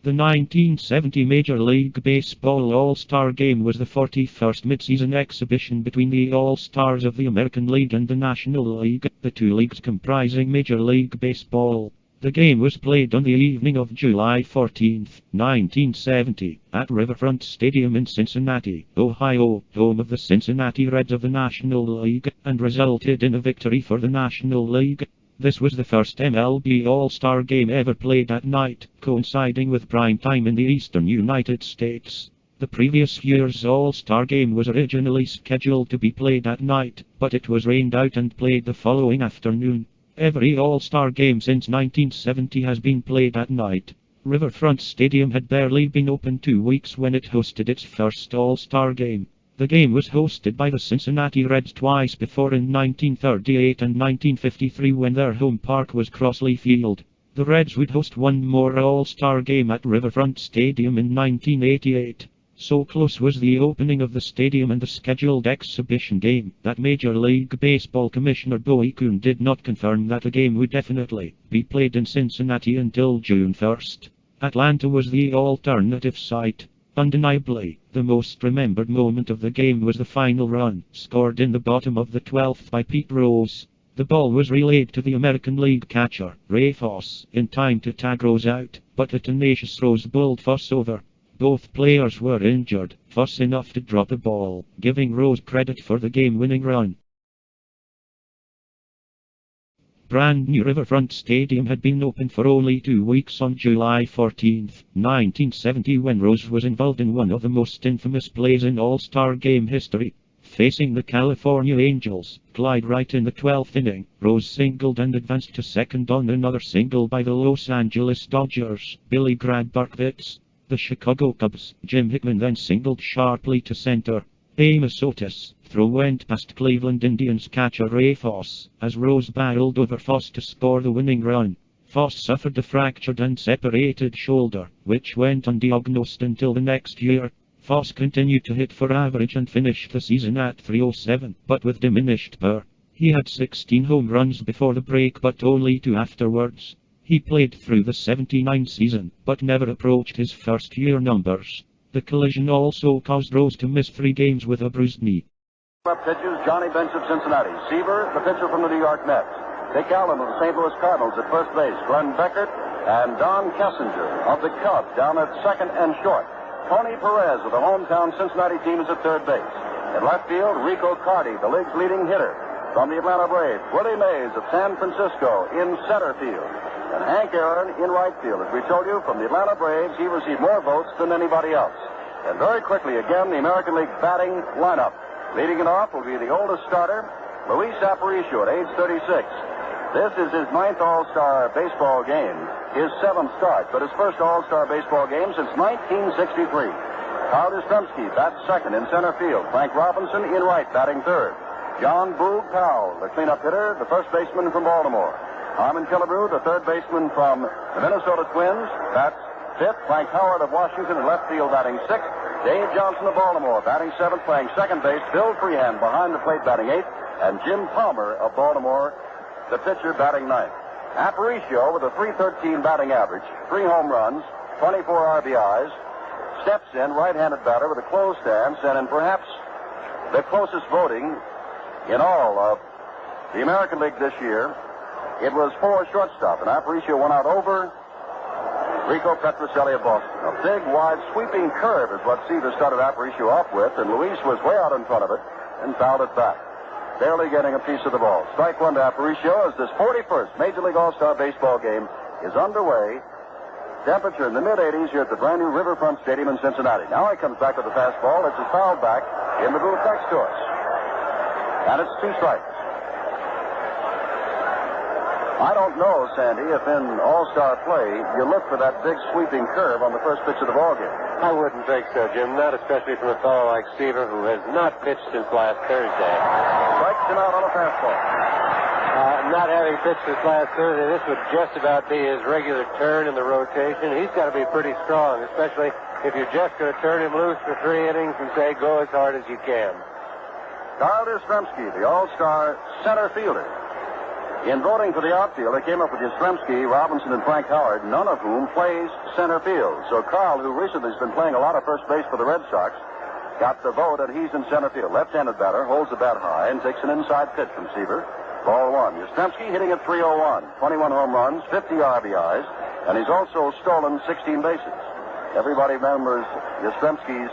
The 1970 Major League Baseball All-Star Game was the 41st midseason exhibition between the All-Stars of the American League and the National League, the two leagues comprising Major League Baseball. The game was played on the evening of July 14, 1970, at Riverfront Stadium in Cincinnati, Ohio, home of the Cincinnati Reds of the National League, and resulted in a victory for the National League. This was the first MLB All-Star Game ever played at night, coinciding with prime time in the eastern United States. The previous year's All-Star Game was originally scheduled to be played at night, but it was rained out and played the following afternoon. Every All-Star Game since 1970 has been played at night. Riverfront Stadium had barely been open 2 weeks when it hosted its first All-Star Game. The game was hosted by the Cincinnati Reds twice before, in 1938 and 1953, when their home park was Crosley Field. The Reds would host one more All-Star Game at Riverfront Stadium in 1988. So close was the opening of the stadium and the scheduled exhibition game that Major League Baseball Commissioner Bowie Kuhn did not confirm that the game would definitely be played in Cincinnati until June 1st. Atlanta was the alternative site. Undeniably, the most remembered moment of the game was the final run, scored in the bottom of the 12th by Pete Rose. The ball was relayed to the American League catcher, Ray Foss, in time to tag Rose out, but the tenacious Rose bowled Foss over. Both players were injured, Foss enough to drop the ball, giving Rose credit for the game-winning run. Brand new Riverfront Stadium had been open for only 2 weeks on July 14, 1970, when Rose was involved in one of the most infamous plays in All-Star Game history. Facing the California Angels, Clyde Wright in the 12th inning, Rose singled and advanced to second on another single by the Los Angeles Dodgers, Billy Barkovitz. The Chicago Cubs, Jim Hickman, then singled sharply to center. Amos Otis' throw went past Cleveland Indians catcher Ray Foss, as Rose barreled over Foss to score the winning run. Foss suffered a fractured and separated shoulder, which went undiagnosed until the next year. Foss continued to hit for average and finished the season at .307, but with diminished power. He had 16 home runs before the break, but only 2 afterwards. He played through the '79 season, but never approached his first-year numbers. The collision also caused Rose to miss 3 games with a bruised knee. Up pitches Johnny Bench of Cincinnati. Seaver, the pitcher from the New York Mets. Dick Allen of the St. Louis Cardinals at first base. Glenn Becker and Don Kessinger of the Cubs down at second and short. Tony Perez of the hometown Cincinnati team is at third base. At left field, Rico Carty, the league's leading hitter. From the Atlanta Braves, Willie Mays of San Francisco in center field. And Hank Aaron in right field. As we told you, from the Atlanta Braves, he received more votes than anybody else. And very quickly, again, the American League batting lineup. Leading it off will be the oldest starter, Luis Aparicio, at age 36. This is his 9th All-Star baseball game, his 7th start, but his first All-Star baseball game since 1963. Carl Yastrzemski bats second in center field. Frank Robinson in right, batting third. John Boog Powell, the cleanup hitter, the first baseman from Baltimore. Harmon Killebrew, the third baseman from the Minnesota Twins, bats fifth. Frank Howard of Washington in left field, batting sixth. Dave Johnson of Baltimore, batting seventh, playing second base. Bill Freehan behind the plate, batting eighth. And Jim Palmer of Baltimore, the pitcher, batting ninth. Aparicio, with a .313 batting average, 3 home runs, 24 RBIs, steps in, right-handed batter with a closed stance, and in perhaps the closest voting in all of the American League this year. It was for shortstop, and Aparicio went out over Rico Petrocelli of Boston. A big, wide, sweeping curve is what Seaver started Aparicio off with, and Luis was way out in front of it and fouled it back, barely getting a piece of the ball. Strike one to Aparicio as this 41st Major League All-Star Baseball game is underway. Temperature in the mid-80s here at the brand new Riverfront Stadium in Cincinnati. Now he comes back with the fastball. It's fouled back in the booth next to us. And it's 2 strikes. I don't know, Sandy, if in All-Star play you look for that big sweeping curve on the first pitch of the ballgame. I wouldn't think so, Jim. Not especially from a fellow like Seaver, who has not pitched since last Thursday. Strikes him out on a fastball. Not having pitched this last Thursday, this would just about be his regular turn in the rotation. He's got to be pretty strong, especially if you're just going to turn him loose for 3 innings and say, go as hard as you can. Carl Yastrzemski, the All-Star center fielder. In voting for the outfield, they came up with Yastrzemski, Robinson, and Frank Howard, none of whom plays center field. So Carl, who recently has been playing a lot of first base for the Red Sox, got the vote, and he's in center field. Left-handed batter, holds the bat high, and takes an inside pitch from Seaver. Ball one. Yastrzemski hitting at .301, 21 home runs, 50 RBIs, and he's also stolen 16 bases. Everybody remembers Yastrzemski's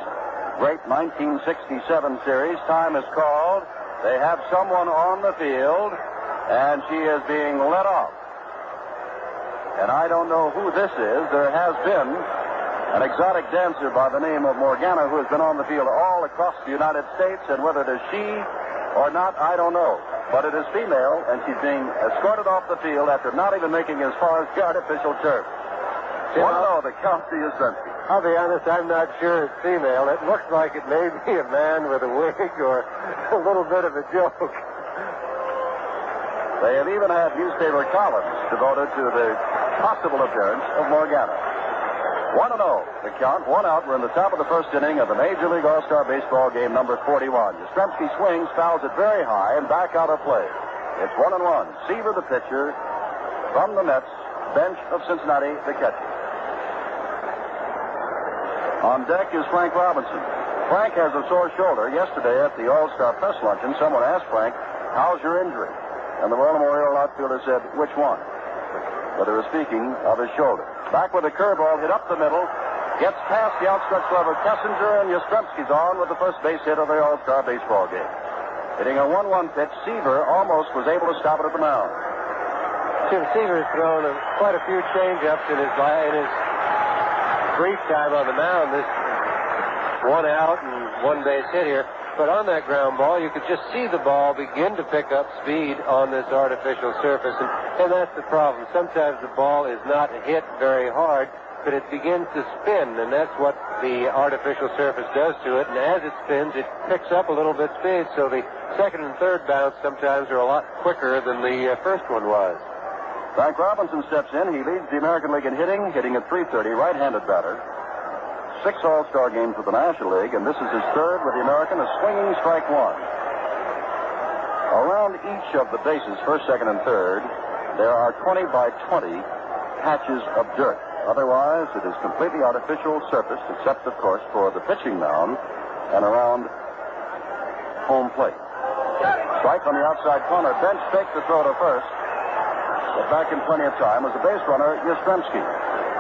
great 1967 series. Time is called. They have someone on the field, and she is being let off. And I don't know who this is. There has been an exotic dancer by the name of Morgana who has been on the field all across the United States, and whether it is she or not, I don't know. But it is female, and she's being escorted off the field after not even making as far as the artificial turf. Want to know the count to Yastrzemski? I'll be honest, I'm not sure it's female. It looks like it may be a man with a wig or a little bit of a joke. They have even had newspaper columns devoted to the possible appearance of Morgana. 1-0, the count, one out. We're in the top of the first inning of the Major League All-Star Baseball game number 41. Yastrzemski swings, fouls it very high, and back out of play. It's 1-1. Seaver, the pitcher, from the Mets, bench of Cincinnati, the catcher. On deck is Frank Robinson. Frank has a sore shoulder. Yesterday at the All-Star press luncheon, someone asked Frank, "How's your injury?" And the Baltimore Oriole outfielder said, "Which one?" But they were speaking of his shoulder. Back with a curveball, hit up the middle, gets past the outstretched glove of Kessinger, and Yastrzemski's on with the first base hit of the All-Star baseball game. Hitting a 1-1 pitch, Seaver almost was able to stop it at the mound. Jim Seaver's thrown quite a few change-ups in his brief time on the mound. This one out and one base hit here. But on that ground ball, you could just see the ball begin to pick up speed on this artificial surface. And that's the problem. Sometimes the ball is not hit very hard, but it begins to spin, and that's what the artificial surface does to it. And as it spins, it picks up a little bit speed, so the second and third bounce sometimes are a lot quicker than the first one was. Frank Robinson steps in. He leads the American League in hitting at .330, right-handed batter. 6 All-Star games with the National League, and this is his third with the American, a swinging strike one. Around each of the bases, first, second, and third, there are 20 by 20 patches of dirt. Otherwise, it is completely artificial surface, except, of course, for the pitching mound and around home plate. Strike on the outside corner. Bench fakes the throw to first, but back in plenty of time was the base runner, Yastrzemski.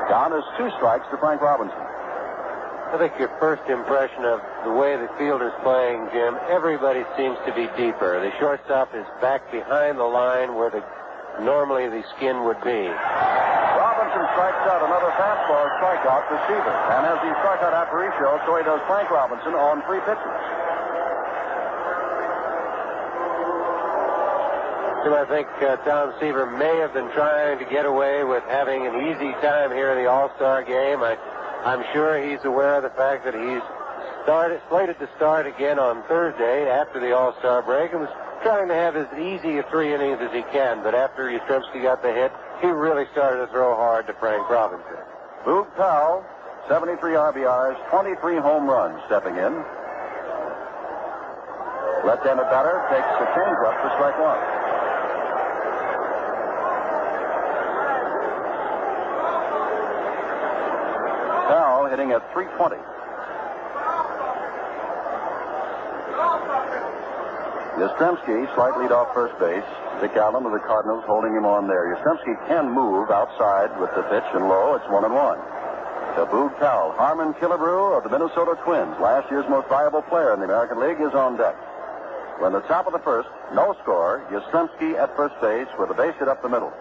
Down is 2 strikes to Frank Robinson. I think your first impression of the way the field is playing, Jim, everybody seems to be deeper. The shortstop is back behind the line where normally the skin would be. Robinson strikes out another fastball strikeout to Seaver. And as he struck out Aparicio, so he does Frank Robinson on 3 pitches. So I think Tom Seaver may have been trying to get away with having an easy time here in the All-Star game. I'm sure he's aware of the fact that he's slated to start again on Thursday after the All-Star break, and was trying to have as easy a 3 innings as he can. But after Yastrzemski got the hit, he really started to throw hard to Frank Robinson. Boog Powell, 73 RBIs, 23 home runs stepping in. Left-handed batter takes the changeup for strike one. Powell hitting at .320. Yastrzemski, slight lead off first base. Dick Allen of the Cardinals holding him on there. Yastrzemski can move outside with the pitch and low. It's 1-1. To Boog Powell. Harmon Killebrew of the Minnesota Twins, last year's most valuable player in the American League, is on deck. We're in the top of the first. No score. Yastrzemski at first base with a base hit up the middle.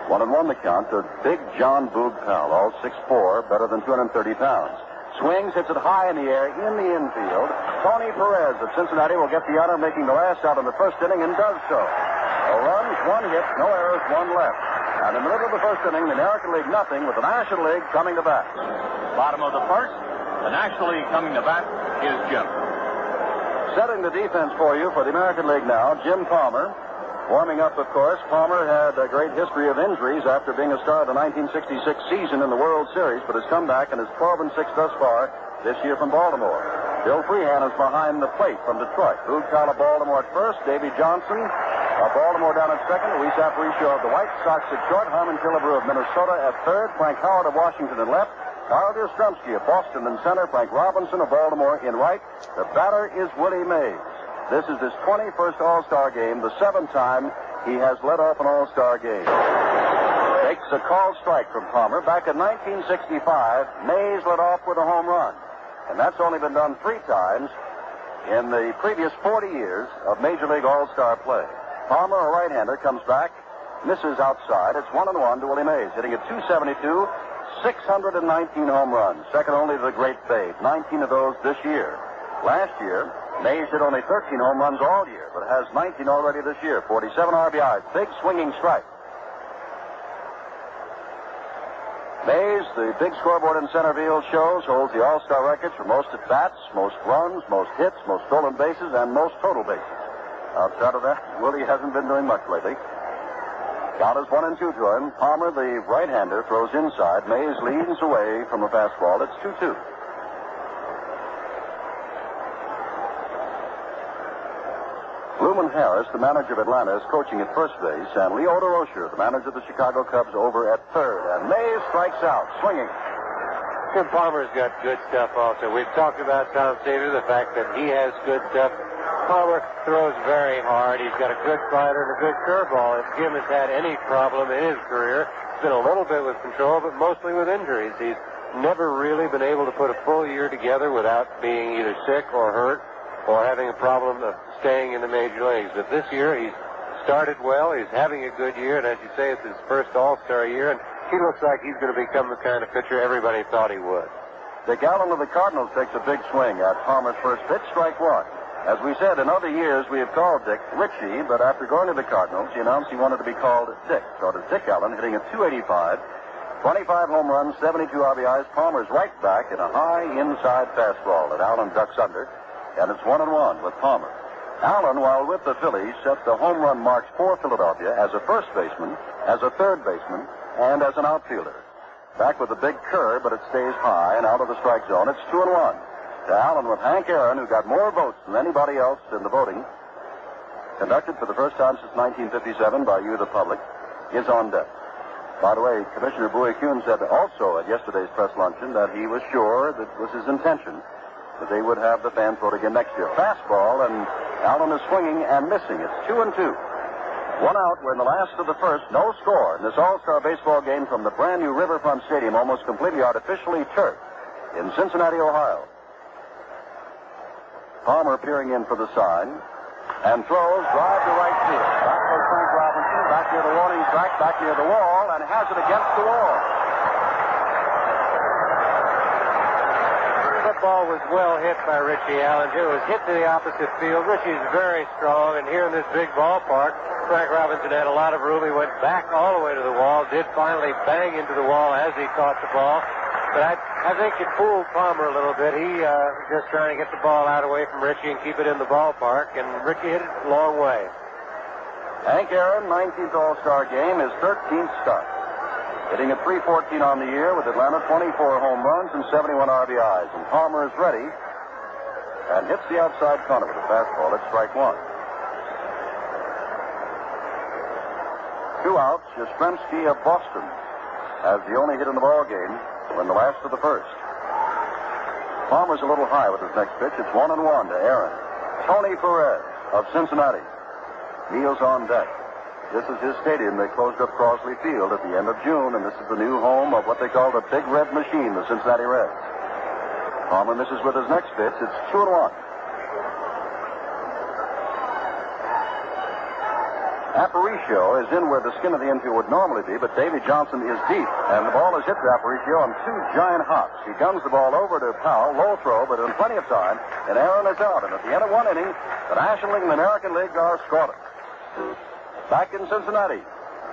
1-1 the count to Big John Boog Powell, all 6'4", better than 230 pounds. Swings, hits it high in the air, in the infield. Tony Perez of Cincinnati will get the honor of making the last out in the first inning, and does so. No runs, 1 hit, no errors, 1 left. And in the middle of the first inning, the American League nothing, with the National League coming to bat. Bottom of the first, the National League coming to bat is Jim. Setting the defense for you for the American League now, Jim Palmer. Warming up, of course. Palmer had a great history of injuries after being a star of the 1966 season in the World Series, but has come back and is 12-6 thus far this year from Baltimore. Bill Freehan is behind the plate from Detroit. Boog Powell of Baltimore at first. Davey Johnson Baltimore down at second. Luis Aparicio of the White Sox at short. Harmon Killebrew of Minnesota at third. Frank Howard of Washington in left. Carl Yastrzemski of Boston in center. Frank Robinson of Baltimore in right. The batter is Willie Mays. This is his 21st All-Star game, the 7th time he has led off an All-Star game. Takes a called strike from Palmer. Back in 1965, Mays led off with a home run. And that's only been done 3 times in the previous 40 years of Major League All-Star play. Palmer, a right-hander, comes back, misses outside. It's 1-1 to Willie Mays, hitting at .272, 619 home runs, second only to the great Babe, 19 of those this year. Last year, Mays hit only 13 home runs all year, but has 19 already this year, 47 RBIs, big swinging strike. Mays, the big scoreboard in center field shows, holds the All-Star records for most at-bats, most runs, most hits, most stolen bases, and most total bases. Outside of that, Willie hasn't been doing much lately. Count is 1-2 to him. Palmer, the right-hander, throws inside. Mays leans away from a fastball. It's 2-2. Luman Harris, the manager of Atlanta, is coaching at first base, and Leo DeRocher, the manager of the Chicago Cubs, over at third. And Mays strikes out, swinging. Tim Palmer's got good stuff also. We've talked about Tom Seaver, the fact that he has good stuff. Palmer throws very hard. He's got a good slider and a good curveball. If Jim has had any problem in his career, it's been a little bit with control, but mostly with injuries. He's never really been able to put a full year together without being either sick or hurt or having a problem of staying in the major leagues. But this year, he's started well. He's having a good year, and as you say, it's his first All-Star year, and he looks like he's going to become the kind of pitcher everybody thought he would. Dick Allen of the Cardinals takes a big swing at Palmer's first pitch, strike 1. As we said, in other years, we have called Dick Richie, but after going to the Cardinals, he announced he wanted to be called Dick. So it is Dick Allen hitting at .285, 25 home runs, 72 RBIs. Palmer's right back in a high inside fastball that Allen ducks under, and it's 1-1 with Palmer. Allen, while with the Phillies, set the home run marks for Philadelphia as a first baseman, as a third baseman, and as an outfielder. Back with a big curve, but it stays high and out of the strike zone. It's 2-1. To Allen with Hank Aaron, who got more votes than anybody else in the voting, conducted for the first time since 1957 by you, the public, is on deck. By the way, Commissioner Bowie Kuhn said also at yesterday's press luncheon that he was sure that was his intention that they would have the fans vote again next year. Fastball, and Allen is swinging and missing. It's 2-2. 1 out. We're in the last of the first. No score in this All-Star baseball game from the brand new Riverfront Stadium, almost completely artificially turfed in Cincinnati, Ohio. Palmer peering in for the sign and throws, drive to right field. Back goes Frank Robinson, back near the warning track, back near the wall, and has it against the wall. That ball was well hit by Richie Allen. It was hit to the opposite field. Richie's very strong, and here in this big ballpark, Frank Robinson had a lot of room. He went back all the way to the wall, did finally bang into the wall as he caught the ball. But I think it fooled Palmer a little bit. He just trying to get the ball out away from Richie and keep it in the ballpark, and Richie hit it a long way. Hank Aaron, 19th All-Star game, his 13th start. Hitting at .314 on the year with Atlanta, 24 home runs and 71 RBIs. And Palmer is ready and hits the outside corner with a fastball. It's strike 1. 2 outs. Yastrzemski of Boston has the only hit in the ball game. When the last of the first. Palmer's a little high with his next pitch. It's 1-1 to Aaron. Tony Perez of Cincinnati kneels on deck. This is his stadium. They closed up Crosley Field at the end of June, and this is the new home of what they call the Big Red Machine, the Cincinnati Reds. Palmer misses with his next pitch. It's 2-1. Aparicio is in where the skin of the infield would normally be, but Davey Johnson is deep, and the ball is hit to Aparicio on 2 giant hops. He guns the ball over to Powell, low throw, but in plenty of time, and Aaron is out. And at the end of 1 inning, the National League and the American League are scoreless. Back in Cincinnati,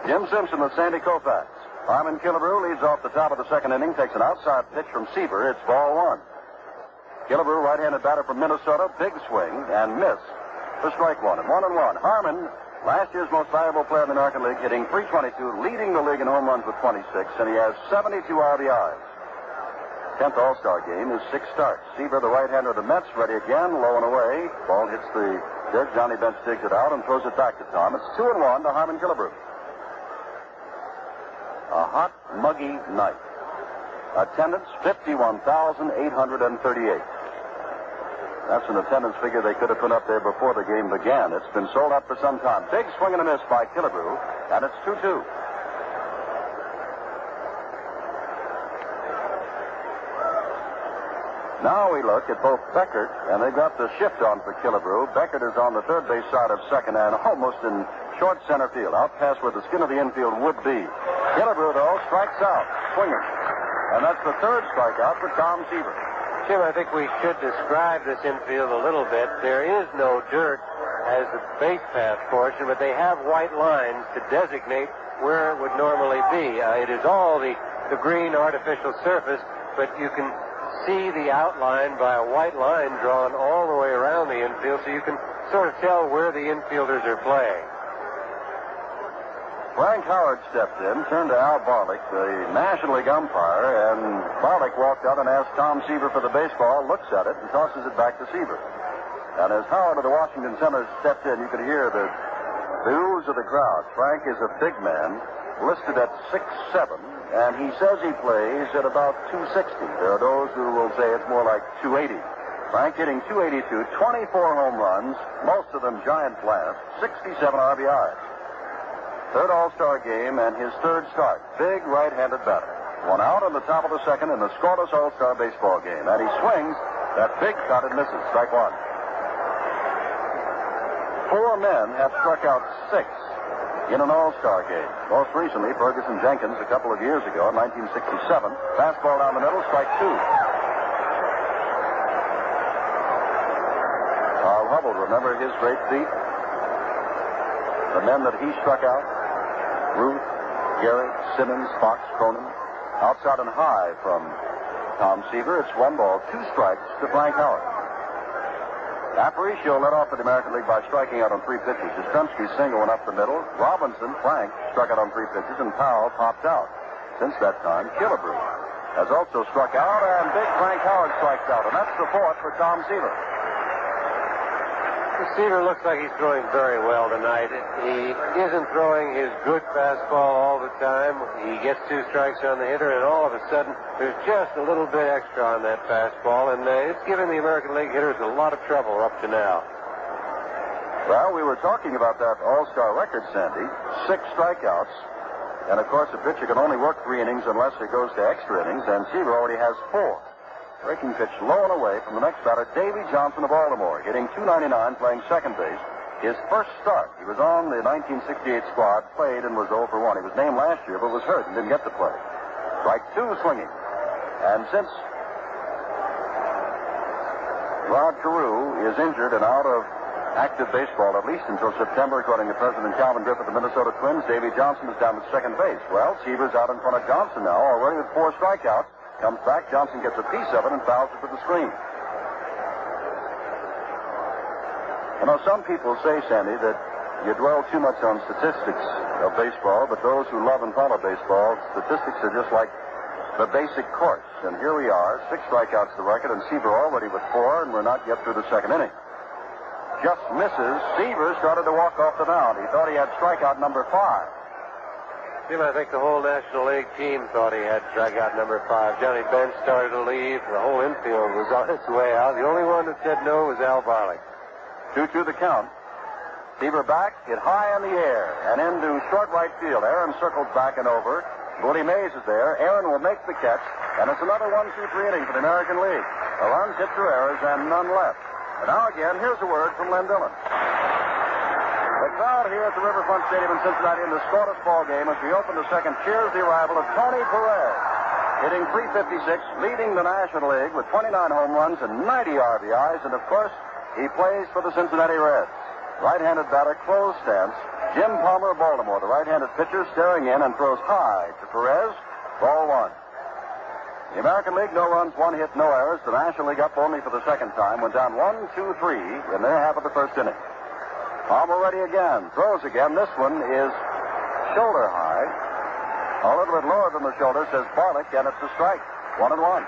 Jim Simpson with Sandy Koufax. Harmon Killebrew leads off the top of the 2nd inning, takes an outside pitch from Seaver. It's ball 1. Killebrew, right-handed batter from Minnesota, big swing and miss for strike 1. And 1-1. Harmon, last year's most valuable player in the American League, hitting .322, leading the league in home runs with 26, and he has 72 RBIs. 10th All-Star game is 6 starts. Seaver, the right-hander of the Mets, ready again, low and away. Ball hits the Instead, Johnny Bench digs it out and throws it back to Tom. It's 2-1 to Harmon Killebrew. A hot, muggy night. Attendance, 51,838. That's an attendance figure they could have put up there before the game began. It's been sold out for some time. Big swing and a miss by Killebrew, and it's 2-2. Now we look at both Becker, and they've got the shift on for Killebrew. Becker is on the third base side of second and almost in short center field, out past where the skin of the infield would be. Killebrew, though, strikes out, swinging. And that's the third strikeout for Tom Seaver. Jim, I think we should describe this infield a little bit. There is no dirt as the base path portion, but they have white lines to designate where it would normally be. It is all the green artificial surface, but you can see the outline by a white line drawn all the way around the infield, so you can sort of tell where the infielders are playing. Frank Howard stepped in, turned to Al Barlick, the National League umpire, and Barlick walked out and asked Tom Seaver for the baseball, looks at it, and tosses it back to Seaver. And as Howard of the Washington Senators stepped in, you could hear the oohs of the crowd. Frank is a big man, listed at 6'7", and he says he plays at about 260. There are those who will say it's more like 280. Frank hitting 282, 24 home runs, most of them giant blasts, 67 RBIs. Third All-Star game and his third start. Big right-handed batter. One out on the top of the second in the scoreless All-Star baseball game. And he swings that big cut and misses. Strike one. 4 men have struck out 6 in an All-Star game. Most recently, Ferguson Jenkins a couple of years ago in 1967. Fastball down the middle, strike 2. Carl Hubble, remember his great feat? The men that he struck out, Ruth, Garrett, Simmons, Fox, Cronin. Outside and high from Tom Seaver. It's 1 ball, 2 strikes to Frank Howard. Aparicio led off for the American League by striking out on 3 pitches. Yastrzemski's single went up the middle. Robinson, Frank, struck out on 3 pitches, and Powell popped out. Since that time, Killebrew has also struck out, and big Frank Howard strikes out, and that's the 4th for Tom Seaver. Seaver looks like he's throwing very well tonight. He isn't throwing his good fastball all the time. He gets 2 strikes on the hitter, and all of a sudden, there's just a little bit extra on that fastball, and it's giving the American League hitters a lot of trouble up to now. Well, we were talking about that All-Star record, Sandy. 6 strikeouts, and of course, a pitcher can only work 3 innings unless it goes to extra innings, and Seaver already has 4. Breaking pitch low and away from the next batter, Davey Johnson of Baltimore, hitting .299, playing second base. His first start, he was on the 1968 squad, played and was 0 for 1. He was named last year, but was hurt and didn't get to play. Strike 2 swinging. And since Rod Carew is injured and out of active baseball, at least until September, according to President Calvin Griffith of the Minnesota Twins, Davey Johnson is down at second base. Well, Seaver's out in front of Johnson now, already with 4 strikeouts. Comes back, Johnson gets a piece of it and fouls it to the screen. You know, some people say, Sandy, that you dwell too much on statistics of baseball, but those who love and follow baseball, statistics are just like the basic course. And here we are, 6 strikeouts to record, and Seaver already with 4, and we're not yet through the second inning. Just misses. Seaver started to walk off the mound. He thought he had strikeout number 5. Jim, I think the whole National League team thought he had strikeout number 5. Johnny Bench started to leave. The whole infield was on its way out. The only one that said no was Al Barlick. 2-2 the count. Seaver back, hit high in the air, and into short right field. Aaron circled back and over. Willie Mays is there. Aaron will make the catch, and it's another 1-2-3 inning for the American League. The runs hit through errors and none left. And now again, here's a word from Len Dillon. The crowd here at the Riverfront Stadium in Cincinnati in the scoreless ball game as we open the second cheers the arrival of Tony Perez, hitting .356, leading the National League with 29 home runs and 90 RBIs, and of course, he plays for the Cincinnati Reds. Right-handed batter, closed stance. Jim Palmer of Baltimore, the right-handed pitcher, staring in and throws high to Perez. Ball 1. The American League, no runs, 1 hit, no errors. The National League up only for the second time, went down 1-2-3 in their half of the first inning. Palmer ready again, throws again. This one is shoulder high. A little bit lower than the shoulder, says Barlick, and it's a strike. 1-1.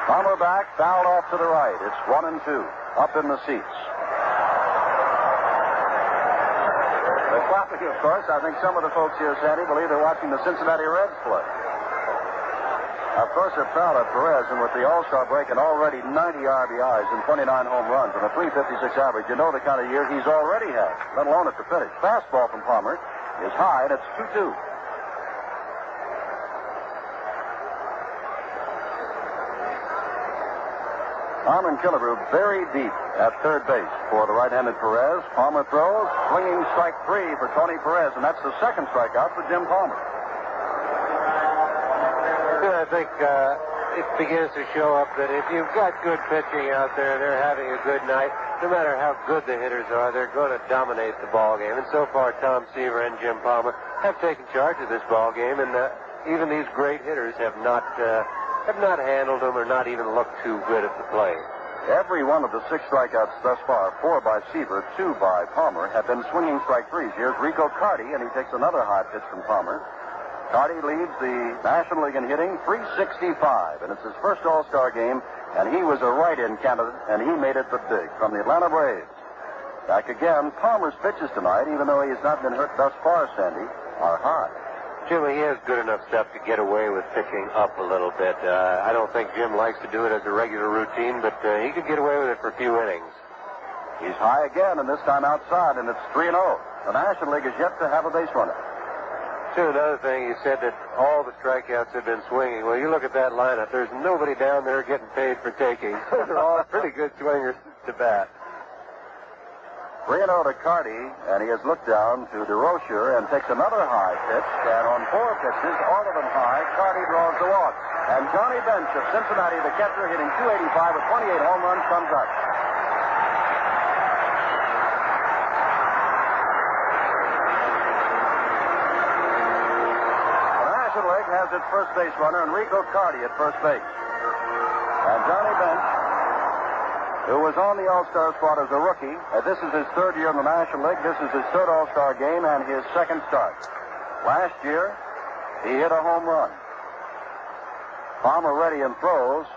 Palmer back, fouled off to the right. It's 1-2. Up in the seats. The clapping, of course. I think some of the folks here, Sandy, believe they're watching the Cincinnati Reds play. Of course, they're proud of Perez, and with the All-Star break and already 90 RBIs and 29 home runs and a .356 average, you know the kind of year he's already had, let alone at the finish. Fastball from Palmer is high, and it's 2-2. Armin Killebrew very deep at third base for the right-handed Perez. Palmer throws, swinging strike 3 for Tony Perez, and that's the second strikeout for Jim Palmer. I think it begins to show up that if you've got good pitching out there, they're having a good night. No matter how good the hitters are, they're going to dominate the ball game. And so far, Tom Seaver and Jim Palmer have taken charge of this ball game, and even these great hitters have not handled them or not even looked too good at the plate. Every one of the 6 strikeouts thus far, 4 by Seaver, 2 by Palmer, have been swinging strike 3s. Here's Rico Carty, and he takes another high pitch from Palmer. Carty leads the National League in hitting, 365, and it's his first All-Star game, and he was a write-in candidate, and he made it but big from the Atlanta Braves. Back again, Palmer's pitches tonight, even though he has not been hurt thus far, Sandy, are high. Jimmy, he has good enough stuff to get away with pitching up a little bit. I don't think Jim likes to do it as a regular routine, but he could get away with it for a few innings. He's high again, and this time outside, and it's 3-0. The National League is yet to have a base runner. Too, another thing, you said that all the strikeouts have been swinging. Well, you look at that lineup, there's nobody down there getting paid for taking. Those are all pretty good swingers to bat. 3-0 to Carty, and he has looked down to DeRocher and takes another high pitch. And on 4 pitches, all of them high, Carty draws the walk. And Johnny Bench of Cincinnati, the catcher, hitting .285 with 28 home runs, comes up. The National League has its first base runner, Enrico Carty, at first base. And Johnny Bench, who was on the All-Star squad as a rookie. This is his 3rd year in the National League. This is his 3rd All-Star game and his 2nd start. Last year, he hit a home run. Palmer ready and throws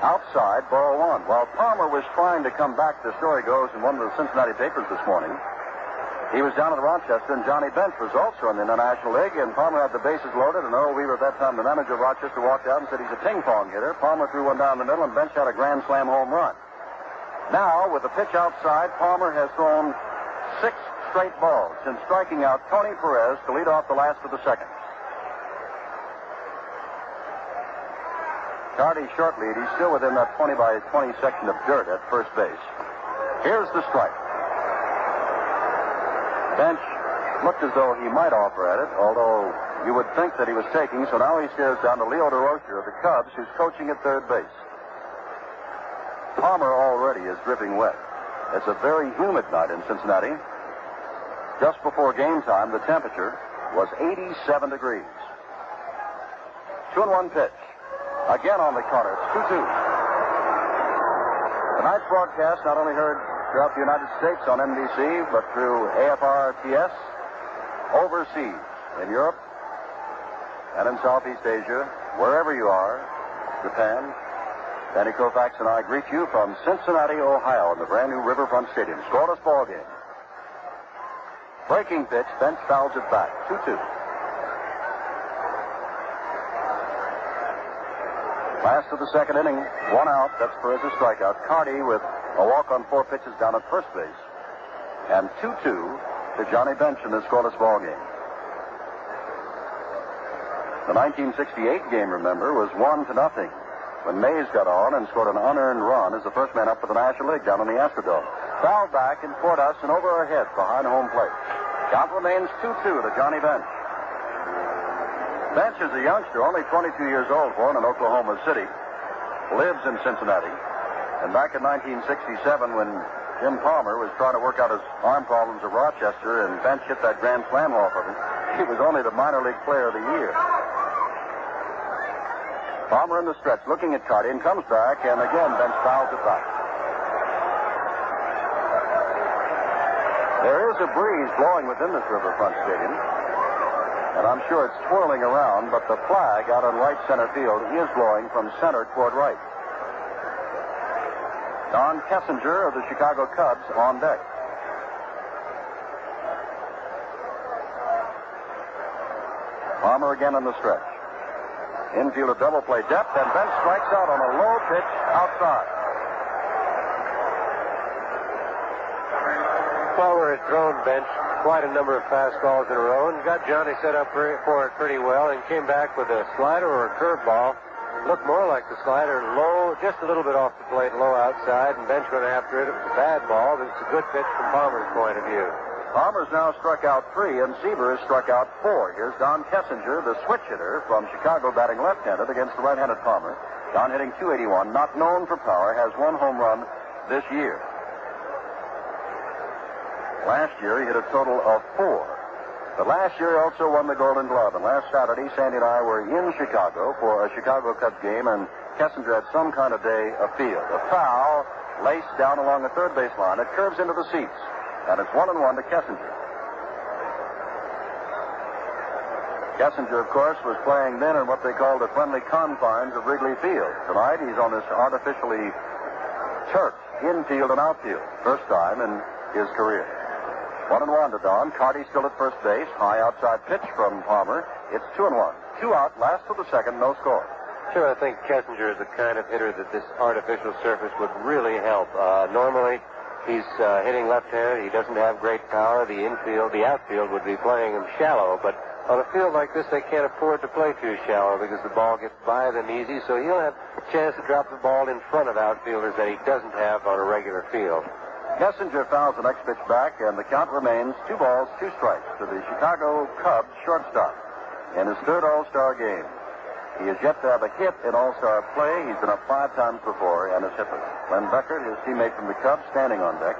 outside, ball 1. While Palmer was trying to come back, the story goes in one of the Cincinnati papers this morning, he was down at Rochester, and Johnny Bench was also in the National League, and Palmer had the bases loaded, and Earl Weaver at that time, the manager of Rochester, walked out and said he's a ping-pong hitter. Palmer threw one down the middle, and Bench had a grand slam home run. Now, with the pitch outside, Palmer has thrown 6 straight balls since striking out Tony Perez to lead off the last of the second. Carty short lead. He's still within that 20 by 20 section of dirt at first base. Here's the strike. Bench looked as though he might offer at it, although you would think that he was taking, so now he stares down to Leo DeRocher of the Cubs, who's coaching at third base. Palmer already is dripping wet. It's a very humid night in Cincinnati. Just before game time, the temperature was 87 degrees. 2-1 pitch. Again on the corner. It's 2-2. Tonight's broadcast not only heard throughout the United States on NBC, but through AFR-TS, overseas, in Europe, and in Southeast Asia, wherever you are, Japan. Danny Koufax and I greet you from Cincinnati, Ohio, in the brand new Riverfront Stadium. Scoreless ball game. Breaking pitch, Bench fouls it back. 2-2. Last of the second inning, 1 out. That's Perez's strikeout. Carty with a walk on 4 pitches down at first base. And 2-2 to Johnny Bench in this scoreless ball game. The 1968 game, remember, was 1-0. When Mays got on and scored an unearned run as the first man up for the National League down on the Astrodome. Fouled back and toward us and over our heads behind home plate. Count remains 2-2 to Johnny Bench. Bench is a youngster, only 22 years old, born in Oklahoma City. Lives in Cincinnati. And back in 1967, when Jim Palmer was trying to work out his arm problems at Rochester and Bench hit that grand slam off of him, he was only the minor league player of the year. Palmer in the stretch, looking at Carty, and comes back, and again, Bench fouls it back. There is a breeze blowing within this Riverfront Stadium, and I'm sure it's swirling around, but the flag out on right center field is blowing from center toward right. Don Kessinger of the Chicago Cubs on deck. Palmer again in the stretch. Infielder double play depth, and Bench strikes out on a low pitch outside. Palmer had thrown Bench quite a number of fastballs in a row and got Johnny set up for it pretty well, and came back with a slider or a curveball. Looked more like the slider, low, just a little bit off the plate, low outside, and Bench went after it. It was a bad ball, but it's a good pitch from Palmer's point of view. Palmer's now struck out 3, and Seaver has struck out 4. Here's Don Kessinger, the switch hitter from Chicago, batting left-handed against the right-handed Palmer. Don hitting .281, not known for power, has 1 home run this year. Last year, he hit a total of 4. But last year, he also won the Golden Glove. And last Saturday, Sandy and I were in Chicago for a Chicago Cubs game, and Kessinger had some kind of day afield. A foul laced down along the third base line. It curves into the seats, and it's 1-1 to Kessinger. Kessinger, of course, was playing then in what they call the friendly confines of Wrigley Field. Tonight, he's on this artificially turfed infield and outfield. First time in his career. 1-1 to Don. Carty still at first base. High outside pitch from Palmer. It's 2-1. 2 out, last of the second, no score. Sure, I think Kessinger is the kind of hitter that this artificial surface would really help. Normally, he's hitting left-handed. He doesn't have great power. The outfield would be playing him shallow, but on a field like this, they can't afford to play too shallow because the ball gets by them easy, so he'll have a chance to drop the ball in front of outfielders that he doesn't have on a regular field. Kessinger fouls the next pitch back, and the count remains 2 balls, 2 strikes to the Chicago Cubs shortstop in his 3rd All-Star game. He has yet to have a hit in All-Star play. He's been up 5 times before and is hitless. Glenn Becker, his teammate from the Cubs, standing on deck.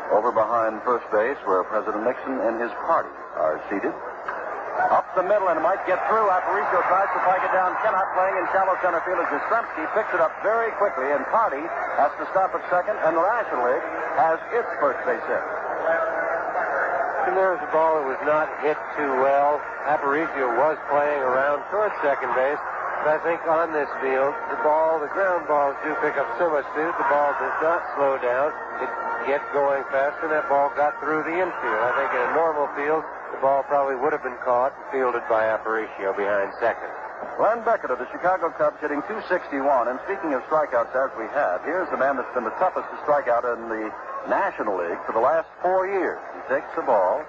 Over behind first base, where President Nixon and his party are seated. Up the middle, and it might get through. Aparicio tries to flag it down. Cannot. Playing in shallow center field as Yastrzemski picks it up very quickly, and Carty has to stop at second, and the National League has its first base hit. And there's a ball that was not hit too well. Aparicio was playing around towards second base, but I think on this field, the ground balls do pick up so much speed. The ball does not slow down. It gets going faster, and that ball got through the infield. I think in a normal field, the ball probably would have been caught and fielded by Aparicio behind second. Glenn Becker of the Chicago Cubs hitting .261. And speaking of strikeouts, as we have, here's the man that's been the toughest to strike out in the National League for the last 4 years. He takes the ball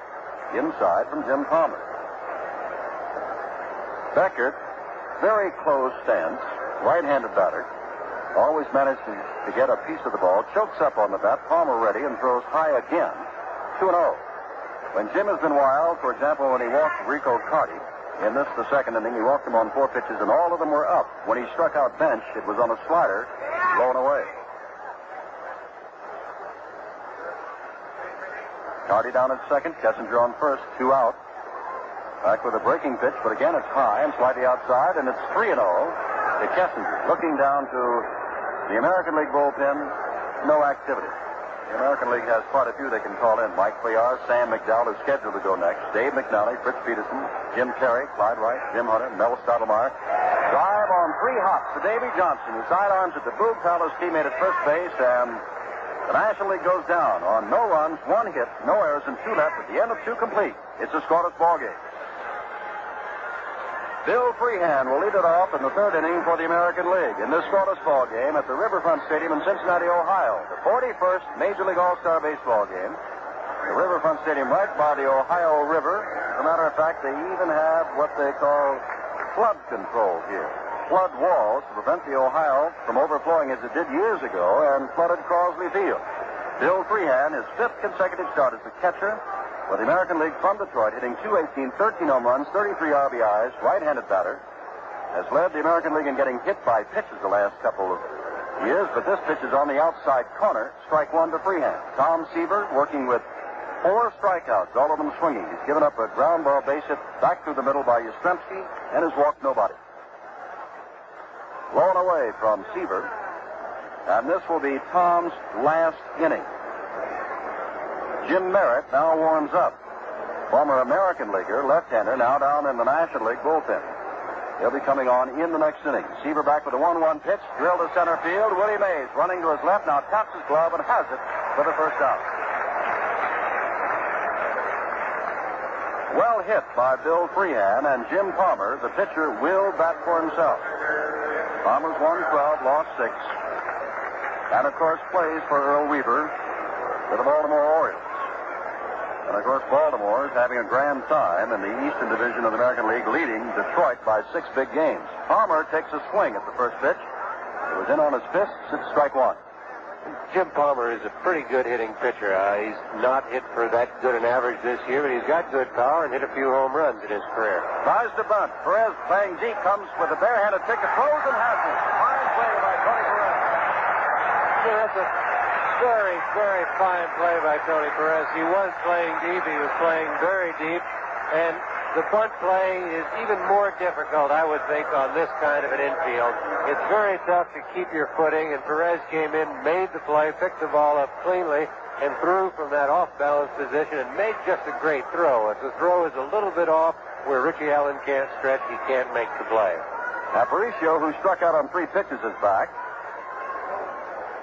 inside from Jim Palmer. Becker, very close stance, right-handed batter. Always managed to get a piece of the ball. Chokes up on the bat. Palmer ready and throws high again. 2-0. When Jim has been wild, for example, when he walked Rico Carty, in this, the second inning, he walked him on 4 pitches, and all of them were up. When he struck out Bench, it was on a slider, blown away. Carty down at second, Kessinger on first, 2 out. Back with a breaking pitch, but again it's high and slightly outside, and it's 3-0 to Kessinger. Looking down to the American League bullpen, no activity. The American League has quite a few they can call in. Mike Cuellar, Sam McDowell is scheduled to go next. Dave McNally, Fritz Peterson, Jim Terry, Clyde Wright, Jim Hunter, Mel Stottlemyre. Drive on 3 hops to Davey Johnson, who sidearms at the Boog Palace teammate at first base, and the National League goes down on no runs, 1 hit, no errors, and 2 left at the end of 2 complete. It's a scoreless ball game. Bill Freehan will lead it off in the 3rd inning for the American League in this scoreless ball game at the Riverfront Stadium in Cincinnati, Ohio. The 41st Major League All-Star Baseball game. The Riverfront Stadium right by the Ohio River. As a matter of fact, they even have what they call flood control here. Flood walls to prevent the Ohio from overflowing as it did years ago and flooded Crosley Field. Bill Freehan, his 5th consecutive start as the catcher for the American League from Detroit, hitting .218, 13 home runs, 33 RBIs, right-handed batter, has led the American League in getting hit by pitches the last couple of years, but this pitch is on the outside corner, strike 1 to Freehan. Tom Seaver working with 4 strikeouts, all of them swinging. He's given up a ground ball base hit back through the middle by Yastrzemski and has walked nobody. Blown away from Seaver, and this will be Tom's last inning. Jim Merritt now warms up. Former American leaguer, left-hander, now down in the National League bullpen. He'll be coming on in the next inning. Seaver back with a 1-1 pitch. Drilled to center field. Willie Mays running to his left. Now taps his glove and has it for the first out. Well hit by Bill Freehan, and Jim Palmer, the pitcher, will bat for himself. Palmer's won 12, lost 6. And, of course, plays for Earl Weaver with the Baltimore Orioles. And, of course, Baltimore is having a grand time in the Eastern Division of the American League, leading Detroit by 6 big games. Palmer takes a swing at the first pitch. It was in on his fists. It's strike 1. Jim Palmer is a pretty good hitting pitcher. He's not hit for that good an average this year, but he's got good power and hit a few home runs in his career. Tries to bunt. Perez playing deep, comes with a barehanded pick, throws and has it. Fine play by Tony Perez. Yeah, that's a very, very fine play by Tony Perez. He was playing deep. He was playing very deep. And the bunt play is even more difficult, I would think, on this kind of an infield. It's very tough to keep your footing, and Perez came in, made the play, picked the ball up cleanly, and threw from that off-balance position and made just a great throw. If the throw is a little bit off where Richie Allen can't stretch, he can't make the play. Aparicio, who struck out on 3 pitches, is back.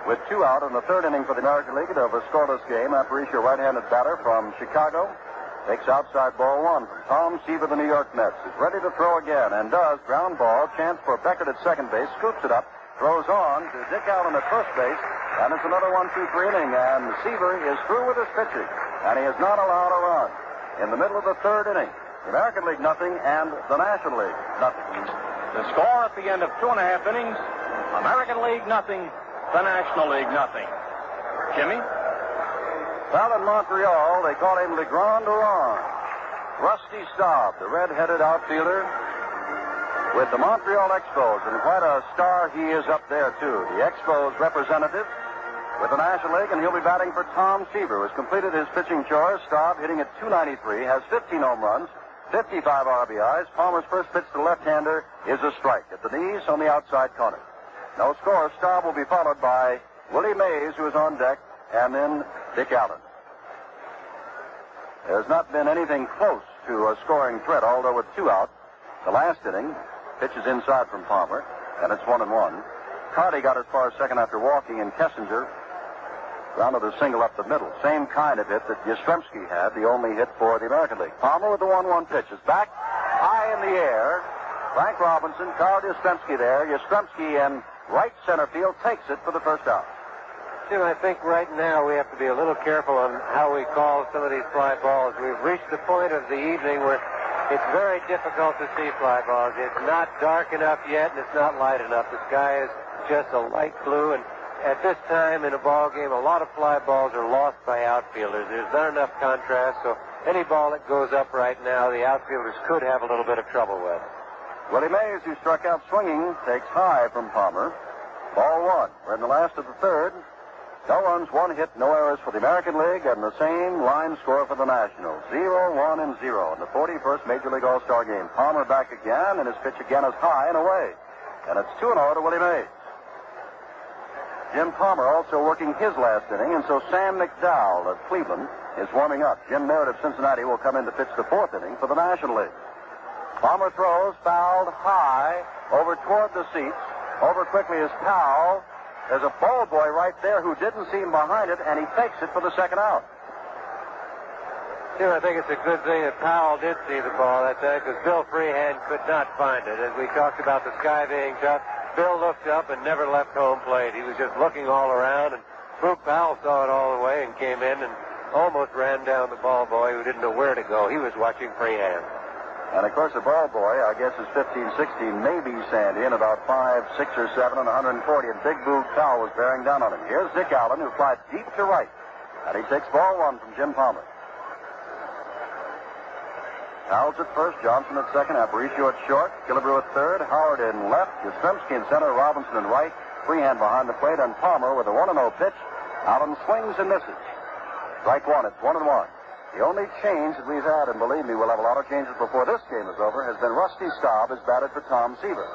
With 2 out in the 3rd inning for the American League of a scoreless game, Aparicio, right-handed batter from Chicago, takes outside ball 1 from Tom Seaver, the New York Mets. Is ready to throw again and does. Ground ball. Chance for Becker at second base. Scoops it up. Throws on to Dick Allen at first base. And it's another 1-2-3 inning. And Seaver is through with his pitching. And he is not allowed a run. In the middle of the 3rd inning, the American League nothing and the National League nothing. The score at the end of 2.5 innings, American League nothing, the National League nothing. Jimmy? Well, in Montreal, they call him Le Grand Orange. Rusty Stobb, the red-headed outfielder with the Montreal Expos, and quite a star he is up there, too. The Expos representative with the National League, and he'll be batting for Tom Seaver, who has completed his pitching chores. Stobb hitting at .293, has 15 home runs, 55 RBIs. Palmer's first pitch to the left-hander is a strike at the knees on the outside corner. No score. Stobb will be followed by Willie Mays, who is on deck, and then Dick Allen. There's not been anything close to a scoring threat, although with 2 out. The last inning, pitches inside from Palmer, and it's 1-1. Carty got as far as second after walking, and Kessinger grounded a single up the middle. Same kind of hit that Yastrzemski had, the only hit for the American League. Palmer with the 1-1 pitch is back, high in the air. Frank Robinson, Carl Yastrzemski there. Yastrzemski in right center field takes it for the first out. Jim, I think right now we have to be a little careful on how we call some of these fly balls. We've reached the point of the evening where it's very difficult to see fly balls. It's not dark enough yet, and it's not light enough. The sky is just a light blue, and at this time in a ball game, a lot of fly balls are lost by outfielders. There's not enough contrast, so any ball that goes up right now, the outfielders could have a little bit of trouble with. Willie Mays, who struck out swinging, takes high from Palmer. Ball 1. We're in the last of the 3rd. No runs, 1 hit, no errors for the American League, and the same line score for the Nationals. 0-1-0 in the 41st Major League All-Star Game. Palmer back again, and his pitch again is high and away. And it's 2-0 to Willie Mays. Jim Palmer also working his last inning, and so Sam McDowell of Cleveland is warming up. Jim Merritt of Cincinnati will come in to pitch the 4th inning for the National League. Palmer throws, fouled high, over toward the seats. Over quickly is Powell. There's a ball boy right there who didn't see him behind it, and he takes it for the 2nd out. Jim, I think it's a good thing that Powell did see the ball that time, because Bill Freehan could not find it. As we talked about the sky being tough, Bill looked up and never left home plate. He was just looking all around, and Boog Powell saw it all the way and came in and almost ran down the ball boy who didn't know where to go. He was watching Freehan. And, of course, the ball boy, I guess, is 15, 16, maybe Sandy, and about 5, 6, or 7, and 140. And Big Boog Powell was bearing down on him. Here's Dick Allen, who flies deep to right. And he takes ball 1 from Jim Palmer. Howells at first, Johnson at second, Aparicio at short, Killebrew at third, Howard in left, Yastrzemski in center, Robinson in right, Freehan behind the plate, and Palmer with a 1-0 pitch. Allen swings and misses. Strike 1, it's 1-1. The only change that we've had, and believe me, we'll have a lot of changes before this game is over, has been Rusty Stobb has batted for Tom Seaver.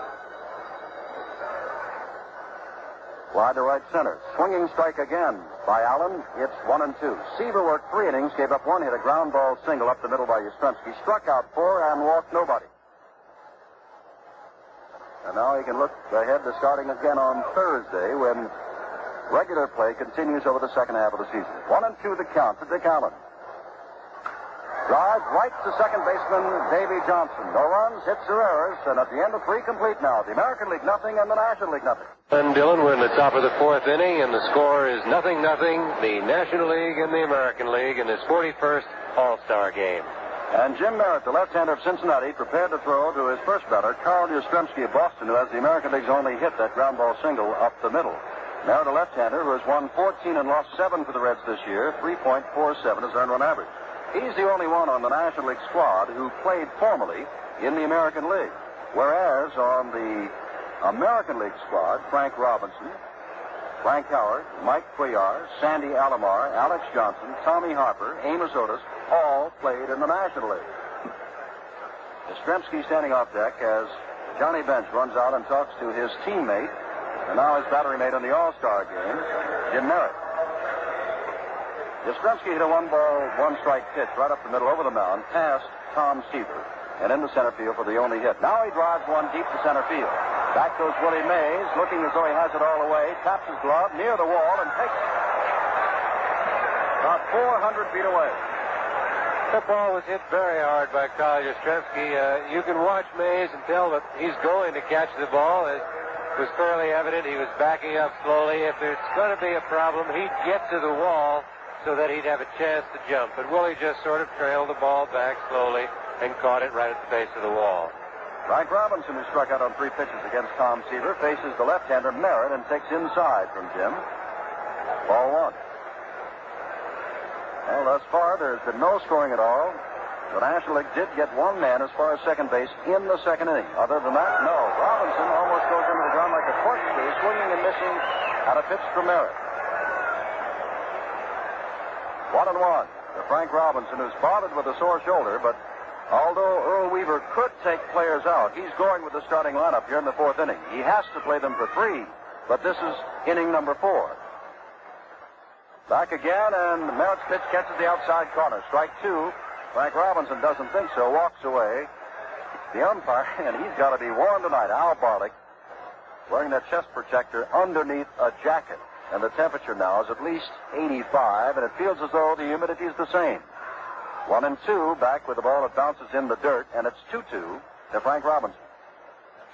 Wide to right center. Swinging strike again by Allen. It's 1-2. Seaver worked 3 innings, gave up 1 hit, a ground ball single up the middle by Yastrzemski, struck out 4 and walked nobody. And now he can look ahead to starting again on Thursday when regular play continues over the second half of the season. 1-2 the count to Dick Allen. Drive right to second baseman Davey Johnson. No runs, hits or errors, and at the end of 3 complete now. The American League nothing and the National League nothing. And Dillon, we're in the top of the 4th inning, and the score is 0-0. The National League and the American League in this 41st All-Star Game. And Jim Merritt, the left-hander of Cincinnati, prepared to throw to his first batter, Carl Yastrzemski of Boston, who has the American League's only hit, that ground ball single up the middle. Merritt, a left-hander who has won 14 and lost 7 for the Reds this year, 3.47 is earned run average. He's the only one on the National League squad who played formally in the American League. Whereas on the American League squad, Frank Robinson, Frank Howard, Mike Cuellar, Sandy Alomar, Alex Johnson, Tommy Harper, Amos Otis, all played in the National League. Yastrzemski standing off deck as Johnny Bench runs out and talks to his teammate, and now his battery mate in the All-Star Game, Jim Merritt. Yastrzemski hit a 1-ball, 1-strike pitch right up the middle over the mound, past Tom Seaver, and into center field for the only hit. Now he drives one deep to center field. Back goes Willie Mays, looking as though he has it all the way, taps his glove near the wall and takes it. About 400 feet away. The ball was hit very hard by Carl Yastrzemski. You can watch Mays and tell that he's going to catch the ball. It was fairly evident he was backing up slowly. If there's going to be a problem, he'd get to the wall so that he'd have a chance to jump. But Willie just sort of trailed the ball back slowly and caught it right at the base of the wall. Frank Robinson, who struck out on 3 pitches against Tom Seaver, faces the left-hander Merritt and takes inside from Jim. Ball 1. Well, thus far, there's been no scoring at all. The National League did get one man as far as second base in the second inning. Other than that, no. Robinson almost goes into the ground like a corkscrew, swinging and missing at a pitch from Merritt. 1-1 to Frank Robinson, who's bothered with a sore shoulder, but although Earl Weaver could take players out, he's going with the starting lineup here in the 4th inning. He has to play them for 3, but this is inning number 4. Back again, and Merritt's pitch catches the outside corner. Strike 2. Frank Robinson doesn't think so, walks away. The umpire, and he's got to be warm tonight, Al Barlick, wearing that chest protector underneath a jacket. And the temperature now is at least 85, and it feels as though the humidity is the same. 1-2, back with the ball that bounces in the dirt, and it's 2-2 to Frank Robinson.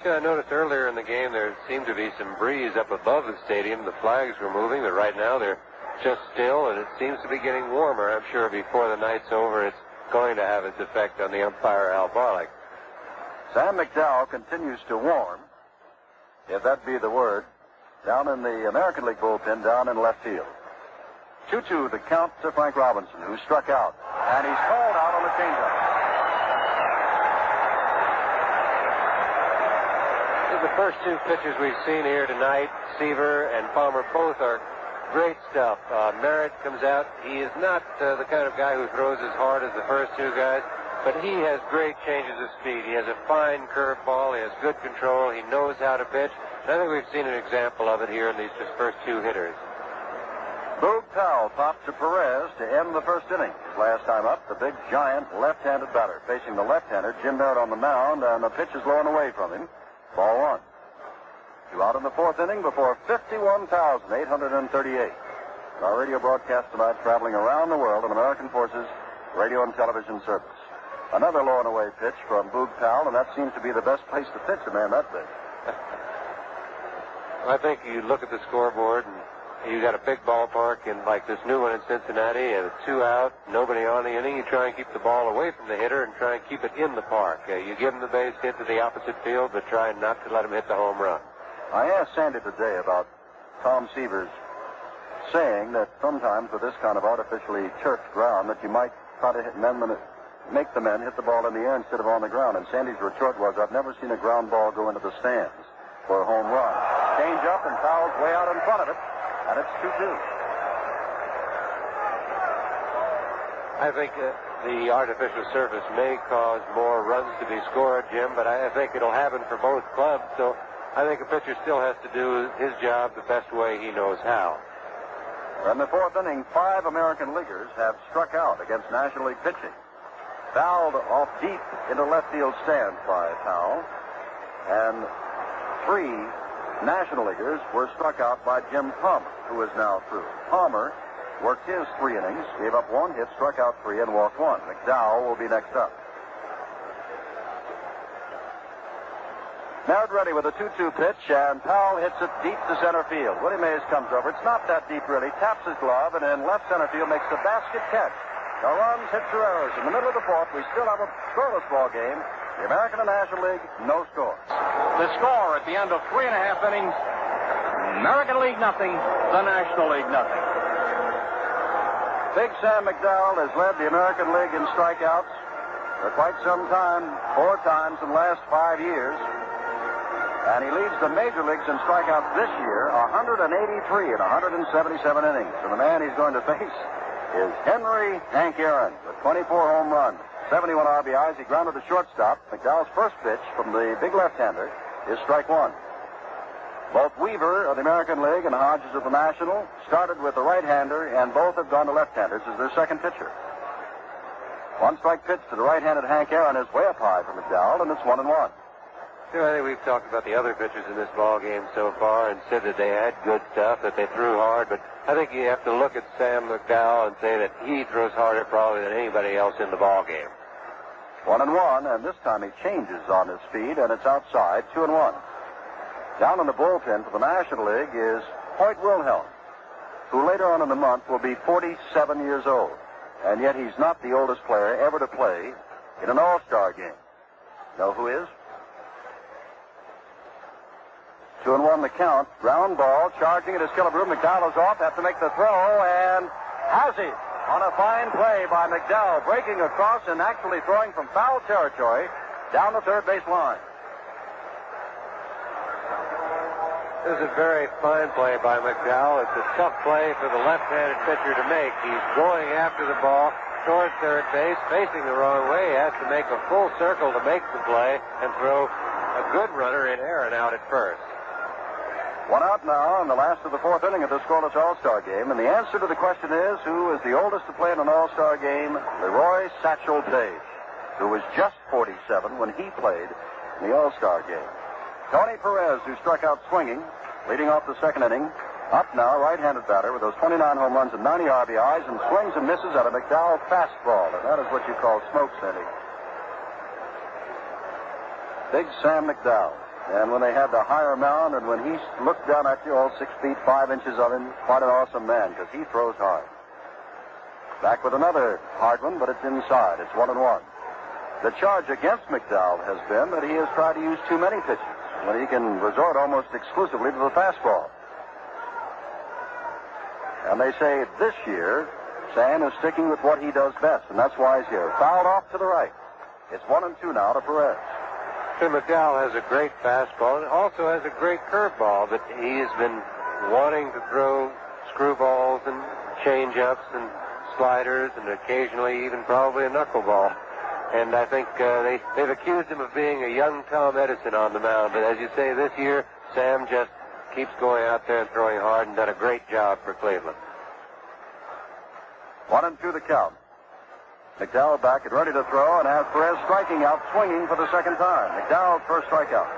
Yeah, I noticed earlier in the game there seemed to be some breeze up above the stadium. The flags were moving, but right now they're just still, and it seems to be getting warmer. I'm sure before the night's over, it's going to have its effect on the umpire, Al Barlick. Sam Mcdowell continues to warm, if that be the word, down in the American League bullpen, down in left field. 2-2 to count to Frank Robinson, who struck out. And he's called out on the changeup. The first 2 pitchers we've seen here tonight, Seaver and Palmer, both are great stuff. Merritt comes out. He is not the kind of guy who throws as hard as the first 2 guys, but he has great changes of speed. He has a fine curveball. He has good control. He knows how to pitch. I think we've seen an example of it here in these first 2 hitters. Boog Powell popped to Perez to end the 1st inning. His last time up, the big, giant left-handed batter. Facing the left-hander, Jim Merritt on the mound, and the pitch is low and away from him. Ball 1. 2 out in the 4th inning before 51,838. Our radio broadcast tonight traveling around the world on American Forces radio and television service. Another low and away pitch from Boog Powell, and that seems to be the best place to pitch a man that big. I think you look at the scoreboard, and you got a big ballpark, and like this new one in Cincinnati, and it's 2 out, nobody on the inning. You try and keep the ball away from the hitter and try and keep it in the park. You give him the base hit to the opposite field, but try not to let him hit the home run. I asked Sandy today about Tom Seaver's saying that sometimes with this kind of artificially turfed ground that you might try to make the men hit the ball in the air instead of on the ground. And Sandy's retort was, I've never seen a ground ball go into the stands for a home run. Change up, and Powell's way out in front of it, and it's 2-2. I think the artificial surface may cause more runs to be scored, Jim, but I think it'll happen for both clubs. So I think a pitcher still has to do his job the best way he knows how. In the 4th inning, 5 American leaguers have struck out against National League pitching. Fouled off deep into left field stands by Powell. And 3 National Leaguers were struck out by Jim Palmer, who is now through. Palmer worked his 3 innings, gave up 1 hit, struck out 3, and walked 1. McDowell will be next up. Merritt ready with a 2-2 pitch, and Powell hits it deep to center field. Willie Mays comes over. It's not that deep, really. Taps his glove, and in left center field makes the basket catch. No runs, hits, or errors. In the middle of the fourth, we still have a scoreless ball game. The American and National League, no score. The score at the end of 3.5 innings, American League nothing, the National League nothing. Big Sam McDowell has led the American League in strikeouts for quite some time, 4 times in the last 5 years. And he leads the major leagues in strikeouts this year, 183 in 177 innings. And the man he's going to face is Henry Hank Aaron with 24 home runs, 71 RBIs. He grounded to shortstop. McDowell's first pitch from the big left-hander is strike 1. Both Weaver of the American League and Hodges of the National started with the right-hander, and both have gone to left-handers as their second pitcher. 1-strike pitch to the right-handed Hank Aaron is way up high for McDowell, and it's 1-1. I think we've talked about the other pitchers in this ball game so far and said that they had good stuff, that they threw hard, but I think you have to look at Sam McDowell and say that he throws harder probably than anybody else in the ball game. 1-1, and this time he changes on his speed, and it's outside, 2-1. Down in the bullpen for the National League is Hoyt Wilhelm, who later on in the month will be 47 years old, and yet he's not the oldest player ever to play in an All-Star game. Know who is? 2-1 the count. Ground ball, charging at his Killebrew. McDowell is off, have to make the throw, and has it on a fine play by McDowell, breaking across and actually throwing from foul territory down the third base line. This is a very fine play by McDowell. It's a tough play for the left-handed pitcher to make. He's going after the ball towards third base, facing the wrong way. He has to make a full circle to make the play and throw a good runner in Aaron out at first. 1 out now in the last of the 4th inning of this scoreless All-Star game, and the answer to the question is, who is the oldest to play in an All-Star game? Leroy Satchel Paige, who was just 47 when he played in the All-Star game. Tony Perez, who struck out swinging, leading off the 2nd inning. Up now, right-handed batter with those 29 home runs and 90 RBIs, and swings and misses at a McDowell fastball, and that is what you call smoke sending. Big Sam McDowell. And when they had the higher mound, and when he looked down at you, all 6 feet 5 inches of him, quite an awesome man, because he throws hard. Back with another hard one, but it's inside. It's 1-1. The charge against McDowell has been that he has tried to use too many pitches, when he can resort almost exclusively to the fastball. And they say this year, Sam is sticking with what he does best, and that's why he's here. Fouled off to the right. It's 1-2 now to Perez. Tim McDowell has a great fastball and also has a great curveball, but he has been wanting to throw screwballs and change-ups and sliders and occasionally even probably a knuckleball. And I think they've accused him of being a young Tom Edison on the mound. But as you say, this year, Sam just keeps going out there and throwing hard and done a great job for Cleveland. 1-2 the count. McDowell back and ready to throw, and has Perez striking out, swinging for the 2nd time. McDowell's first strikeout.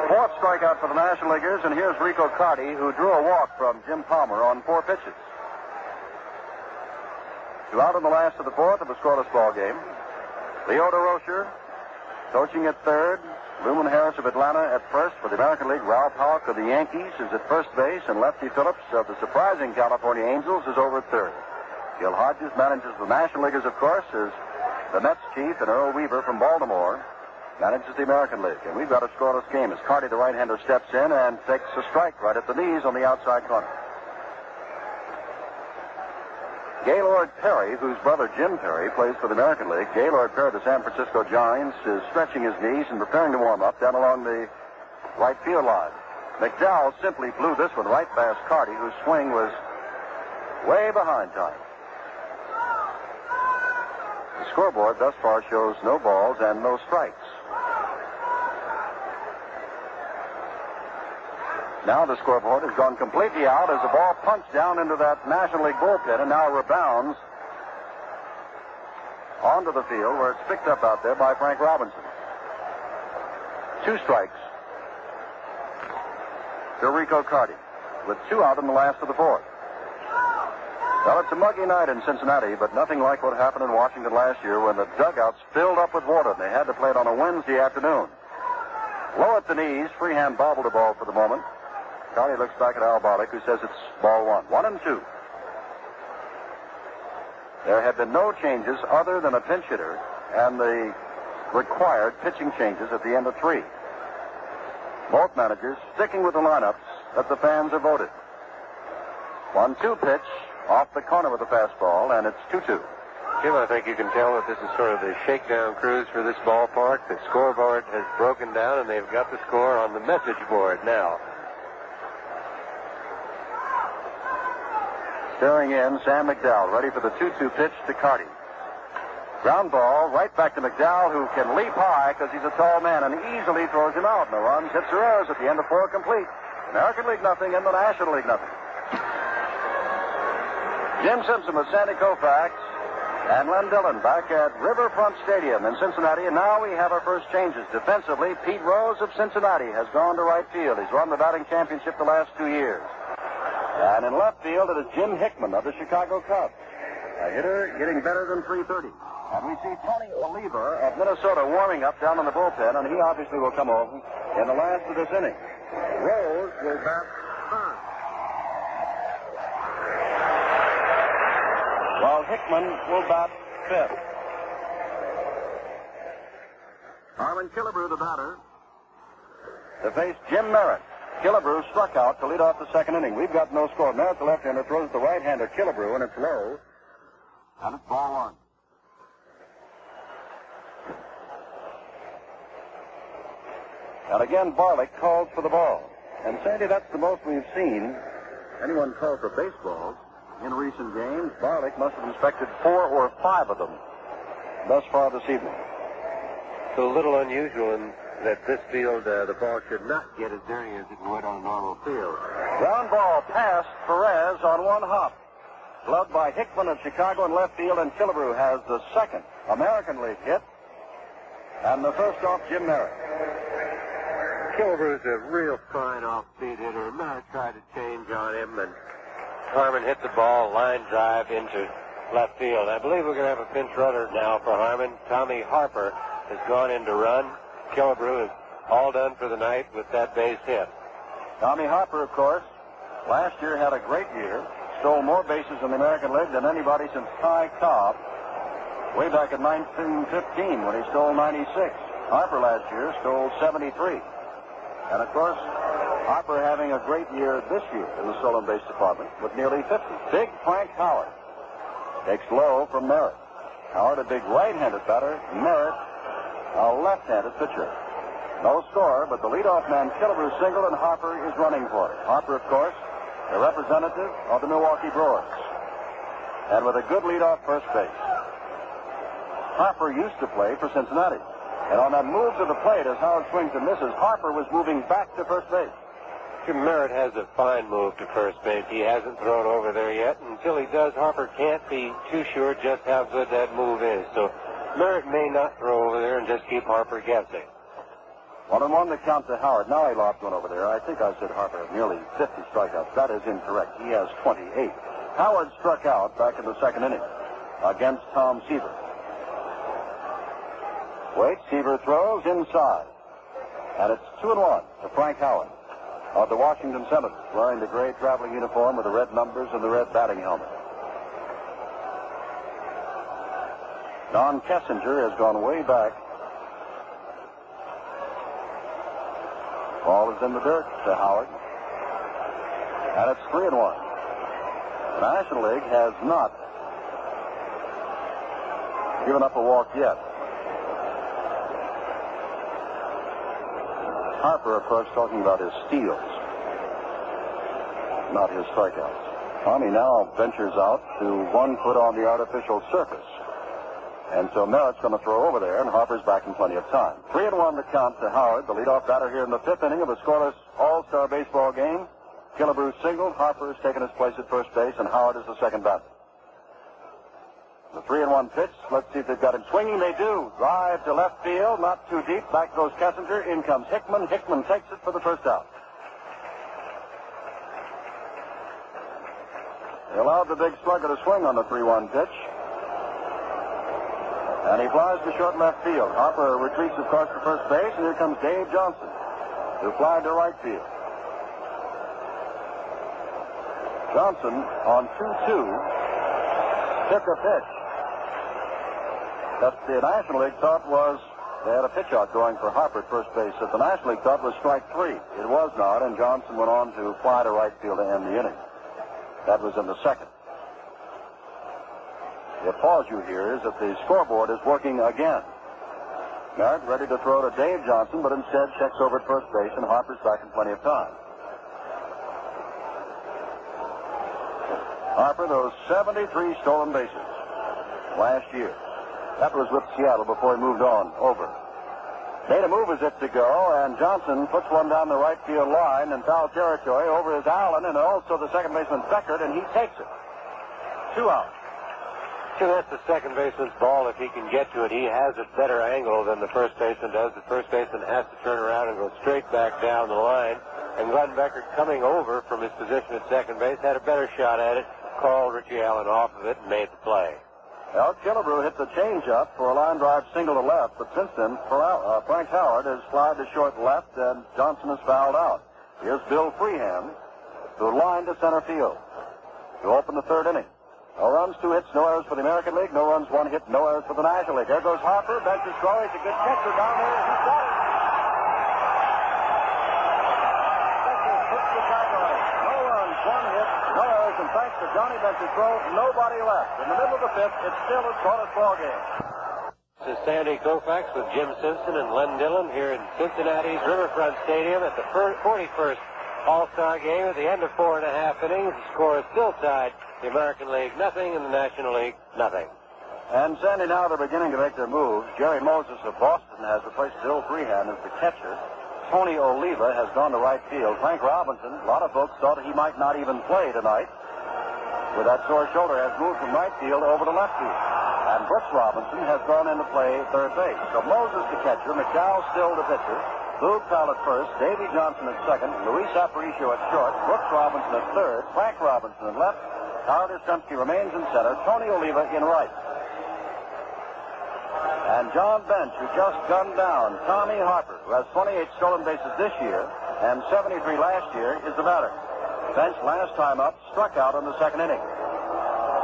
4th strikeout for the National Leaguers, and here's Rico Carty, who drew a walk from Jim Palmer on 4 pitches. 2 out in the last of the 4th of a scoreless ball game. Leo DeRocher coaching at 3rd. Luman Harris of Atlanta at 1st for the American League. Ralph Houck of the Yankees is at 1st base, and Lefty Phillips of the surprising California Angels is over at 3rd. Gil Hodges manages the National Leaguers, of course, is the Mets chief, and Earl Weaver from Baltimore manages the American League. And we've got a scoreless game as Carty, the right-hander, steps in and takes a strike right at the knees on the outside corner. Gaylord Perry, whose brother Jim Perry plays for the American League. Gaylord Perry, the San Francisco Giants, is stretching his knees and preparing to warm up down along the right field line. McDowell simply blew this one right past Carty, whose swing was way behind time. The scoreboard thus far shows no balls and no strikes. Now the scoreboard has gone completely out as the ball punched down into that National League bullpen and now rebounds onto the field where it's picked up out there by Frank Robinson. 2 strikes to Rico Carty, with 2 out in the last of the 4th. Well, it's a muggy night in Cincinnati, but nothing like what happened in Washington last year when the dugouts filled up with water and they had to play it on a Wednesday afternoon. Low at the knees, freehand bobbled the ball for the moment. Carty looks back at Al Barlick, who says it's ball 1. 1-2. There have been no changes other than a pinch hitter and the required pitching changes at the end of 3. Both managers sticking with the lineups that the fans have voted. 1-2 pitch off the corner with the fastball, and it's 2-2. Jim, I think you can tell that this is sort of the shakedown cruise for this ballpark. The scoreboard has broken down, and they've got the score on the message board now. Staring in, Sam McDowell, ready for the 2-2 pitch to Carty. Ground ball right back to McDowell, who can leap high because he's a tall man and easily throws him out. No runs, hits or errors at the end of 4 complete. American League nothing and the National League nothing. Jim Simpson with Sandy Koufax and Len Dillon back at Riverfront Stadium in Cincinnati. And now we have our first changes. Defensively, Pete Rose of Cincinnati has gone to right field. He's won the batting championship the last 2 years. And in left field, it is Jim Hickman of the Chicago Cubs. A hitter hitting better than .330. And we see Tony Oliva of Minnesota warming up down in the bullpen, and he obviously will come over in the last of this inning. Rose will bat first, while Hickman will bat 5th. Harmon Killebrew, the batter, to face Jim Merritt. Killebrew struck out to lead off the 2nd inning. We've got no score. Merritt, the left-hander, throws the right-hander Killebrew, and it's low. And it's ball 1. And again, Barlick calls for the ball. And Sandy, that's the most we've seen anyone call for baseballs in recent games. Barlick must have inspected 4 or 5 of them thus far this evening. So a little unusual in that this field, the ball should not get as dirty as it would on a normal field. Ground ball past Perez on 1 hop. Gloved by Hickman of Chicago in left field, and Killebrew has the 2nd American League hit. And the first off Jim Merritt. Killebrew's a real fine off-speed hitter. Merritt tried to change on him, and Harmon hit the ball line drive into left field. I believe we're going to have a pinch runner now for Harmon. Tommy Harper has gone in to run. Killebrew is all done for the night with that base hit. Tommy Harper, of course, last year had a great year. Stole more bases in the American League than anybody since Ty Cobb way back in 1915 when he stole 96. Harper last year stole 73. And, of course, Harper having a great year this year in the stolen base department with nearly 50. Big Frank Howard takes low from Merritt. Howard, a big right-handed batter. Merritt, a left-handed pitcher. No score, but the leadoff man, Killebrew, single, and Harper is running for it. Harper, of course, the representative of the Milwaukee Brewers. And with a good leadoff first base. Harper used to play for Cincinnati. And on that move to the plate, as Howard swings and misses, Harper was moving back to first base. Jim Merritt has a fine move to first base. He hasn't thrown over there yet. Until he does, Harper can't be too sure just how good that move is. So Merritt may not throw over there and just keep Harper guessing. 1-1 the count to Howard. Now he lost one over there. I think I said Harper had nearly 50 strikeouts. That is incorrect. He has 28. Howard struck out back in the 2nd inning against Tom Seaver. Wait, Seaver throws inside. And it's 2-1 to Frank Howard of the Washington Senators, wearing the gray traveling uniform with the red numbers and the red batting helmet. Don Kessinger has gone way back. Ball is in the dirt to Howard. And it's 3-1. The National League has not given up a walk yet. Harper, of course, talking about his steals, not his strikeouts. Tommy now ventures out to 1 foot on the artificial surface. And so Merritt's going to throw over there, and Harper's back in plenty of time. 3-1 the count to Howard, the leadoff batter here in the 5th inning of a scoreless All-Star baseball game. Killebrew singled, Harper has taken his place at first base, and Howard is the second batter. The 3-1 pitch. Let's see if they've got him swinging. They do. Drive to left field, not too deep. Back goes Kessinger. In comes Hickman. Hickman takes it for the first out. He allowed the big slugger to swing on the 3-1 pitch. And he flies to short left field. Harper retreats across to first base, and here comes Dave Johnson, who flied to right field. Johnson on 2-2 took a pitch that the National League thought was, they had a pitch out going for Harper at first base that the National League thought was strike 3. It was not, and Johnson went on to fly to right field to end the inning. That was in the second. The applause you hear is that the scoreboard is working again. Merritt ready to throw to Dave Johnson, but instead checks over at first base, and Harper's back in plenty of time. Harper, those 73 stolen bases last year. That was with Seattle before he moved on over. Made a move as if to go, and Johnson puts one down the right field line in foul territory over his Allen and also the second baseman Becker, and he takes it. 2 out. Sure, that's the second baseman's ball if he can get to it. He has a better angle than the first baseman does. The first baseman has to turn around and go straight back down the line. And Glenn Becker, coming over from his position at second base, had a better shot at it, called Richie Allen off of it, and made the play. Well, Killebrew hit the changeup for a line drive single to left, but since then, Frank Howard has flied to short left, and Johnson has fouled out. Here's Bill Freehand, who lined to center field to open the third inning. No runs, 2 hits, no errors for the American League. No runs, 1 hit, no errors for the National League. There goes Harper. Benches throw. He's a good catcher down there. He's got it. Becker hits the tiger right. No runs, 1 hit, no errors, and thanks to Johnny Bench's throw, nobody left. In the middle of the fifth, it's still a scoreless ball game. This is Sandy Koufax with Jim Simpson and Len Dillon here in Cincinnati's Riverfront Stadium at the 41st All-Star Game. At the end of 4.5 innings, the score is still tied. The American League, nothing, and the National League, nothing. And Sandy, now they're beginning to make their moves. Jerry Moses of Boston has replaced Bill Freehand as the catcher. Tony Oliva has gone to right field. Frank Robinson, a lot of folks thought he might not even play tonight with that sore shoulder, has moved from right field over to left field. And Brooks Robinson has gone into play third base. So Moses the catcher, McDowell still the pitcher, Boog Powell at first, Davey Johnson at second, Luis Aparicio at short, Brooks Robinson at third, Frank Robinson at left, Howard Yastrzemski remains in center, Tony Oliva in right. And John Bench, who just gunned down Tommy Harper, who has 28 stolen bases this year and 73 last year, is the batter. Bench, last time up, struck out in the second inning.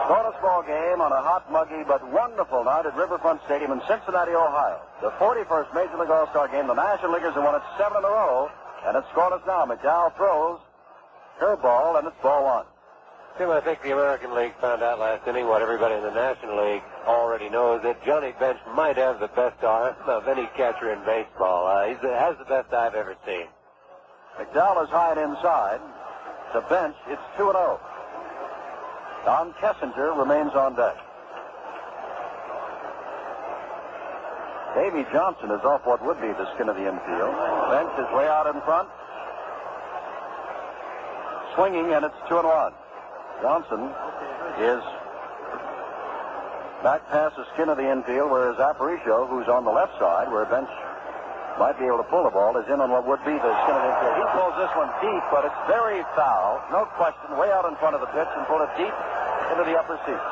Scoreless ball game on a hot, muggy, but wonderful night at Riverfront Stadium in Cincinnati, Ohio. The 41st Major League All-Star Game. The National Leaguers have won it 7 in a row, and it's scoreless now. McDowell throws, curveball, and it's ball 1. Tim, I think the American League found out last inning what everybody in the National League already knows, that Johnny Bench might have the best arm of any catcher in baseball. He has the best I've ever seen. McDowell is high and inside. To Bench, it's 2-0. Don Kessinger remains on deck. Davey Johnson is off what would be the skin of the infield. Bench is way out in front. Swinging, and it's 2-1. Johnson is back past the skin of the infield, whereas Aparicio, who's on the left side, where Bench might be able to pull the ball, is in on what would be the skin of the infield. He pulls this one deep, but it's very foul. No question, way out in front of the pitch, and pulled it deep into the upper seats.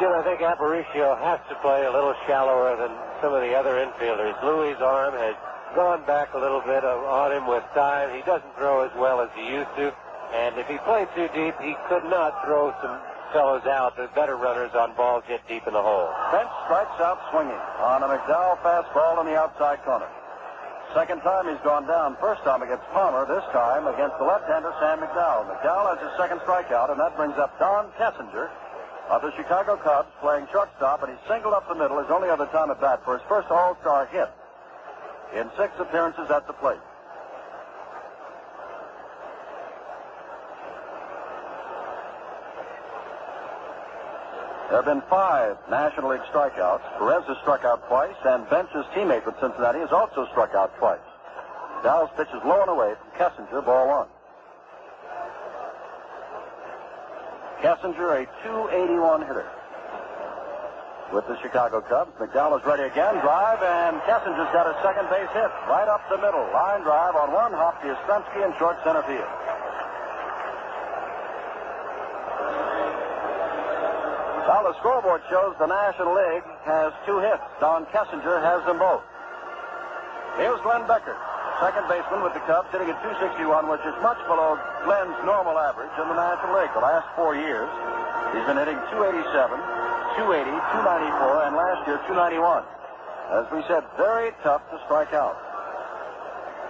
Jim, I think Aparicio has to play a little shallower than some of the other infielders. Louis' arm has gone back a little bit on him with time. He doesn't throw as well as he used to. And if he played too deep, he could not throw some fellows out, the better runners on balls hit deep in the hole. Bench strikes out swinging on a McDowell fastball in the outside corner. Second time he's gone down. First time against Palmer, this time against the left-hander Sam McDowell. McDowell has his second strikeout, and that brings up Don Kessinger of the Chicago Cubs, playing shortstop, and he singled up the middle his only other time at bat for his first All-Star hit in 6 appearances at the plate. There have been 5 National League strikeouts. Perez has struck out twice, and Bench's teammate with Cincinnati has also struck out twice. Dowell's pitch is low and away from Kessinger, ball 1. Kessinger, a .281 hitter. With the Chicago Cubs, McDowell is ready again. Drive, and Kessinger's got a second base hit. Right up the middle. Line drive on one hop to Yastrzemski in short center field. Now the scoreboard shows the National League has 2 hits. Don Kessinger has them both. Here's Glenn Becker, second baseman with the Cubs, hitting at .261, which is much below Glenn's normal average in the National League. The last 4 years, he's been hitting .287, .280, .294, and last year .291. As we said, very tough to strike out.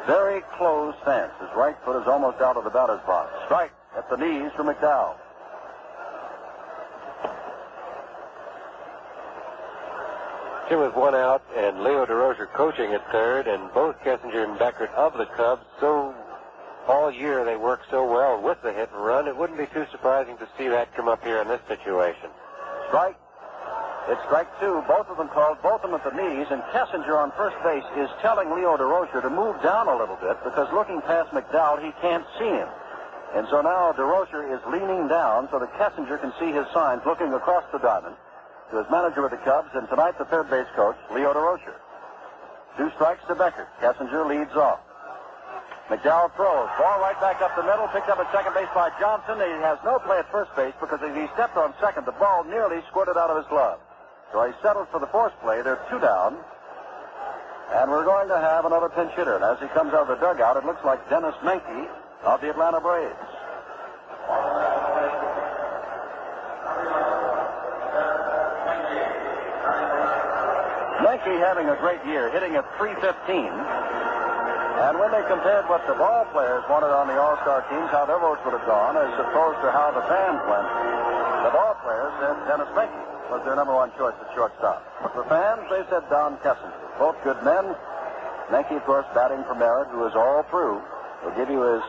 Very closed stance. His right foot is almost out of the batter's box. Strike at the knees for McDowell. Jim with 1 out, and Leo DeRozier coaching at third, and both Kessinger and Becker of the Cubs. So all year they work so well with the hit and run. It wouldn't be too surprising to see that come up here in this situation. Strike. It's strike 2. Both of them called, both of them at the knees, and Kessinger on first base is telling Leo DeRozier to move down a little bit because looking past McDowell, he can't see him. And so now DeRozier is leaning down so that Kessinger can see his signs looking across the diamond to his manager with the Cubs, and tonight the third base coach, Leo DeRozier. 2 strikes to Becker. Kessinger leads off. McDowell throws. Ball right back up the middle, picked up at second base by Johnson. He has no play at first base because as he stepped on second, the ball nearly squirted out of his glove. So he settles for the force play. They're 2 down. And we're going to have another pinch hitter. And as he comes out of the dugout, it looks like Dennis Menke of the Atlanta Braves. Menke having a great year, hitting at .315. And when they compared what the ball players wanted on the All-Star teams, how their votes would have gone, as opposed to how the fans went, the ball players said Dennis Menke was their number 1 choice at shortstop. But the fans, they said Don Kessinger. Both good men. Menke, of course, batting for Merritt, who is all through. We'll give you his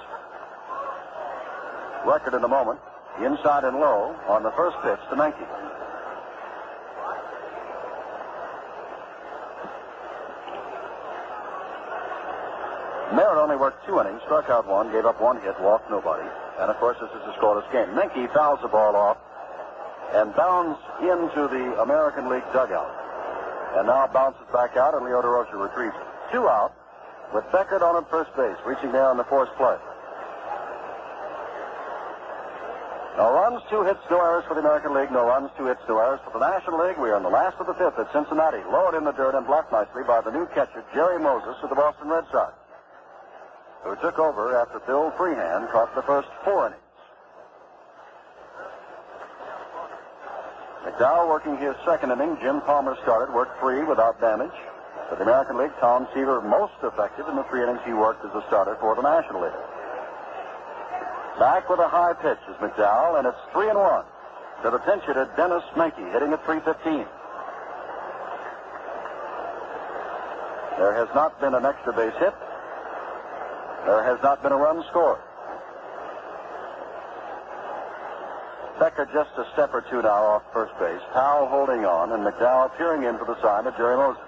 record in a moment. Inside and low on the first pitch to Menke. Merritt only worked 2 innings, struck out 1, gave up 1 hit, walked nobody. And, of course, this is a scoreless game. Menke fouls the ball off and bounds into the American League dugout. And now bounces back out, and Leo DeRozier retrieves it. 2 out, with Becker on at first base, reaching there on the forced play. No runs, 2 hits, no errors for the American League. No runs, 2 hits, no errors for the National League. We are in the last of the 5th at Cincinnati. Lowered in the dirt and blocked nicely by the new catcher, Jerry Moses, of the Boston Red Sox, who took over after Bill Freehan caught the first 4 innings. McDowell working his second inning. Jim Palmer started, worked 3 without damage. For the American League, Tom Seaver most effective in the 3 innings he worked as a starter for the National League. Back with a high pitch is McDowell, and it's 3-1 to the pinch hitter Dennis Menke, hitting at .315. There has not been an extra base hit. There has not been a run scored. Becker just a step or 2 now off first base. Powell holding on, and McDowell peering in for the sign of Jerry Moses.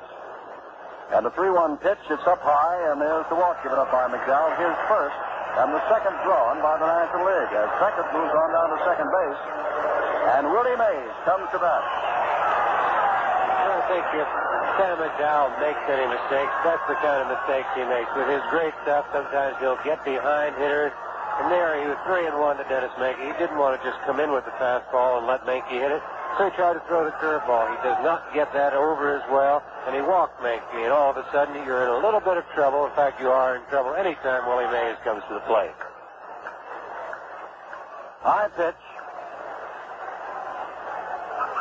And the 3-1 pitch, it's up high, and there's the walk given up by McDowell, his first, and the second drawn by the National League as Becker moves on down to second base, and Willie Mays comes to bat. I think if Sam McDowell makes any mistakes, that's the kind of mistakes he makes. With his great stuff, sometimes he'll get behind hitters. And there he was 3-1 to Dennis Menke. He didn't want to just come in with the fastball and let Menke hit it, so he tried to throw the curveball. He does not get that over as well, and he walked Menke, and all of a sudden you're in a little bit of trouble. In fact, you are in trouble anytime Willie Mays comes to the plate. High pitch.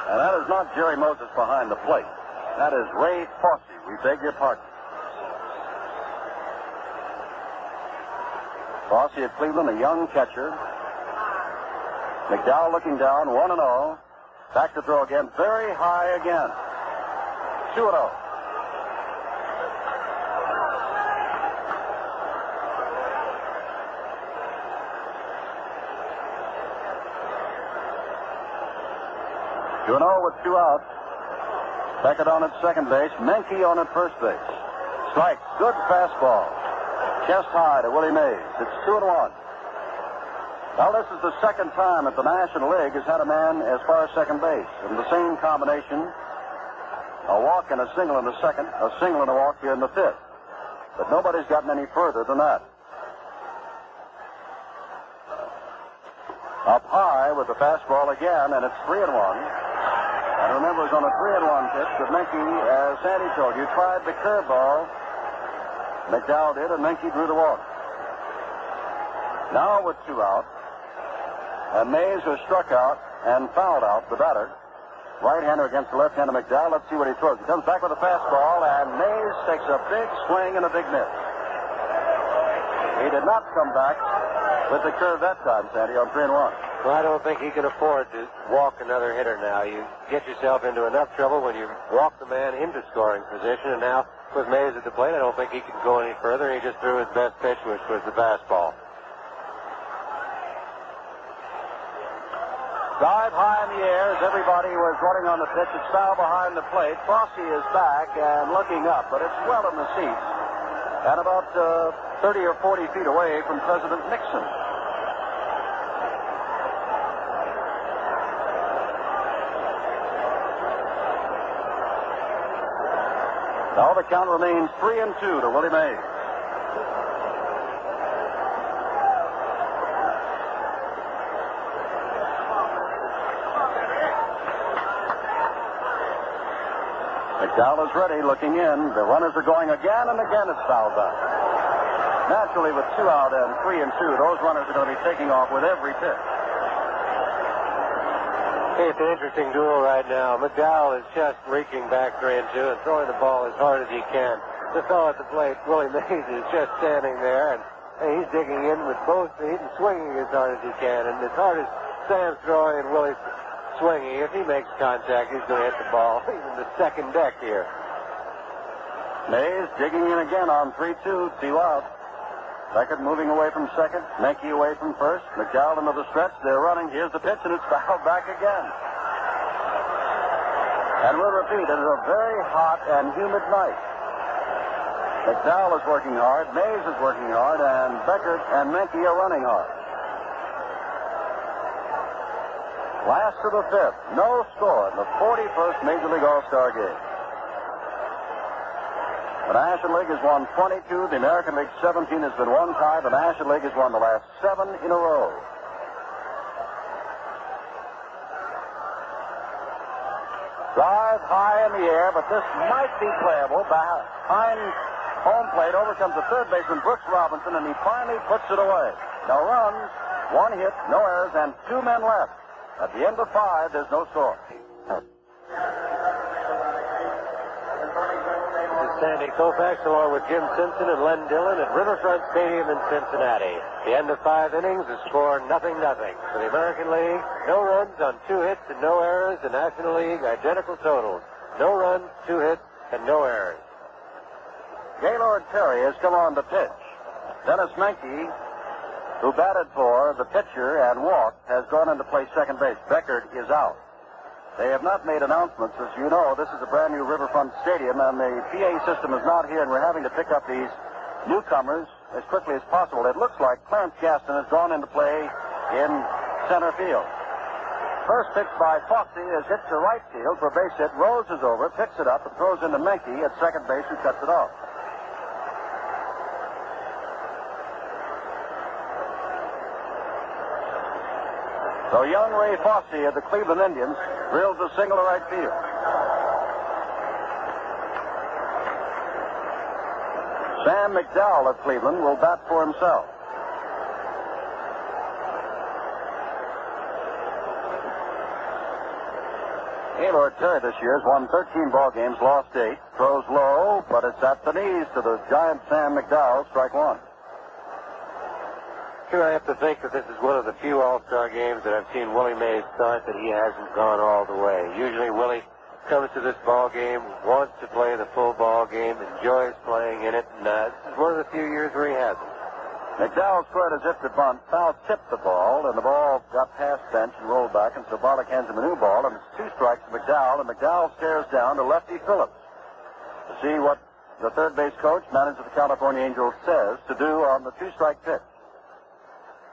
And that is not Jerry Moses behind the plate. That is Ray Fossey. We beg your pardon. Fossey of Cleveland, a young catcher. McDowell looking down, 1-0. Back to throw again, very high again. 2-0. With 2 outs. Beckett on at second base. Menke on at first base. Strike. Good fastball. Chest high to Willie Mays. It's 2-1. Well, this is the second time that the National League has had a man as far as second base. In the same combination, a walk and a single in the second, a single and a walk here in the fifth. But nobody's gotten any further than that. Up high with the fastball again, and it's 3-1. And remember, it was on a 3-1 pitch that Menke, as Sandy told you, tried the curveball. Mcdowell did, and Menke drew the walk. Now with 2 out, and Mays was struck out and fouled out, the batter. Right-hander against the left-hander Mcdowell. Let's see what he throws. He comes back with a fastball, and Mays takes a big swing and a big miss. He did not come back with the curve that time, Sandy, on 3-1. Well, I don't think he can afford to walk another hitter now. You get yourself into enough trouble when you walk the man into scoring position, and now with Mays at the plate, I don't think he can go any further. He just threw his best pitch, which was the fastball. Dive high in the air as everybody was running on the pitch. It's foul behind the plate. Fosse is back and looking up, but it's well in the seats and about 30 or 40 feet away from President Nixon. Now the count remains 3-2 to Willie Mays. Mcdowell is ready, looking in. The runners are going again, and again it's fouled back. Naturally, with 2 out and 3-2, those runners are going to be taking off with every pitch. Hey, it's an interesting duel right now. Mcdowell is just reaching back 3-2 and throwing the ball as hard as he can. The fellow at the plate, Willie Mays, is just standing there, and he's digging in with both feet and swinging as hard as he can. And as hard as Sam's throwing and Willie's swinging, if he makes contact, he's going to hit the ball, even the second deck here. Mays digging in again on 3-2, 2 out. Becker moving away from second, Menke away from first. Mcdowell into the stretch, they're running. Here's the pitch, and it's fouled back again. And we'll repeat, it is a very hot and humid night. McDowell is working hard, Mays is working hard, and Becker and Menke are running hard. Last of the fifth, no score in the 41st Major League All-Star Game. The National League has won 22. The American League 17 has been one tie. The National League has won the last 7 in a row. Drive high in the air, but this might be playable. Behind home plate, over comes the third baseman, Brooks Robinson, and he finally puts it away. No runs, 1 hit, no errors, and 2 men left. At the end of 5, there's no score. This is Sandy Koufax along with Jim Simpson and Len Dillon at Riverfront Stadium in Cincinnati. The end of 5 innings, the score 0-0. For the American League, no runs on 2 hits and no errors. The National League, identical totals. No runs, 2 hits, and no errors. Gaylord Perry has come on to pitch. Dennis Menke, who batted for the pitcher and walked, has gone in to play second base. Becker is out. They have not made announcements. As you know, this is a brand new Riverfront Stadium, and the PA system is not here, and we're having to pick up these newcomers as quickly as possible. It looks like Clarence Gaston has gone into play in center field. First pitch by Fosse is hit to right field for a base hit. Rose is over, picks it up, and throws into Menke at second base, who cuts it off. So young Ray Fosse of the Cleveland Indians drills a single to right field. Sam Mcdowell of Cleveland will bat for himself. Gaylord Perry this year has won 13 ball games, lost 8. Throws low, but it's at the knees to the giant Sam Mcdowell, strike 1. Sure, I have to think that this is one of the few All-Star games that I've seen Willie Mays start that he hasn't gone all the way. Usually Willie comes to this ball game, wants to play the full ball game, enjoys playing in it, and this is one of the few years where he hasn't. McDowell squared as if to bunt. Foul tipped the ball, and the ball got past bench and rolled back, and so Bollock hands him a new ball, and it's 2 strikes to McDowell, and McDowell stares down to lefty Phillips to see what the third base coach, manager of the California Angels, says to do on the 2-strike pitch.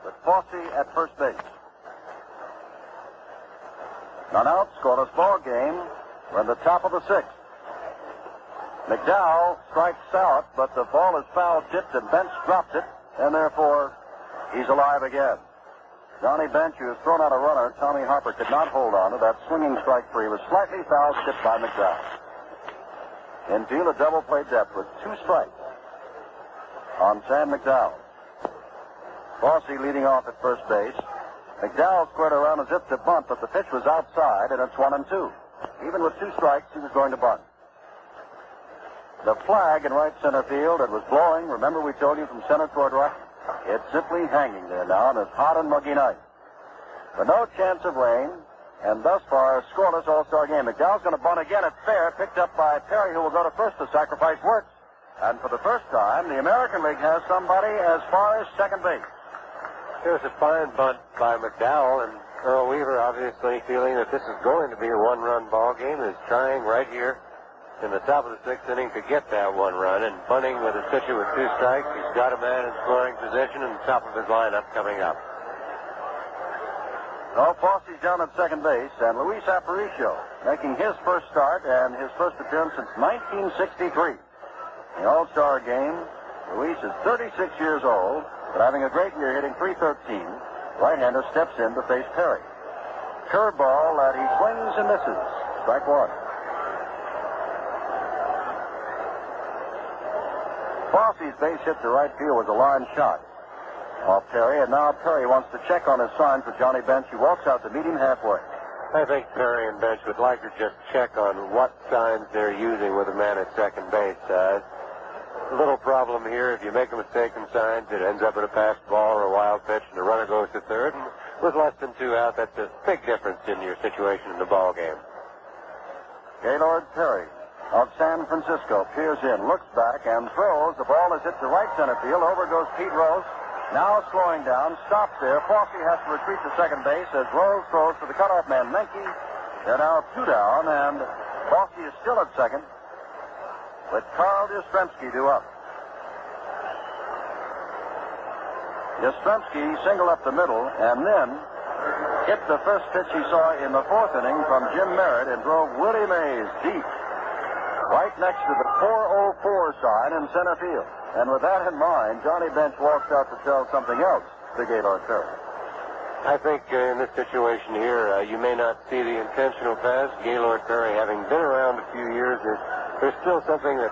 with Fossey at first base. None out, scoreless ball game. We're in the top of the sixth. Mcdowell strikes out, but the ball is foul tipped and Bench dropped it, and therefore he's alive again. Johnny Bench, who has thrown out a runner, Tommy Harper could not hold on to that swinging strike free. Was slightly foul tipped by Mcdowell. Infield, a double play depth with 2 strikes on Sam McDowell. Fossey leading off at first base. McDowell squared around as if to bunt, but the pitch was outside, and it's 1-2. Even with 2 strikes, he was going to bunt. The flag in right center field, it was blowing. Remember we told you from center toward right? It's simply hanging there now on this hot and muggy night. But no chance of rain, and thus far, a scoreless All-Star game. McDowell's going to bunt again at fair, picked up by Perry, who will go to first. The sacrifice works. And for the first time, the American League has somebody as far as second base. It was a fine bunt by McDowell, and Earl Weaver obviously feeling that this is going to be a one-run ball game, is trying right here in the top of the 6th inning to get that 1 run, and bunting with his pitcher with 2 strikes. He's got a man in scoring position and the top of his lineup coming up. Well, Fossey's down at second base, and Luis Aparicio making his first start and his first appearance since 1963. The All-Star game, Luis is 36 years old, but having a great year, hitting .313. Right-hander steps in to face Perry. Curveball that he swings and misses. Strike 1. Fossey's base hit to right field was a line shot off Perry, and now Perry wants to check on his signs for Johnny Bench. He walks out to meet him halfway. I think Perry and Bench would like to just check on what signs they're using with a man at second base. A little problem here. If you make a mistake in signs, it ends up in a passed ball or a wild pitch, and the runner goes to third. And with less than 2 out, that's a big difference in your situation in the ball game. Gaylord Perry of San Francisco peers in, looks back, and throws. The ball is hit to right center field. Over goes Pete Rose. Now slowing down, stops there. Fossey has to retreat to second base as Rose throws to the cutoff man, Menke. They're now 2 down, and Fossey is still at second with Carl Yastrzemski due up. Yastrzemski singled up the middle and then hit the first pitch he saw in the 4th inning from Jim Merritt and drove Willie Mays deep right next to the 404 sign in center field. And with that in mind, Johnny Bench walks out to tell something else to Gaylord Perry. I think in this situation here, you may not see the intentional pass. Gaylord Perry, having been around a few years, there's still something that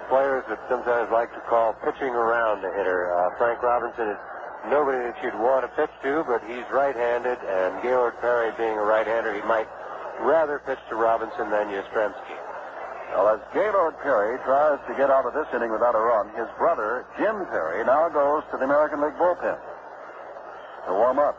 players would sometimes like to call pitching around the hitter. Frank Robinson is nobody that you'd want to pitch to, but he's right-handed, and Gaylord Perry being a right-hander, he might rather pitch to Robinson than Yastrzemski. Well, as Gaylord Perry tries to get out of this inning without a run, his brother, Jim Perry, now goes to the American League bullpen to warm up.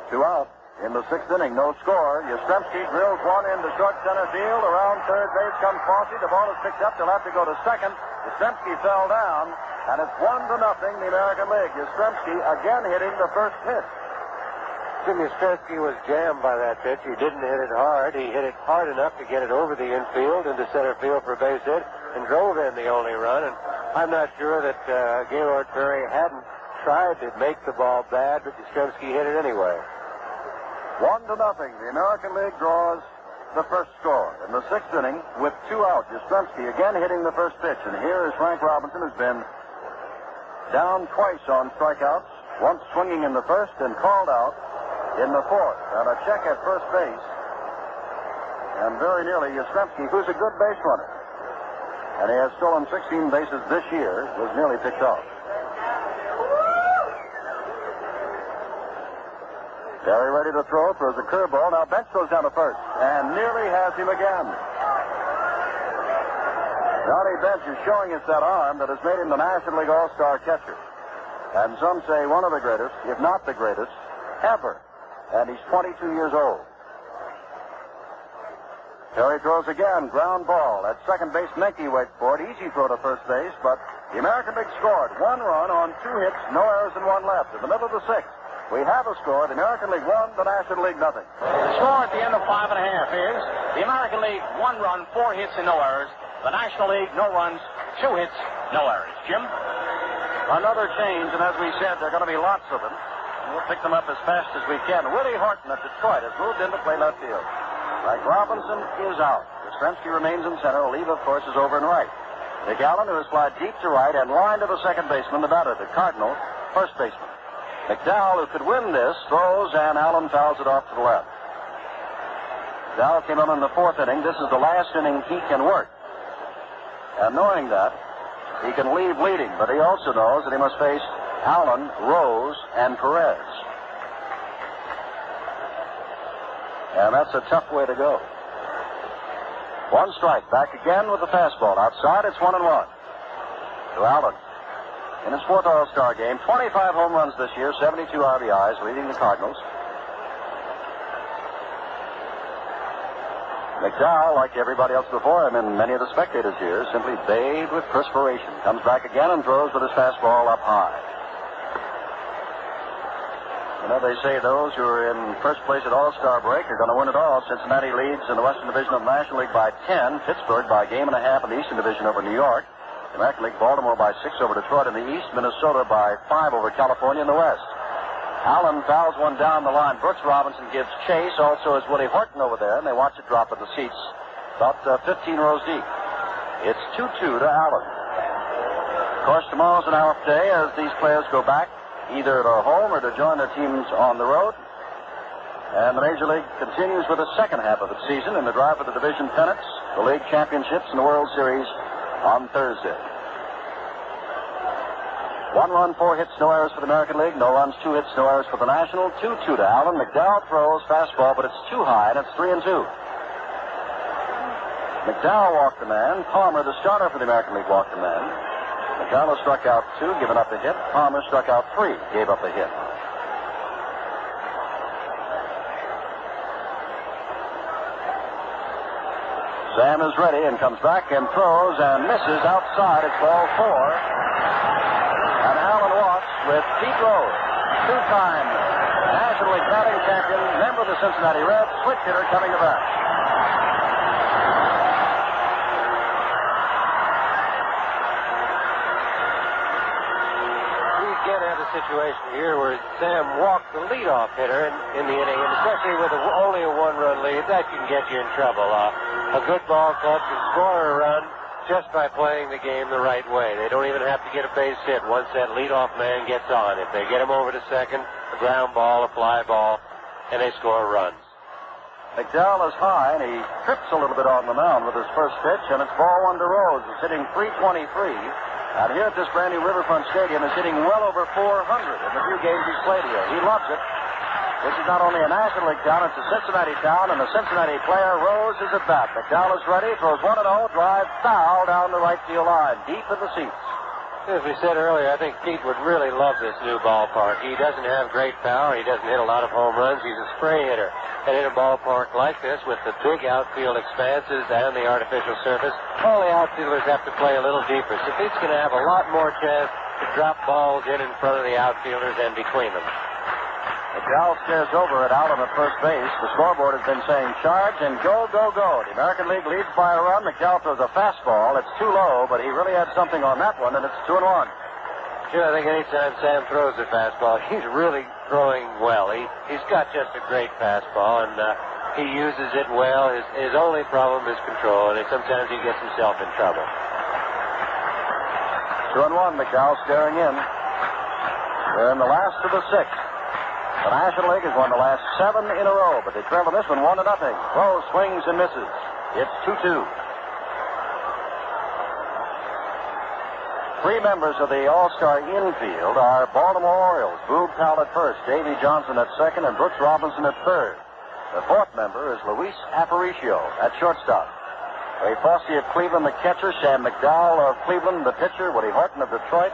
2 out in the 6th inning, no score. Yastrzemski drills one into short center field. Around third base comes Fossey. The ball is picked up. They'll have to go to second. Yastrzemski fell down, and it's 1-0, the American League. Yastrzemski again hitting the first pitch. Jim Yastrzemski was jammed by that pitch. He didn't hit it hard. He hit it hard enough to get it over the infield into center field for a base hit and drove in the only run. And I'm not sure that Gaylord Perry hadn't tried to make the ball bad, but Yastrzemski hit it anyway. 1-0. The American League draws the first score in the 6th inning with 2 out. Yastrzemski again hitting the first pitch. And here is Frank Robinson, who's been down twice on strikeouts, once swinging in the first and called out in the 4th. And a check at first base. And very nearly Yastrzemski, who's a good base runner, and he has stolen 16 bases this year, was nearly picked off. Perry ready to throw, throws a curveball. Now Bench goes down to first and nearly has him again. Johnny Bench is showing us that arm that has made him the National League All-Star catcher. And some say one of the greatest, if not the greatest, ever. And he's 22 years old. Perry throws again, ground ball. At second base, Menke waits for it. Easy throw to first base, but the American League scored 1 run on 2 hits, no errors and 1 left. In the middle of the 6th, we have a score. The American League 1, the National League nothing. The score at the end of 5 1/2 is the American League 1 run, 4 hits and no errors. The National League, no runs, 2 hits, no errors. Jim? Another change, and as we said, there are going to be lots of them. And we'll pick them up as fast as we can. Willie Horton of Detroit has moved in to play left field. Mike Robinson is out. Yastrzemski remains in center. Oliva, of course, is over in right. Nick Allen, who has flied deep to right and line to the second baseman, the batter, the Cardinal, first baseman. McDowell, who could win this, throws, and Allen fouls it off to the left. McDowell came on in the fourth inning. This is the last inning he can work. And knowing that, he can leave leading, but he also knows that he must face Allen, Rose, and Perez. And that's a tough way to go. One strike. Back again with the fastball. Outside, it's 1-1 to Allen. In his fourth All-Star game, 25 home runs this year, 72 RBIs, leading the Cardinals. McDowell, like everybody else before him and many of the spectators here, simply bathed with perspiration. Comes back again and throws with his fastball up high. You know, they say those who are in first place at All-Star break are going to win it all. Cincinnati leads in the Western Division of the National League by 10. Pittsburgh by a game and a half in the Eastern Division over New York. The American League, Baltimore by 6 over Detroit in the East. Minnesota by 5 over California in the West. Allen fouls one down the line. Brooks Robinson gives chase. Also is Willie Horton over there, and they watch it drop at the seats about 15 rows deep. It's 2-2 to Allen. Of course, tomorrow's an hour day as these players go back, either to home or to join their teams on the road. And the Major League continues with the second half of its season in the drive for the division pennants, the league championships, and the World Series on Thursday. 1 run, 4 hits, no errors for the American League. No runs, 2 hits, no errors for the National. 2-2 to Allen. McDowell throws fastball, but it's too high, and it's 3-2. McDowell walked the man. Palmer, the starter for the American League, walked the man. McDowell struck out 2, given up a hit. Palmer struck out 3, gave up a hit. Sam is ready and comes back and throws and misses outside. It's ball 4. And Allen walks with Pete Rose, two-time National League batting champion, member of the Cincinnati Reds, switch hitter coming to bat. We again have a situation here where Sam walked the leadoff hitter in the inning, and especially with only a 1-run lead, that can get you in trouble. A good ball club can score a run just by playing the game the right way. They don't even have to get a base hit once that leadoff man gets on. If they get him over to second, a ground ball, a fly ball, and they score runs. McDowell is high, and he trips a little bit on the mound with his first pitch, and it's ball 1 to Rose. He's hitting .323, and here at this brand new Riverfront Stadium is hitting well over .400 in the few games he's played here. He loves it. This is not only a National League town, it's a Cincinnati town, and the Cincinnati player, Rose, is at bat. McDowell is ready, throws 1-0, drive foul down the right field line, deep in the seats. As we said earlier, I think Pete would really love this new ballpark. He doesn't have great power. He doesn't hit a lot of home runs. He's a spray hitter. And in a ballpark like this, with the big outfield expanses and the artificial surface, all the outfielders have to play a little deeper. So Pete's going to have a lot more chance to drop balls in front of the outfielders and between them. McDowell stares over at Allen at first base. The scoreboard has been saying charge and go, go, go. The American League leads by a run. McDowell throws a fastball. It's too low, but he really had something on that one, and it's 2-1. Sure, I think anytime Sam throws a fastball, he's really throwing well. He's got just a great fastball, and he uses it well. His only problem is control, and sometimes he gets himself in trouble. 2-1, McDowell staring in. We're in the last of the 6th. The National League has won the last 7 in a row, but they trail in this one 1-0. Rose swings and misses. It's 2-2. 3 members of the All-Star infield are Baltimore Orioles. Boog Powell at first, Davey Johnson at second, and Brooks Robinson at third. The 4th member is Luis Aparicio at shortstop. Ray Fosse of Cleveland, the catcher. Sam McDowell of Cleveland, the pitcher. Willie Horton of Detroit.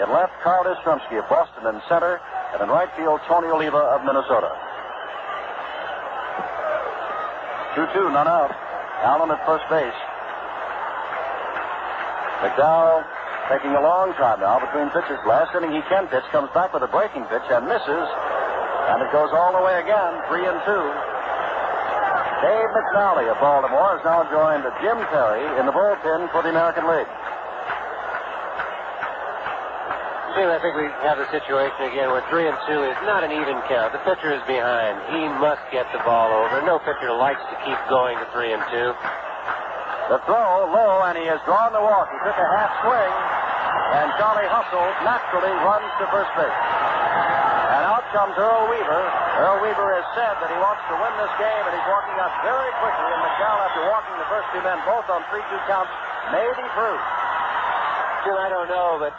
In left, Carl Yastrzemski of Boston in center. And in right field, Tony Oliva of Minnesota. 2-2, none out. Allen at first base. McDowell taking a long time now between pitches. Last inning he can pitch, comes back with a breaking pitch and misses. And it goes all the way again, 3-2. Dave McNally of Baltimore has now joined Jim Perry in the bullpen for the American League. Steve, I think we have the situation again where 3-2 is not an even count. The pitcher is behind. He must get the ball over. No pitcher likes to keep going to 3-2. The throw low, and he has drawn the walk. He took a half swing, and Charlie Hustle naturally runs to first base. And out comes Earl Weaver. Earl Weaver has said that he wants to win this game, and he's walking out very quickly. And McDowell, after walking the first two men both on 3-2 counts, may be through. Jim, I don't know, but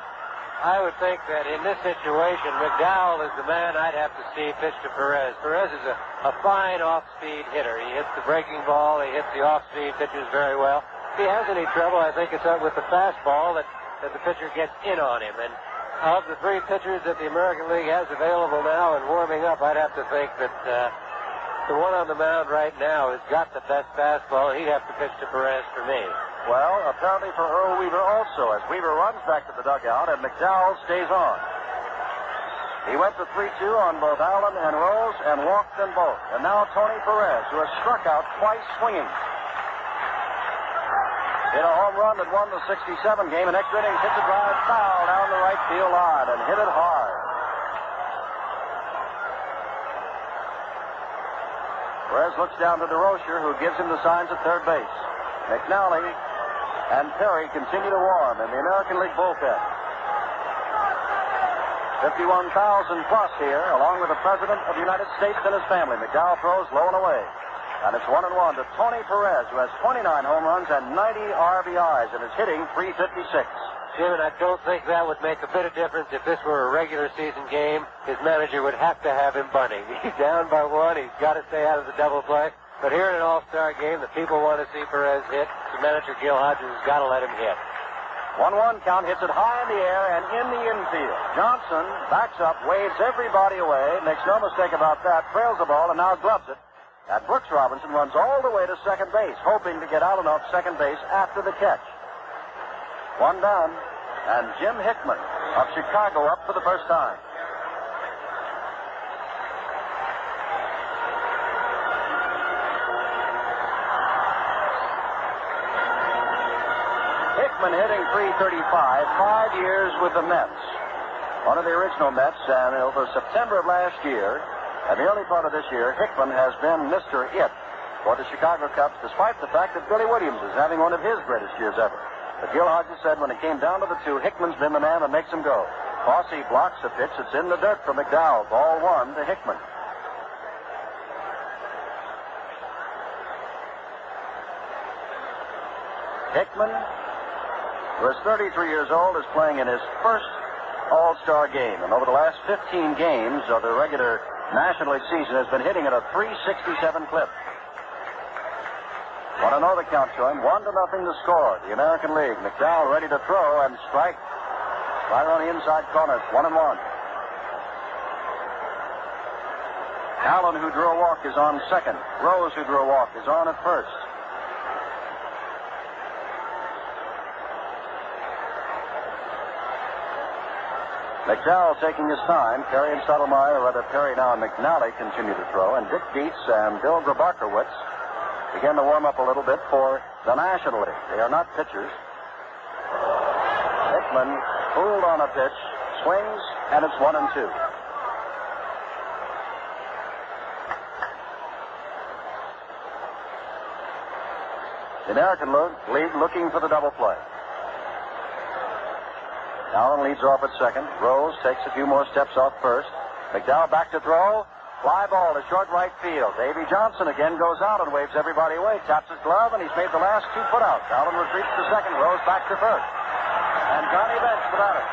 I would think that in this situation, McDowell is the man I'd have to see pitch to Perez. Perez is a fine off-speed hitter. He hits the breaking ball. He hits the off-speed pitches very well. If he has any trouble, I think it's up with the fastball that the pitcher gets in on him. And of the three pitchers that the American League has available now and warming up, I'd have to think that the one on the mound right now has got the best fastball, and he'd have to pitch to Perez for me. Well, apparently for Earl Weaver also, as Weaver runs back to the dugout and McDowell stays on. He went to 3-2 on both Allen and Rose and walked them both. And now Tony Perez, who has struck out twice swinging. Hit a home run that won the 67 game, and extra innings hits a drive foul down the right field line and hit it hard. Perez looks down to DeRocher, who gives him the signs at third base. McNally and Perry continue to warm in the American League bullpen. 51,000 plus here, along with the President of the United States and his family. McDowell throws low and away. And it's 1-1 to Tony Perez, who has 29 home runs and 90 RBIs and is hitting .356. Jim, and I don't think that would make a bit of difference if this were a regular season game. His manager would have to have him bunting. He's down by one. He's got to stay out of the double play. But here in an All-Star game, the people want to see Perez hit. The manager, Gil Hodges, has got to let him hit. 1-1 count, hits it high in the air and in the infield. Johnson backs up, waves everybody away, makes no mistake about that, trails the ball, and now gloves it. And Brooks Robinson runs all the way to second base, hoping to get Allen off second base after the catch. One down, and Jim Hickman of Chicago up for the first time. Hickman hitting .335, 5 years with the Mets. One of the original Mets, and over September of last year, and the early part of this year, Hickman has been Mr. It for the Chicago Cubs, despite the fact that Billy Williams is having one of his greatest years ever. But Gil Hodges said when it came down to the two, Hickman's been the man that makes him go. Fossey blocks a pitch that's in the dirt for McDowell. Ball one to Hickman. Hickman, who is 33 years old, is playing in his first All-Star game. And over the last 15 games of the regular National League season has been hitting at a .367 clip. Want to know the count showing? 1-0 to score. The American League. McDowell ready to throw and strike. Right on the inside corner. It's 1-1. Allen, who drew a walk, is on second. Rose, who drew a walk, is on at first. McDowell taking his time. Perry and Stottlemyre, or rather Perry now and McNally, continue to throw. And Dick Dietz and Bill Grabarkowitz begin to warm up a little bit for the National League. They are not pitchers. Hickman fooled on a pitch, swings, and it's 1-2. The American League looking for the double play. Allen leads off at second. Rose takes a few more steps off first. McDowell back to throw. Fly ball to short right field. Davey Johnson again goes out and waves everybody away. Taps his glove, and he's made the last two putouts. Allen retreats to second. Rose back to first. And Johnny Bench without it.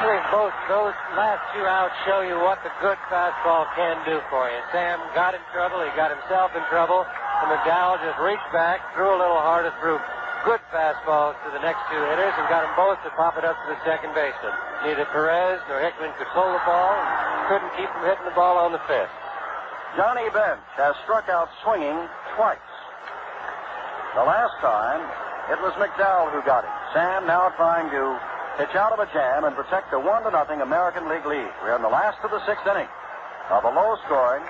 I think both those last two outs show you what the good fastball can do for you. Sam got in trouble. He got himself in trouble. And McDowell just reached back, threw a little harder, threw good fastballs to the next two hitters, and got them both to pop it up to the second baseman. Neither Perez nor Hickman could pull the ball, and couldn't keep from hitting the ball on the fifth. Johnny Bench has struck out swinging twice. The last time, it was McDowell who got him. Sam now trying to pitch out of a jam and protect the 1-0 American League lead. We're in the last of the sixth inning of a low-scoring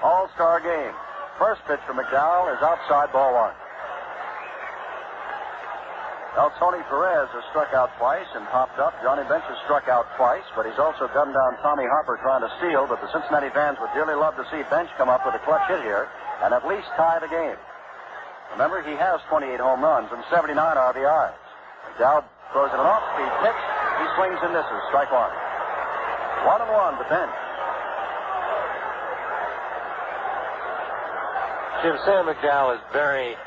All-Star game. First pitch for McDowell is outside, ball one. Well, Tony Perez has struck out twice and popped up. Johnny Bench has struck out twice, but he's also gunned down Tommy Harper trying to steal. But the Cincinnati fans would dearly love to see Bench come up with a clutch hit here and at least tie the game. Remember, he has 28 home runs and 79 RBIs. McDowell throws it an off-speed pitch. He swings and misses. Strike one. 1-1 to Bench. Jim, Sam McDowell is very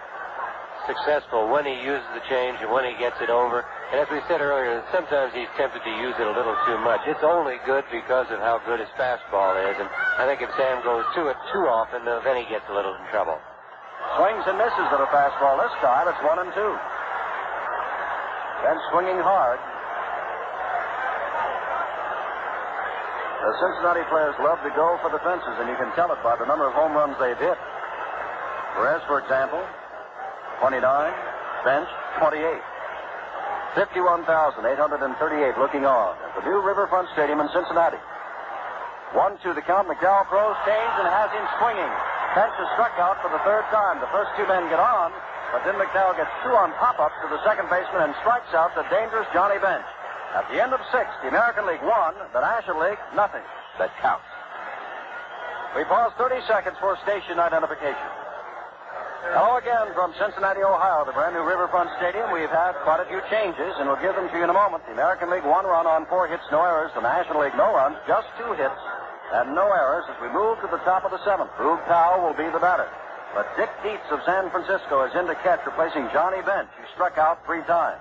successful when he uses the change and when he gets it over. And as we said earlier, sometimes he's tempted to use it a little too much. It's only good because of how good his fastball is. And I think if Sam goes to it too often, then he gets a little in trouble. Swings and misses at a fastball this time. It's 1-2. Bench swinging hard. The Cincinnati players love to go for the fences, and you can tell it by the number of home runs they've hit. Perez, for example, 29, Bench, 28. 51,838 looking on at the new Riverfront Stadium in Cincinnati. 1-2 the count. McDowell throws, change, and has him swinging. Bench is struck out for the third time. The first two men get on, but then McDowell gets two on pop-ups to the second baseman and strikes out the dangerous Johnny Bench. At the end of 6, the American League won, the National League nothing. That counts. We pause 30 seconds for station identification. Hello again from Cincinnati, Ohio, the brand new Riverfront Stadium. We've had quite a few changes, and we'll give them to you in a moment. The American League 1 run on 4 hits, no errors. The National League no runs, just 2 hits and no errors as we move to the top of the 7th. Boog Powell will be the batter. But Dick Dietz of San Francisco is in to catch, replacing Johnny Bench, who struck out 3 times.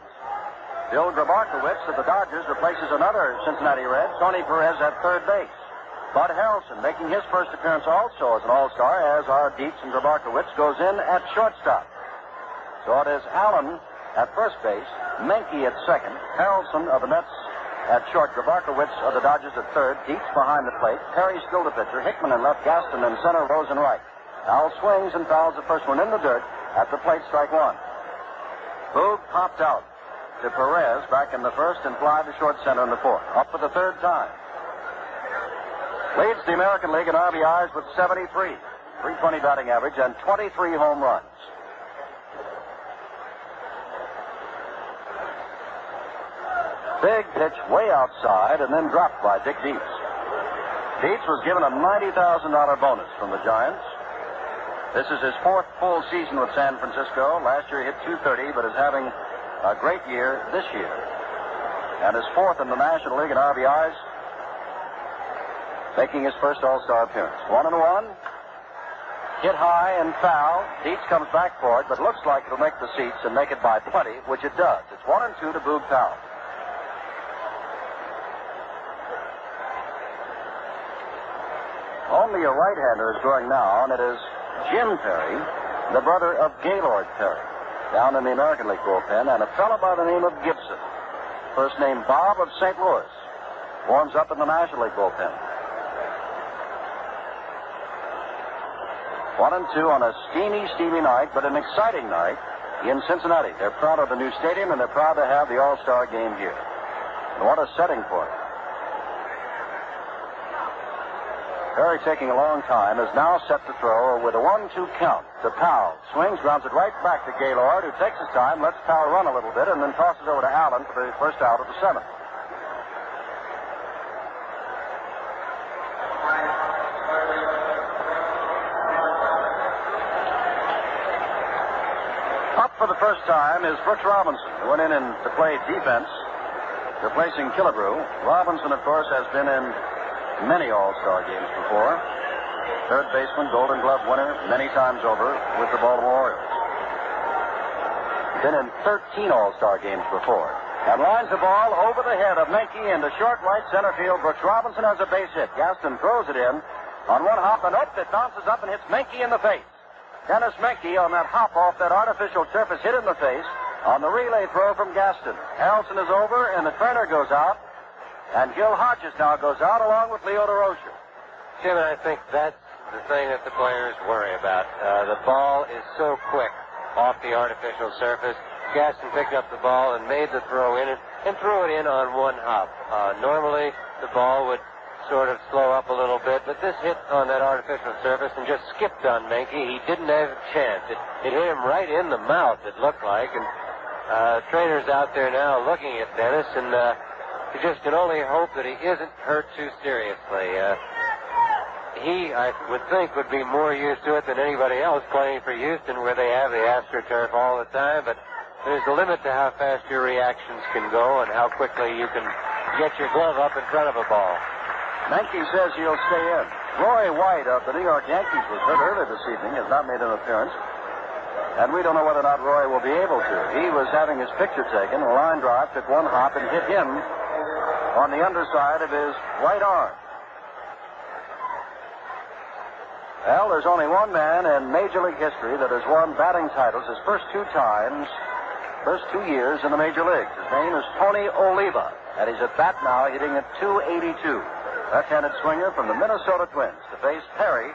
Bill Grabarkowitz of the Dodgers replaces another Cincinnati Red, Tony Perez, at third base. Bud Harrelson, making his first appearance also as an All-Star, as are Dietz and Grabarkowitz, goes in at shortstop. So it is Allen at first base, Menke at second, Harrelson of the Mets at short, Grabarkowitz of the Dodgers at third, Dietz behind the plate, Perry still the pitcher, Hickman in left, Gaston in center, Rose in right. Al swings and fouls the first one in the dirt at the plate, strike one. Boog popped out to Perez back in the first and fly to short center in the fourth. Up for the third time. Leads the American League in RBIs with 73, .320 batting average, and 23 home runs. Big pitch way outside and then dropped by Dick Dietz. Dietz was given a $90,000 bonus from the Giants. This is his 4th full season with San Francisco. Last year he hit .230, but is having a great year this year. And his 4th in the National League in RBIs, making his first All-Star appearance. 1-1. Hit high and foul. Dietz comes back for it, but looks like it'll make the seats and make it by plenty, which it does. It's 1-2 to Boog Powell. Only a right-hander is going now, and it is Jim Perry, the brother of Gaylord Perry, down in the American League bullpen, and a fellow by the name of Gibson, first name Bob of St. Louis, warms up in the National League bullpen. 1-2 on a steamy night, but an exciting night in Cincinnati. They're proud of the new stadium, and they're proud to have the All-Star Game here. And what a setting for it. Perry, taking a long time, is now set to throw with a 1-2 count to Powell. Swings, grounds it right back to Gaylord, who takes his time, lets Powell run a little bit, and then tosses over to Allen for the first out of the 7th. Up for the first time is Brooks Robinson, who went in to play defense, replacing Killebrew. Robinson, of course, has been in many All-Star games before. Third baseman, Golden Glove winner many times over with the Baltimore Orioles. Been in 13 All-Star games before. And lines the ball over the head of Menke into short right center field. Brooks Robinson has a base hit. Gaston throws it in on one hop, and it bounces up and hits Menke in the face. Dennis Menke on that hop off that artificial turf is hit in the face on the relay throw from Gaston. Harrelson is over, and the Turner goes out. And Gil Hodges now goes out along with Leo DeRocher. Jim, I think that's the thing that the players worry about. The ball is so quick off the artificial surface. Gaston picked up the ball and made the throw in and threw it in on one hop. Normally, the ball would sort of slow up a little bit, but this hit on that artificial surface and just skipped on Menke. He didn't have a chance. It hit him right in the mouth, it looked like, and trainers out there now looking at Dennis, and you just can only hope that he isn't hurt too seriously. He, I would think, would be more used to it than anybody else playing for Houston, where they have the AstroTurf all the time, but there's a limit to how fast your reactions can go and how quickly you can get your glove up in front of a ball. Menke says he'll stay in. Roy White of the New York Yankees was hurt earlier this evening, has not made an appearance. And we don't know whether or not Roy will be able to. He was having his picture taken. A line drive took one hop and hit him on the underside of his right arm. Well, there's only one man in Major League history that has won batting titles his first 2 years in the Major Leagues. His name is Tony Oliva, and he's at bat now hitting at .282. Left-handed swinger from the Minnesota Twins to face Perry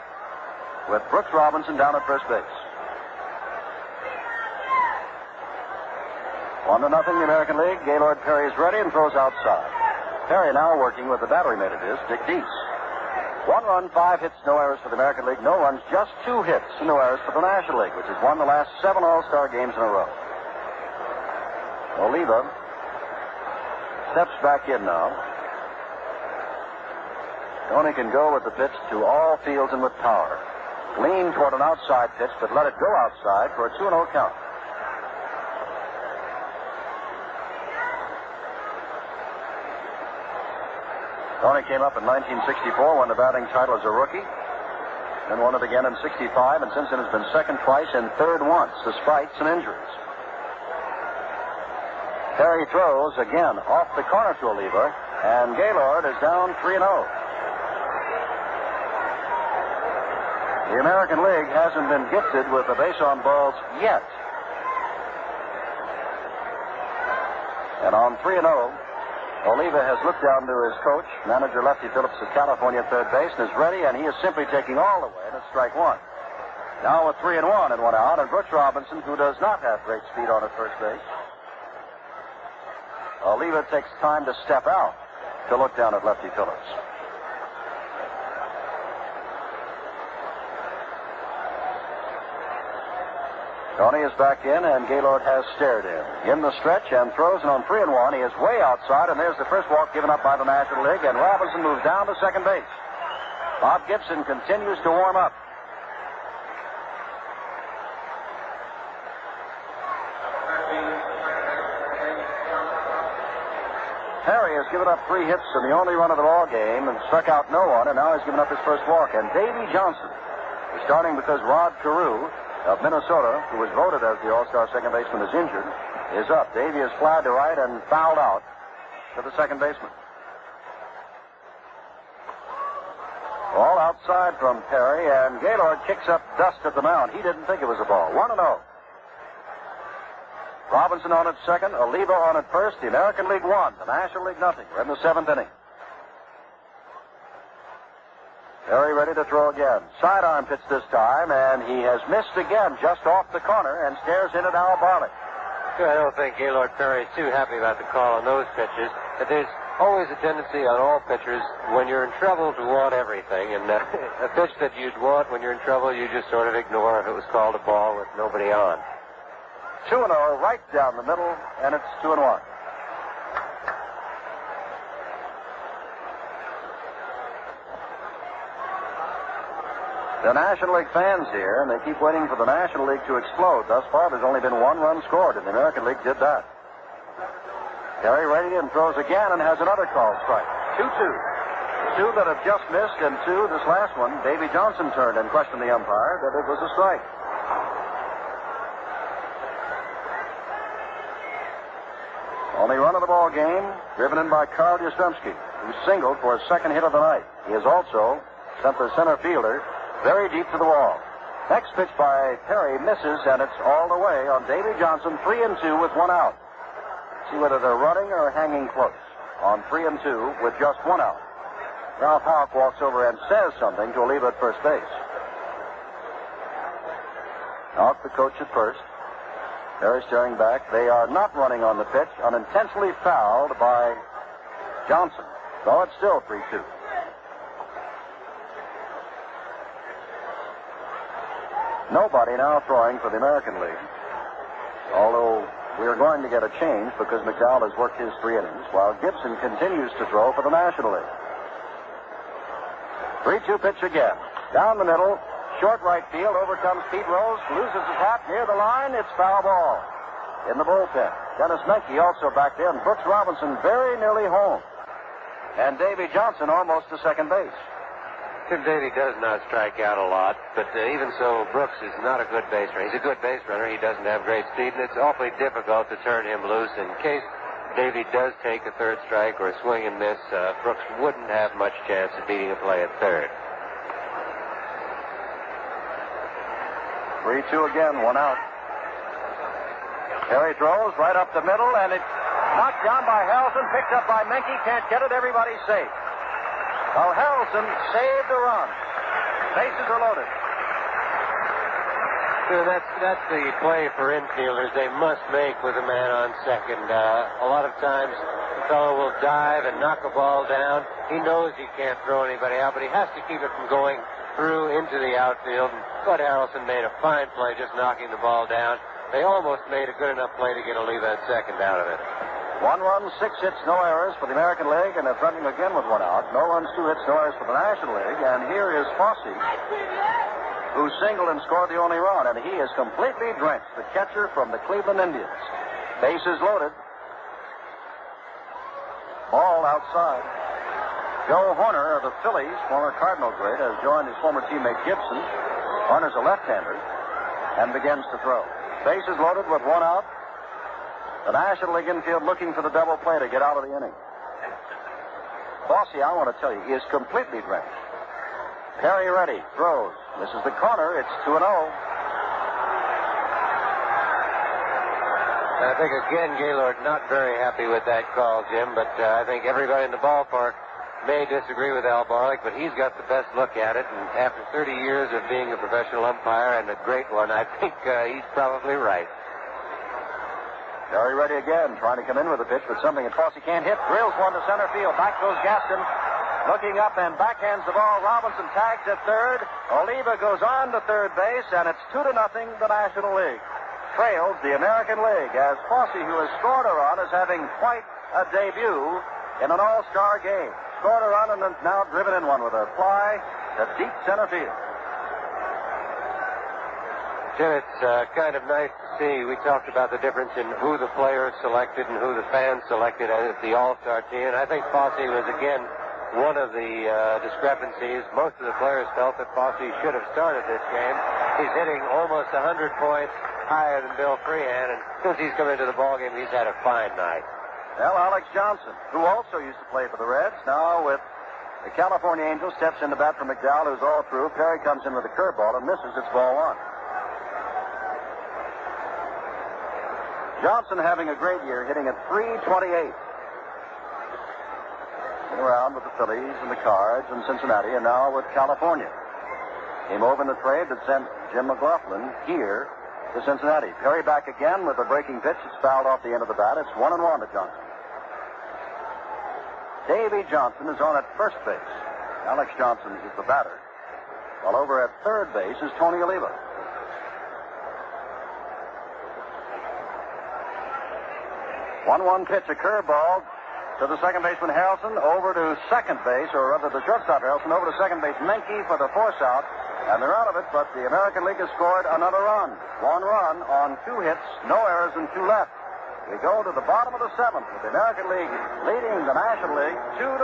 with Brooks Robinson down at first base. 1-0 the American League. Gaylord Perry is ready and throws outside. Perry now working with the battery mate of his, Dick Deese. 1 run, 5 hits, no errors for the American League. No runs, just 2 hits, no errors for the National League, which has won the last 7 All-Star games in a row. Oliva steps back in now. Tony can go with the pitch to all fields and with power. Lean toward an outside pitch, but let it go outside for a 2-0 count. Tony came up in 1964, won the batting title as a rookie, then won it again in '65, and since then has been second twice and third once, despite some injuries. Perry throws again off the corner to Oliva, and Gaylord is down 3-0. The American League hasn't been gifted with the base on balls yet. And on 3-0, Oliva has looked down to his coach, manager Lefty Phillips of California at third base, and is ready, and he is simply taking all the way, and it's strike 1. Now with 3-1 and 1 out, and Brooks Robinson, who does not have great speed on at first base. Oliva takes time to step out to look down at Lefty Phillips. Tony is back in, and Gaylord has stared in the stretch and throws, and on 3-1, he is way outside, and there's the first walk given up by the National League, and Robinson moves down to second base. Bob Gibson continues to warm up. Perry has given up 3 hits and the only run of the ball game and struck out no one, and now he's given up his first walk. And Davey Johnson is starting because Rod Carew of Minnesota, who was voted as the All-Star second baseman, is injured, is up. Davey is flied to right and fouled out to the second baseman. Ball outside from Perry, and Gaylord kicks up dust at the mound. He didn't think it was a ball. 1-0. Robinson on at second, Oliva on at first. The American League won, the National League nothing. We're in the 7th inning. Perry ready to throw again. Sidearm pitch this time, and he has missed again just off the corner and stares in at Al Barley. I don't think Gaylord Perry is too happy about the call on those pitches. But there's always a tendency on all pitchers when you're in trouble to want everything. And a pitch that you'd want when you're in trouble, you just sort of ignore if it was called a ball with nobody on. 2-0 right down the middle, and it's 2-1. The National League fans here, and they keep waiting for the National League to explode. Thus far, there's only been 1 run scored, and the American League did that. Perry ready and throws again and has another called strike. 2-2. 2 that have just missed, and 2, this last one, Davey Johnson turned and questioned the umpire that it was a strike. Only run of the ball game, driven in by Carl Yastrzemski, who singled for his second hit of the night. He has also sent the center fielder very deep to the wall. Next pitch by Perry misses, and it's all the way on Davey Johnson, 3-2 with 1 out. See whether they're running or hanging close. On 3-2 with just 1 out. Ralph Houck walks over and says something to Oliva at first base. Houck, the coach at first. Perry staring back. They are not running on the pitch. Unintentionally fouled by Johnson. So it's still 3-2. Nobody now throwing for the American League. Although we are going to get a change because McDowell has worked his 3 innings, while Gibson continues to throw for the National League. 3-2 pitch again. Down the middle, short right field. Over comes Pete Rose, loses his hat near the line. It's foul ball. In the bullpen, Dennis Menke also back there, and Brooks Robinson very nearly home. And Davey Johnson almost to second base. Tim Davey does not strike out a lot, but even so, Brooks is not a good base runner. He's a good base runner. He doesn't have great speed, and it's awfully difficult to turn him loose. In case Davey does take a third strike or a swing and miss, Brooks wouldn't have much chance of beating a play at third. 3-2 again, 1 out. Perry throws right up the middle, and it's knocked down by Harrelson, picked up by Menke. Can't get it. Everybody's safe. Well, Harrelson saved a run. Bases are loaded. So that's the play for infielders. They must make with a man on second. A lot of times the fellow will dive and knock a ball down. He knows he can't throw anybody out, but he has to keep it from going through into the outfield. And Bud Harrelson made a fine play just knocking the ball down. They almost made a good enough play to get Oliva at second out of it. 1 run, 6 hits, no errors for the American League, and they're threatening again with 1 out. No runs, 2 hits, no errors for the National League. And here is Fosse, who singled and scored the only run, and he is completely drenched, the catcher from the Cleveland Indians. Bases loaded. Ball outside. Joe Horner of the Phillies, former Cardinal great, has joined his former teammate Gibson. Horner's a left-hander and begins to throw. Bases loaded with 1 out. The National League infield looking for the double play to get out of the inning. Fosse, I want to tell you, he is completely drenched. Perry ready, throws. This is the corner. It's 2-0. I think, again, Gaylord not very happy with that call, Jim, but I think everybody in the ballpark may disagree with Al Barlick, but he's got the best look at it, and after 30 years of being a professional umpire, and a great one, I think he's probably right. Perry ready again, trying to come in with a pitch, but something that Fosse can't hit. Drills one to center field. Back goes Gaston. Looking up and backhands the ball. Robinson tags at third. Oliva goes on to third base, and it's 2-0, the National League. Trails the American League as Fosse, who has scored a run, is having quite a debut in an All-Star game. Scored a run and is now driven in one with a fly to deep center field. Jim, it's kind of nice to see. We talked about the difference in who the players selected and who the fans selected as the All-Star team. And I think Fosse was, again, one of the discrepancies. Most of the players felt that Fosse should have started this game. He's hitting almost 100 points higher than Bill Freehan, and since he's come into the ballgame, he's had a fine night. Well, Alex Johnson, who also used to play for the Reds, now with the California Angels, steps into bat for McDowell, who's all through. Perry comes in with a curveball and misses. It's ball 1. Johnson having a great year, hitting at .328. Been around with the Phillies and the Cards and Cincinnati, and now with California. Came over in the trade that sent Jim McLaughlin here to Cincinnati. Perry back again with a breaking pitch. It's fouled off the end of the bat. It's 1-1 to Johnson. Davey Johnson is on at first base. Alex Johnson is the batter. While over at third base is Tony Oliva. 1-1 pitch, a curveball to the second baseman Harrelson, over to second base, or rather the shortstop Harrelson, over to second base Menke for the force out, and they're out of it, but the American League has scored another run. 1 run on 2 hits, no errors, and 2 left. We go to the bottom of the 7th with the American League leading the National League 2-0.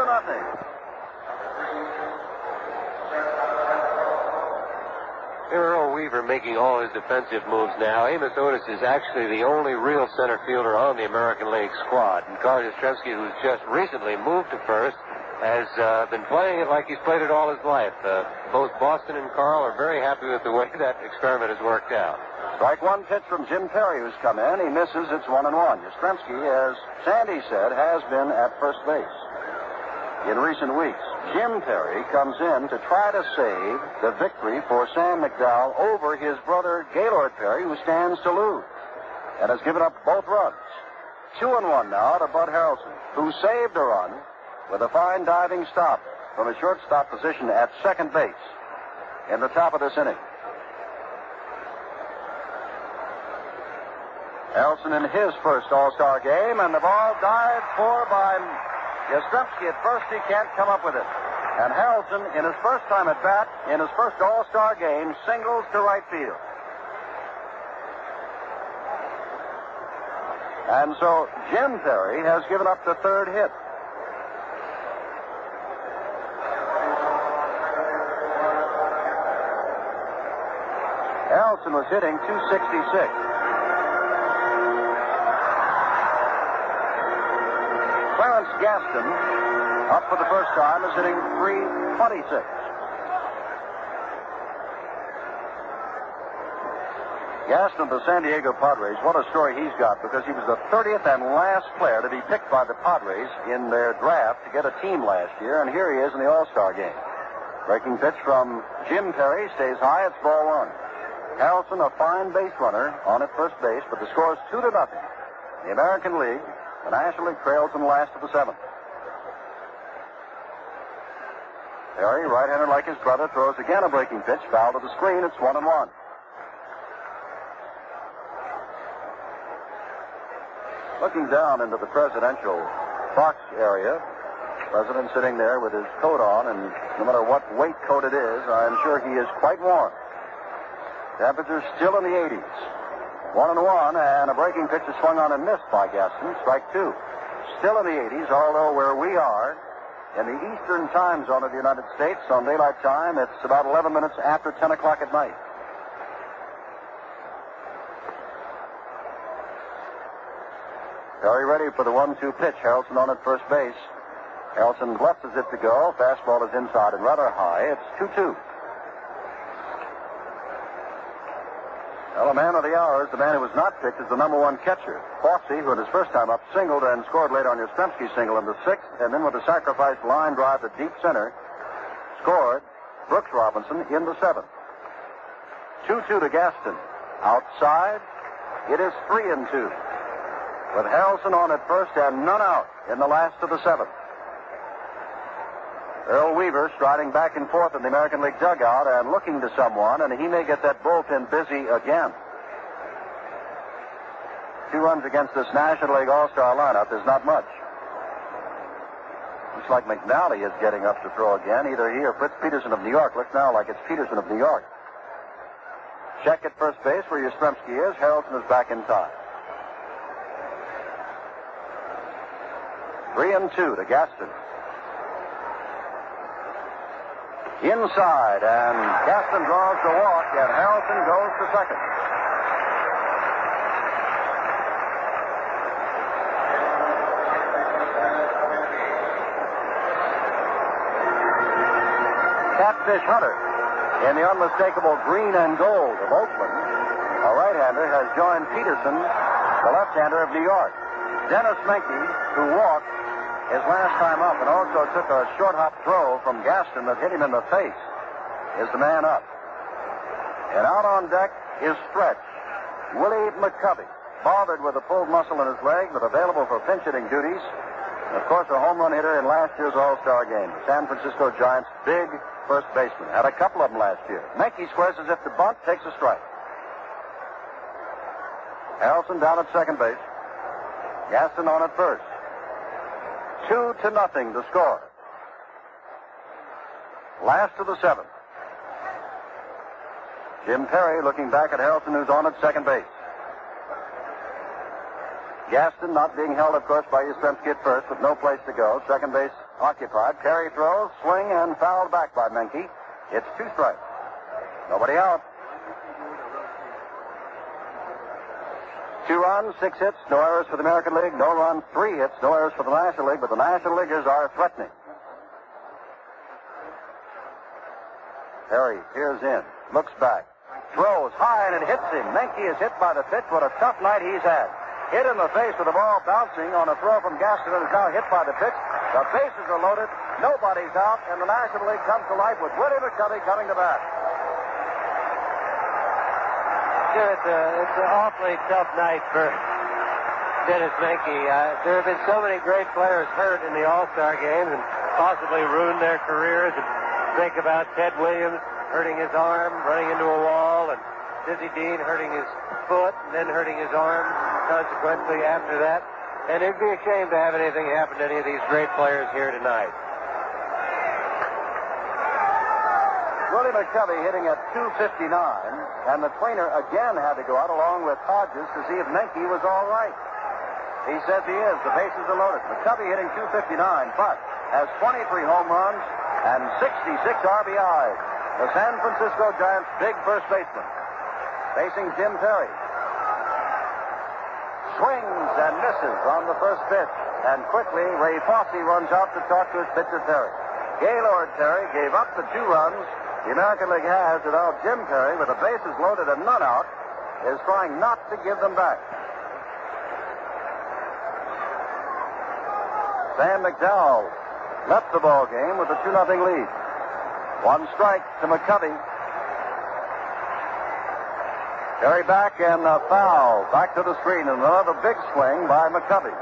Earl Weaver making all his defensive moves now. Amos Otis is actually the only real center fielder on the American League squad. And Carl Yastrzemski, who's just recently moved to first, has been playing it like he's played it all his life. Both Boston and Carl are very happy with the way that experiment has worked out. Strike 1 pitch from Jim Perry, who's come in. He misses. It's 1-1. Yastrzemski, as Sandy said, has been at first base. In recent weeks, Jim Perry comes in to try to save the victory for Sam McDowell over his brother Gaylord Perry, who stands to lose, and has given up both runs. 2-1 now to Bud Harrelson, who saved a run with a fine diving stop from a shortstop position at second base in the top of this inning. Harrelson in his first All-Star game, and the ball dived for by Yastrzemski. At first, he can't come up with it. And Harrelson, in his first time at bat, in his first All-Star game, singles to right field. And so Jim Perry has given up the third hit. Harrelson was hitting .266. Clarence Gaston, up for the first time, is hitting .326. Gaston of the San Diego Padres, what a story he's got, because he was the 30th and last player to be picked by the Padres in their draft to get a team last year, and here he is in the All-Star game. Breaking pitch from Jim Perry, stays high, it's ball one. Harrelson, a fine base runner on at first base, but the score is 2-0. The American League, the National League trails in the last of the seventh. Perry, right-hander like his brother, throws again a breaking pitch, foul to the screen, it's 1-1. Looking down into the presidential box area, President sitting there with his coat on, and no matter what weight coat it is, I'm sure he is quite warm. Temperature still in the 80s. 1-1, and a breaking pitch is swung on and missed by Gaston. Strike two. Still in the 80s, although where we are, in the eastern time zone of the United States, on daylight time, it's about 11 minutes after 10 o'clock at night. Perry ready for the 1-2 pitch. Harrelson on at first base. Harrelson blesses it to go. Fastball is inside and rather high. It's 2-2. Well, the man of the hour is the man who was not picked as the number one catcher. Foxy, who in his first time up singled and scored late on Yastrzemski's single in the sixth, and then with a sacrifice line drive to deep center, scored Brooks Robinson in the seventh. 2-2 to Gaston. Outside, it is 3-2. With Harrelson on at first and none out in the last of the seventh. Earl Weaver striding back and forth in the American League dugout and looking to someone, and he may get that bullpen busy again. 2 runs against this National League All-Star lineup is not much. Looks like McDowell is getting up to throw again. Either he or Fritz Peterson of New York. Looks now like it's Peterson of New York. Check at first base where Yastrzemski is. Harrelson is back in time. 3-2 to Gaston. Inside, and Gaston draws the walk, and Harrelson goes to second. Catfish Hunter, in the unmistakable green and gold of Oakland, a right-hander, has joined Peterson, the left-hander of New York. Dennis Menke, who walked his last time up and also took a short hop throw from Gaston that hit him in the face, is the man up. And out on deck is Stretch. Willie McCovey, bothered with a pulled muscle in his leg, but available for pinch hitting duties. And of course, a home run hitter in last year's All-Star game. The San Francisco Giants' big first baseman. Had a couple of them last year. Menke squares as if to bunt, takes a strike. Harrelson down at second base. Gaston on at first. 2-0 to score. Last of the seventh. Jim Perry looking back at Harrelson, who's on at second base. Gaston not being held, of course, by Yastrzemski at first, with no place to go. Second base occupied. Perry throws, swing, and fouled back by Menke. It's 2 strikes. Nobody out. 2 runs, 6 hits, no errors for the American League, no runs, 3 hits, no errors for the National League, but the National Leaguers are threatening. Perry peers in, looks back, throws high, and it hits him. Menke is hit by the pitch. What a tough night he's had. Hit in the face with the ball bouncing on a throw from Gaston, and is now hit by the pitch. The bases are loaded, nobody's out, and the National League comes to life with Willie McCovey coming to bat. It's an awfully tough night for Dennis Menke. There have been so many great players hurt in the All-Star games and possibly ruined their careers. And think about Ted Williams hurting his arm, running into a wall, and Dizzy Dean hurting his foot and then hurting his arm. consequently after that. And it'd be a shame to have anything happen to any of these great players here tonight. Willie McCovey hitting at 259, and the trainer again had to go out along with Hodges to see if Menke was all right. He says he is. The bases are loaded. McCovey hitting 259, but has 23 home runs and 66 RBIs. The San Francisco Giants' big first baseman. Facing Jim Perry. Swings and misses on the first pitch. And quickly, Ray Fosse runs out to talk to his pitcher, Perry. Gaylord Perry gave up the 2 runs the American League has, and now Jim Perry, with the bases loaded and none out, is trying not to give them back. Sam Mcdowell left the ball game with a 2-0 lead. 1 strike to McCovey. Perry back and a foul. Back to the screen, and another big swing by McCovey.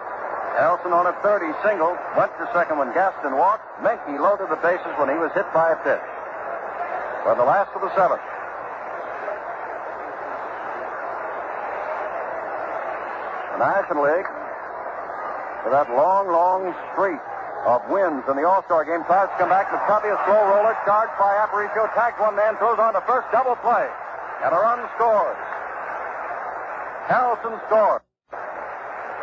Harrelson on at third. He singled, went to second when Gaston walked. Menke loaded the bases when he was hit by a pitch. For the last of the 7th. The National League, for that long, long streak of wins in the All-Star Game, tries to come back. McCovey, a slow roller, charged by Aparicio, tags one man, throws on to first, double play, and a run scores. Harrelson scores.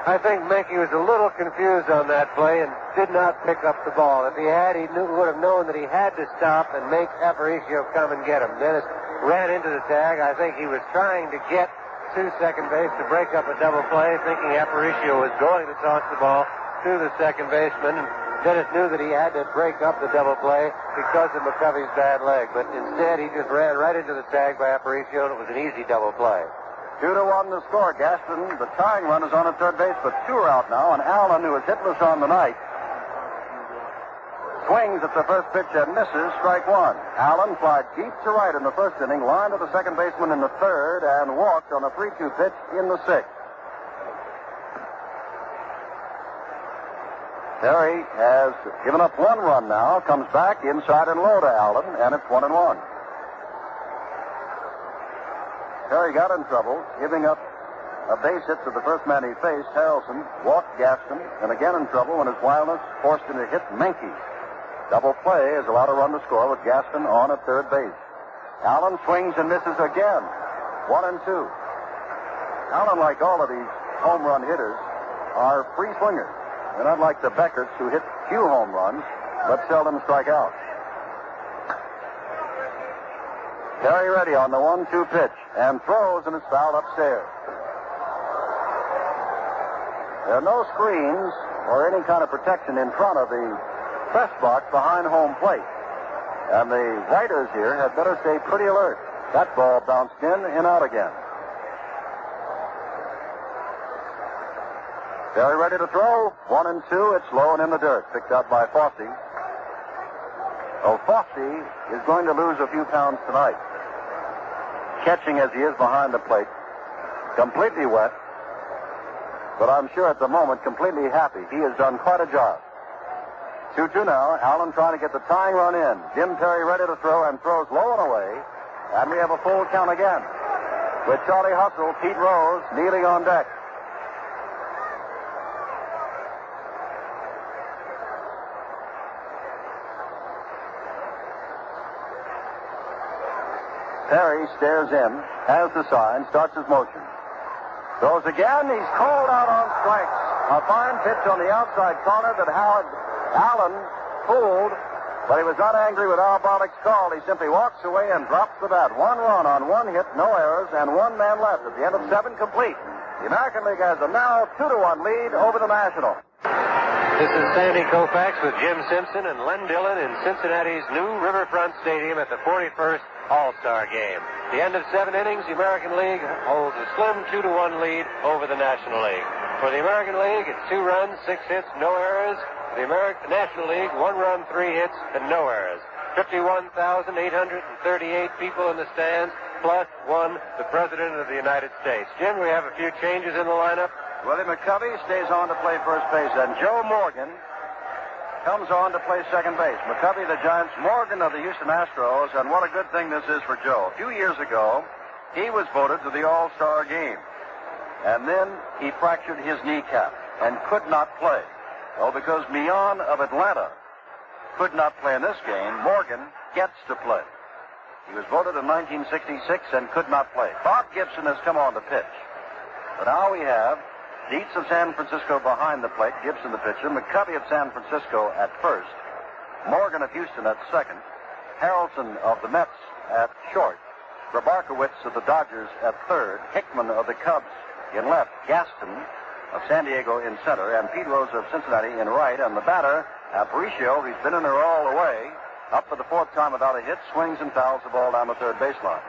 I think Menke was a little confused on that play and did not pick up the ball. If he had, he would have known that he had to stop and make Aparicio come and get him. Dennis ran into the tag. I think he was trying to get to second base to break up a double play, thinking Aparicio was going to toss the ball to the second baseman. And Dennis knew that he had to break up the double play because of McCovey's bad leg. But instead, he just ran right into the tag by Aparicio, and it was an easy double play. 2-1 the score. Gaston, the tying run, is on at third base, but 2 are out now, and Allen, who is hitless on the night, swings at the first pitch and misses, strike 1. Allen flied deep to right in the first inning, lined to the second baseman in the third, and walked on a 3-2 pitch in the 6th. Perry has given up 1 run now, comes back inside and low to Allen, and it's 1-1. Perry got in trouble, giving up a base hit to the first man he faced, Harrelson, walked Gaston, and again in trouble when his wildness forced him to hit Menke. Double play is allowed a run to score with Gaston on at third base. Allen swings and misses again. 1-2. Allen, like all of these home run hitters, are free swingers. They're not like the Beckers, who hit few home runs, but seldom strike out. Perry ready on the 1-2 pitch, and throws, and it's fouled upstairs. There are no screens or any kind of protection in front of the press box behind home plate. And the writers here had better stay pretty alert. That ball bounced in and out again. Perry ready to throw. 1-2. It's low and in the dirt. Picked up by Fosse. Oh, Fosse is going to lose a few pounds tonight. Catching as he is behind the plate. Completely wet. But I'm sure at the moment completely happy. He has done quite a job. 2-2 now. Allen trying to get the tying run in. Jim Perry ready to throw and throws low and away. And we have a full count again. With Charlie Hustle, Pete Rose kneeling on deck. Perry stares in, has the sign, starts his motion. Throws again. He's called out on strikes. A fine pitch on the outside corner that Allen fooled, but he was not angry with Al Bollock's call. He simply walks away and drops the bat. 1 run on 1 hit, no errors, and 1 man left at the end of 7 complete. The American League has a now 2-1 lead over the National. This is Sandy Koufax with Jim Simpson and Len Dillon in Cincinnati's new Riverfront Stadium at the 41st All-Star Game. The end of 7 innings, the American League holds a slim 2-1 lead over the National League. For the American League, it's 2 runs, 6 hits, no errors. For the National League, 1 run, 3 hits, and no errors. 51,838 people in the stands, plus 1, the President of the United States. Jim, we have a few changes in the lineup. Willie McCovey stays on to play first base, and Joe Morgan comes on to play second base. McCovey, the Giants, Morgan of the Houston Astros, and what a good thing this is for Joe. A few years ago, he was voted to the All-Star Game. and then he fractured his kneecap and could not play. Well, because Mian of Atlanta could not play in this game, Morgan gets to play. He was voted in 1966 and could not play. Bob Gibson has come on to pitch. But now we have Dietz of San Francisco behind the plate, Gibson the pitcher, McCovey of San Francisco at first, Morgan of Houston at second, Harrelson of the Mets at short, Grabarkowitz of the Dodgers at third, Hickman of the Cubs in left, Gaston of San Diego in center, and Pete Rose of Cincinnati in right, and the batter, Aparicio, he's been in there all the way, up for the fourth time without a hit, swings and fouls the ball down the third baseline.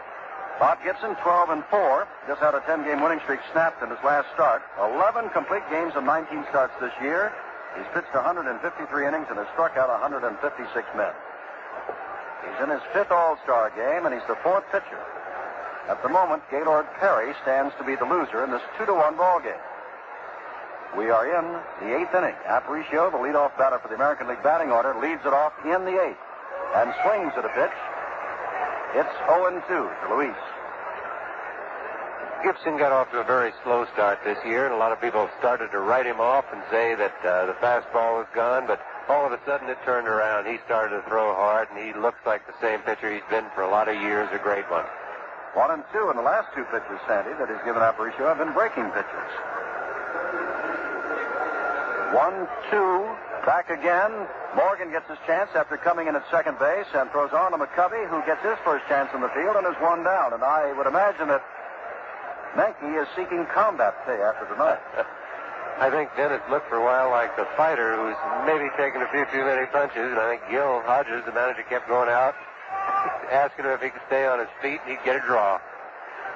Bob Gibson, 12-4, just had a 10-game winning streak snapped in his last start. 11 complete games and 19 starts this year. He's pitched 153 innings and has struck out 156 men. He's in his 5th All-Star game, and he's the 4th pitcher. At the moment, Gaylord Perry stands to be the loser in this 2-1 ball game. We are in the 8th inning. Aparicio, the leadoff batter for the American League batting order, leads it off in the 8th and swings at a pitch. It's 0-2 to Luis. Gibson got off to a very slow start this year, and a lot of people started to write him off and say that the fastball was gone, but all of a sudden it turned around. He started to throw hard, and he looks like the same pitcher he's been for a lot of years, a great one. 1-2, and the last 2 pitches, Sandy, that he's given Aparicio have been breaking pitches. 1-2, back again. Morgan gets his chance after coming in at second base and throws on to McCovey, who gets his first chance in the field and is 1 down. And I would imagine that Menke is seeking combat pay after tonight. I think Dennis looked for a while like the fighter who's maybe taking a few too many punches, and I think Gil Hodges, the manager, kept going out, asking him if he could stay on his feet, and he'd get a draw.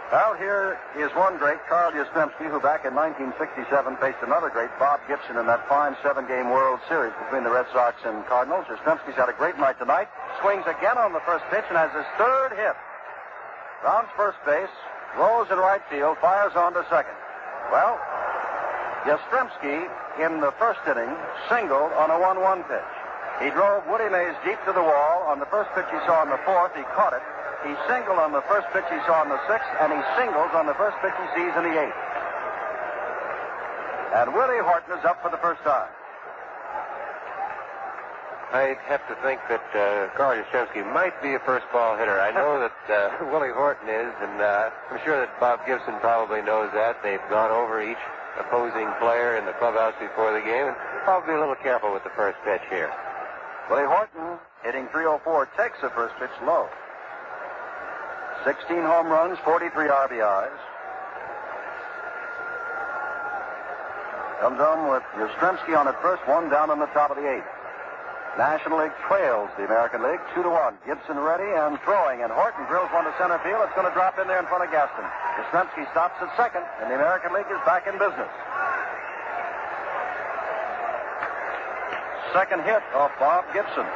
Well, here is one great, Carl Yastrzemski, who back in 1967 faced another great, Bob Gibson, in that fine 7-game World Series between the Red Sox and Cardinals. Yastrzemski's had a great night tonight. Swings again on the first pitch and has his 3rd hit. Rounds first base, rolls in right field, fires on to second. Well, Yastrzemski, in the first inning, singled on a 1-1 pitch. He drove Woody Mays deep to the wall. On the first pitch he saw in the 4th, he caught it. He singled on the first pitch he saw in the 6th, and he singles on the first pitch he sees in the 8th. And Willie Horton is up for the first time. I have to think that Carl Yastrzemski might be a first ball hitter. I know that Willie Horton is, and I'm sure that Bob Gibson probably knows that. They've gone over each opposing player in the clubhouse before the game, and probably be a little careful with the first pitch here. Willie Horton, hitting .304, takes the first pitch low. 16 home runs, 43 RBIs. Comes on with Yastrzemski on at first, 1 down in the top of the 8th. National League trails the American League 2-1. Gibson ready and throwing, and Horton drills one to center field. It's going to drop in there in front of Gaston. Yastrzemski stops at second, and the American League is back in business. Second hit off Bob Gibson.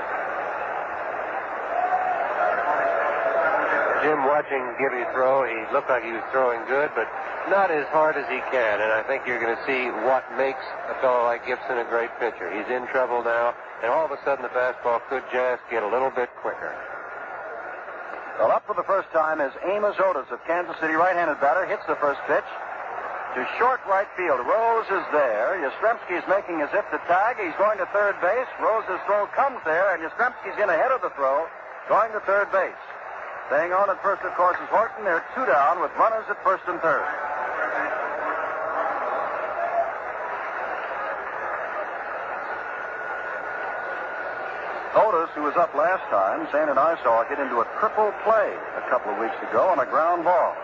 Jim, watching Gibby throw, he looked like he was throwing good, but not as hard as he can. And I think you're going to see what makes a fellow like Gibson a great pitcher. He's in trouble now, and all of a sudden the fastball could just get a little bit quicker. Well, up for the first time is Amos Otis of Kansas City, right-handed batter, hits the first pitch to short right field. Rose is there. Yastrzemski is making as if to tag. He's going to third base. Rose's throw comes there, and Yastrzemski's in ahead of the throw, going to third base. Staying on at first, of course, is Horton. They're 2 down with runners at first and third. Otis, who was up last time, Sand and I saw get into a triple play a couple of weeks ago on a ground ball.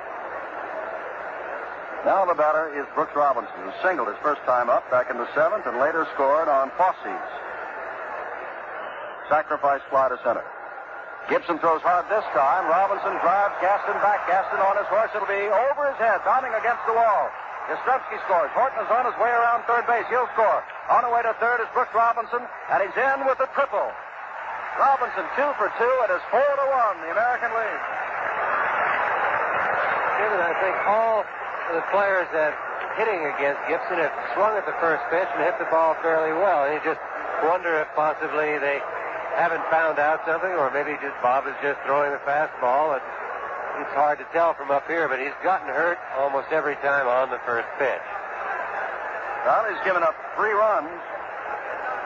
Now the batter is Brooks Robinson, who singled his first time up back in the 7th and later scored on Fosse's sacrifice fly to center. Gibson throws hard this time. Robinson drives Gaston back. Gaston on his horse. It'll be over his head, bounding against the wall. Yastrzemski scores. Horton is on his way around third base. He'll score. On the way to third is Brooks Robinson, and he's in with a triple. Robinson 2 for 2. It is 4-1, the American League. Jim, I think all the players that hitting against Gibson have swung at the first pitch and hit the ball fairly well. And you just wonder if possibly they haven't found out something, or maybe just Bob is just throwing the fastball at It's hard to tell from up here, but he's gotten hurt almost every time on the first pitch. Well, he's given up 3 runs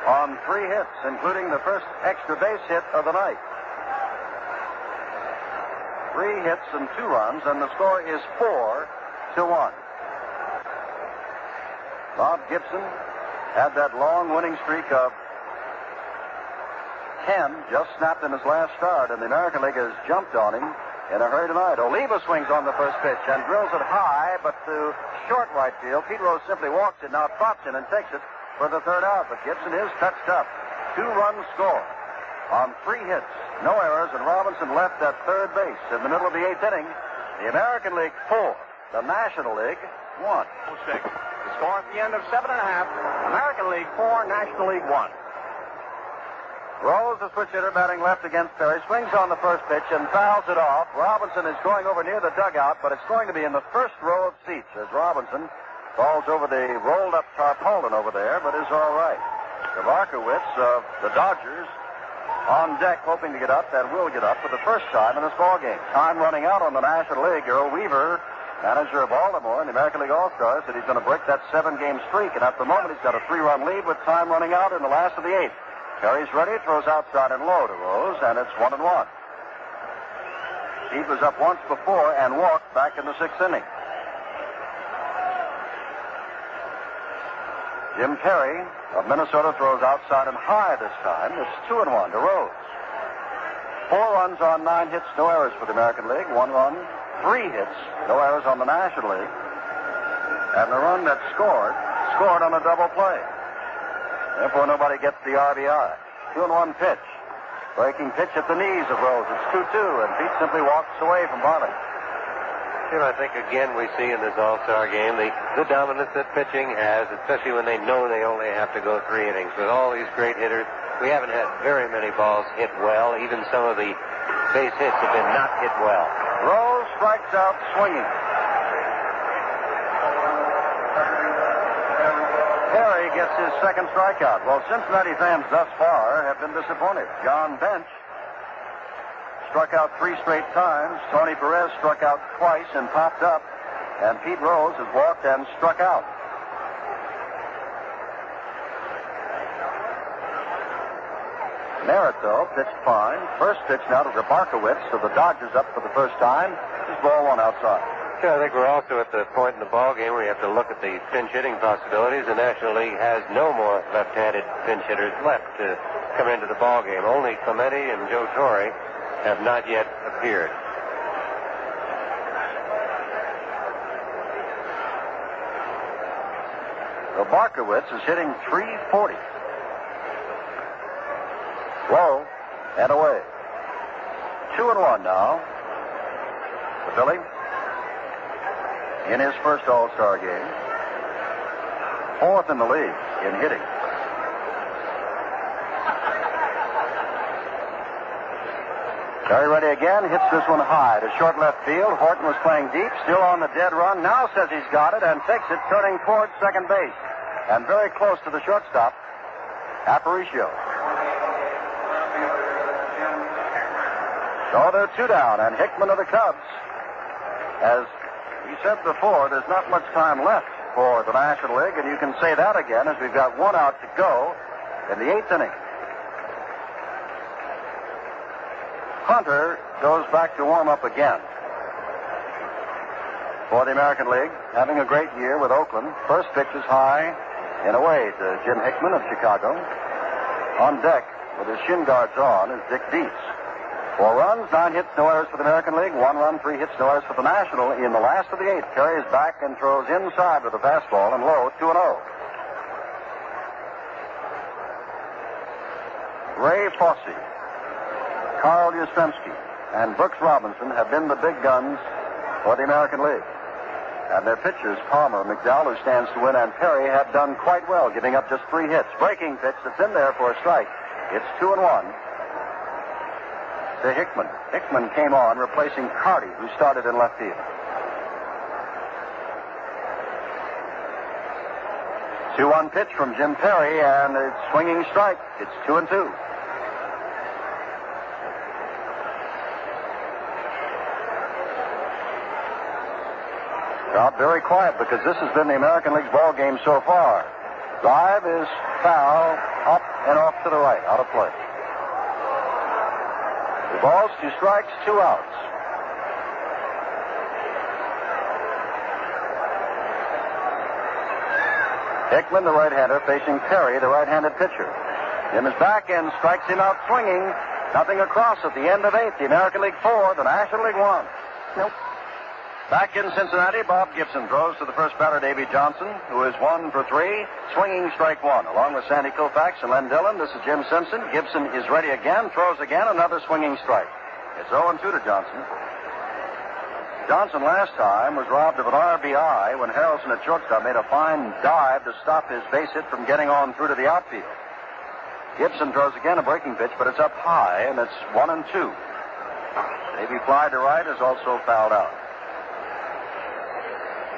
on 3 hits, including the first extra base hit of the night. 3 hits and 2 runs, and the score is 4-1. Bob Gibson had that long winning streak of 10 just snapped in his last start, and the American League has jumped on him in a hurry tonight. Oliva swings on the first pitch and drills it high, but to short right field. Pete Rose simply walks it, now trots in and takes it for the 3rd out, but Gibson is touched up. 2-run score on 3 hits, no errors, and Robinson left at third base in the middle of the 8th inning. The American League 4, the National League 1. 6. The score at the end of 7 1/2. American League 4, National League 1. Rose, the switch hitter, batting left against Perry, swings on the first pitch and fouls it off. Robinson is going over near the dugout, but it's going to be in the first row of seats as Robinson falls over the rolled-up tarpaulin over there, but is all right. Gavarkowitz of the Dodgers on deck, hoping to get up, and will get up for the first time in this ballgame. Time running out on the National League. Earl Weaver, manager of Baltimore in the American League All-Stars, said he's going to break that 7-game streak, and at the moment he's got a 3-run lead with time running out in the last of the 8th. Perry's ready, throws outside and low to Rose, and it's 1-1. Pete was up once before and walked back in the 6th inning. Jim Perry of Minnesota throws outside and high this time. It's 2-1 to Rose. 4 runs on 9 hits, no errors for the American League. 1 run, 3 hits, no errors on the National League. And the run that scored on a double play. Therefore, nobody gets the RBI. 2-1 pitch. Breaking pitch at the knees of Rose. It's 2-2, and Pete simply walks away from Barley. Jim, I think again we see in this All-Star game the dominance that pitching has, especially when they know they only have to go 3 innings. With all these great hitters, we haven't had very many balls hit well. Even some of the base hits have been not hit well. Rose strikes out swinging. Perry gets his 2nd strikeout. Well, Cincinnati fans thus far have been disappointed. John Bench struck out 3 straight times. Tony Perez struck out twice and popped up. And Pete Rose has walked and struck out. Merritt, though, pitched fine. First pitch now to Gavarkowitz, so the Dodgers up for the first time. This ball 1 outside. Yeah, I think we're also at the point in the ball game where you have to look at the pinch hitting possibilities. The National League has no more left-handed pinch hitters left to come into the ball game. Only Clemente and Joe Torre have not yet appeared. Gavarkowitz is hitting .340. Low and away. 2-1 now for Billy in his first All-Star game. 4th in the league in hitting. Very ready again, hits this one high to short left field. Horton was playing deep, still on the dead run. Now says he's got it and takes it, turning towards second base. And very close to the shortstop, Aparicio. So they're 2 down, and Hickman of the Cubs, as we said before, there's not much time left for the National League, and you can say that again as we've got 1 out to go in the 8th inning. Hunter goes back to warm up again for the American League, having a great year with Oakland. First pitch is high and away to Jim Hickman of Chicago. On deck with his shin guards on is Dick Dietz. 4 runs, 9 hits, no errors for the American League. 1 run, 3 hits, no errors for the National. In the last of the 8th, Perry is back and throws inside with a fastball and low, 2-0. Ray Fosse, Carl Yastrzemski, and Brooks Robinson have been the big guns for the American League. And their pitchers, Palmer, Mcdowell, who stands to win, and Perry have done quite well, giving up just 3 hits. Breaking pitch that's in there for a strike. It's 2-1. To Hickman. Hickman came on, replacing Carty, who started in left field. 2-1 pitch from Jim Perry, and it's swinging strike. It's 2-2. crowd very quiet because this has been the American League's ball game so far. Drive is foul, up and off to the right, out of play. The balls, 2 strikes, 2 outs. Hickman, the right-hander, facing Perry, the right-handed pitcher. In his back end, strikes him out swinging. Nothing across at the end of 8th. The American League 4, the National League 1. Nope. Back in Cincinnati, Bob Gibson throws to the first batter, Davey Johnson, who is 1 for 3, swinging strike 1. Along with Sandy Koufax and Len Dillon, this is Jim Simpson. Gibson is ready again, throws again, another swinging strike. It's 0-2 to Johnson. Johnson last time was robbed of an RBI when Harrelson at shortstop made a fine dive to stop his base hit from getting on through to the outfield. Gibson throws again a breaking pitch, but it's up high, and it's 1-2. Davey fly to right is also fouled out.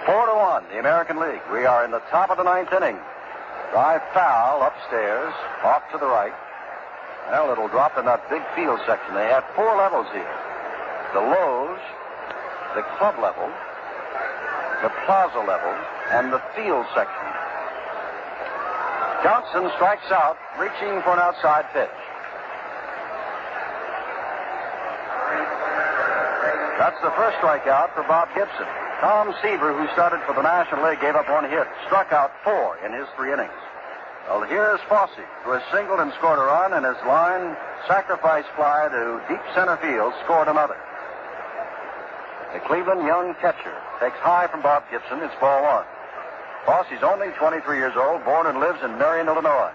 4-1, the American League. We are in the top of the 9th inning. Drive foul upstairs, off to the right. Well, it'll drop in that big field section. They have 4 levels here. The lows, the club level, the plaza level, and the field section. Johnson strikes out, reaching for an outside pitch. That's the first strikeout for Bob Gibson. Tom Seaver, who started for the National League, gave up 1 hit, struck out 4 in his 3 innings. Well, here's Fosse, who has singled and scored a run, and his line sacrifice fly to deep center field scored another. The Cleveland young catcher takes high from Bob Gibson. It's ball 1. Fosse's only 23 years old, born and lives in Marion, Illinois.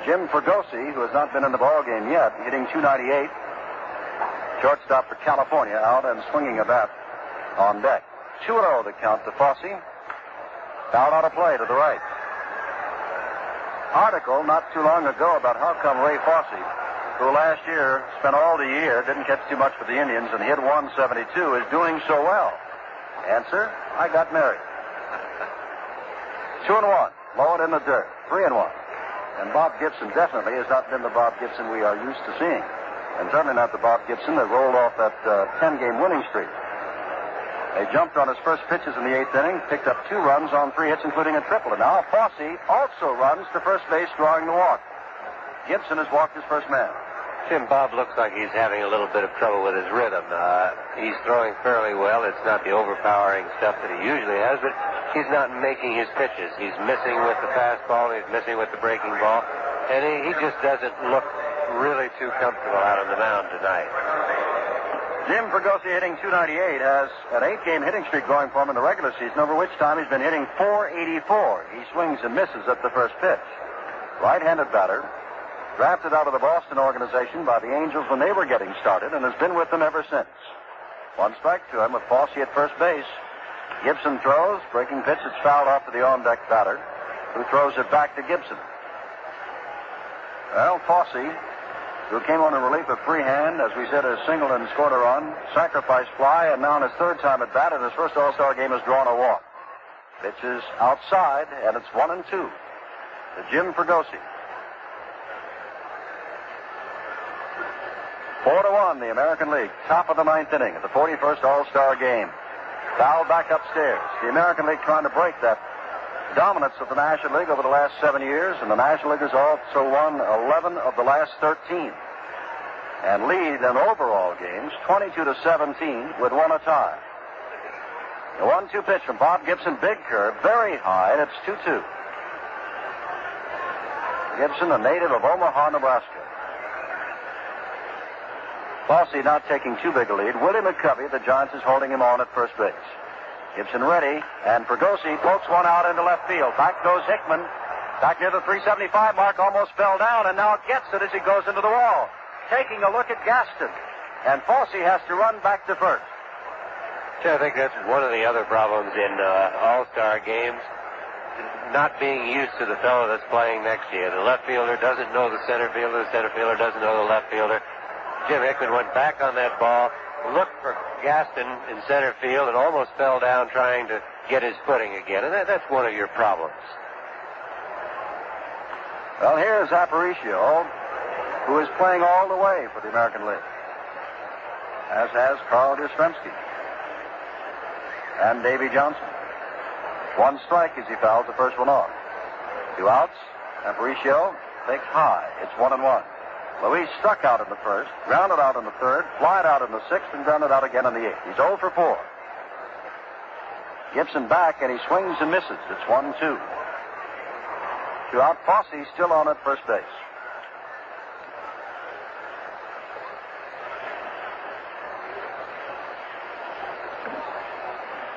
Jim Fregosi, who has not been in the ball game yet, hitting .298. Shortstop for California, out and swinging a bat on deck. 2-0 the count to Fosse. Foul out of play to the right. Article not too long ago about how come Ray Fosse, who last year spent all the year, didn't catch too much for the Indians and hit 172, is doing so well. Answer, I got married. 2-1, low it in the dirt. 3-1. And Bob Gibson definitely has not been the Bob Gibson we are used to seeing. And certainly not the Bob Gibson that rolled off that 10-game winning streak. They jumped on his first pitches in the 8th inning, picked up 2 runs on 3 hits, including a triple. And now Fosse also runs to first base, drawing the walk. Gibson has walked his first man. Jim, Bob looks like he's having a little bit of trouble with his rhythm. He's throwing fairly well. It's not the overpowering stuff that he usually has, but he's not making his pitches. He's missing with the fastball. He's missing with the breaking ball. And he just doesn't look really too comfortable out on the mound tonight. Jim Fregosi, hitting .298, has an 8-game hitting streak going for him in the regular season, over which time he's been hitting .484. He swings and misses at the first pitch. Right-handed batter, drafted out of the Boston organization by the Angels when they were getting started, and has been with them ever since. 1 strike to him with Fosse at first base. Gibson throws, breaking pitch, it's fouled off to the on-deck batter, who throws it back to Gibson. Well, Fosse, who came on in relief of Freehand, as we said, has singled and scored a run, sacrifice fly, and now in his 3rd time at bat in his first All-Star game has drawn a walk. Pitch is outside, and it's 1-2 to Jim Fregosi. 4-1, the American League, top of the 9th inning of the 41st All-Star game. Foul back upstairs. The American League trying to break that dominance of the National League over the last 7 years, and the National League has also won 11 of the last 13 and lead in overall games 22-17 with 1 a tie. The 1-2 pitch from Bob Gibson, big curve, very high, and it's 2-2. Gibson, a native of Omaha, Nebraska. Fosse not taking too big a lead. Willie McCovey, the Giants, is holding him on at first base. Gibson ready, and Fregosi pokes one out into left field. Back goes Hickman. Back near the 375 mark, almost fell down, and now gets it as he goes into the wall. Taking a look at Gaston. And Fosse has to run back to first. I think that's one of the other problems in All-Star games. Not being used to the fellow that's playing next to you. The left fielder doesn't know the center fielder doesn't know the left fielder. Jim Hickman went back on that ball, looked for Gaston in center field, and almost fell down trying to get his footing again. And that's one of your problems. Well, here's Aparicio, who is playing all the way for the American League. as has Carl Yastrzemski and Davey Johnson. 1 strike as he fouls the first one off. 2 outs. Aparicio takes high. It's 1-1. Luis struck out in the first, grounded out in the third, flied out in the sixth, and grounded out again in the eighth. He's 0 for 4. Gibson back, and he swings and misses. It's 1-2. 2 out. Fosse still on at first base.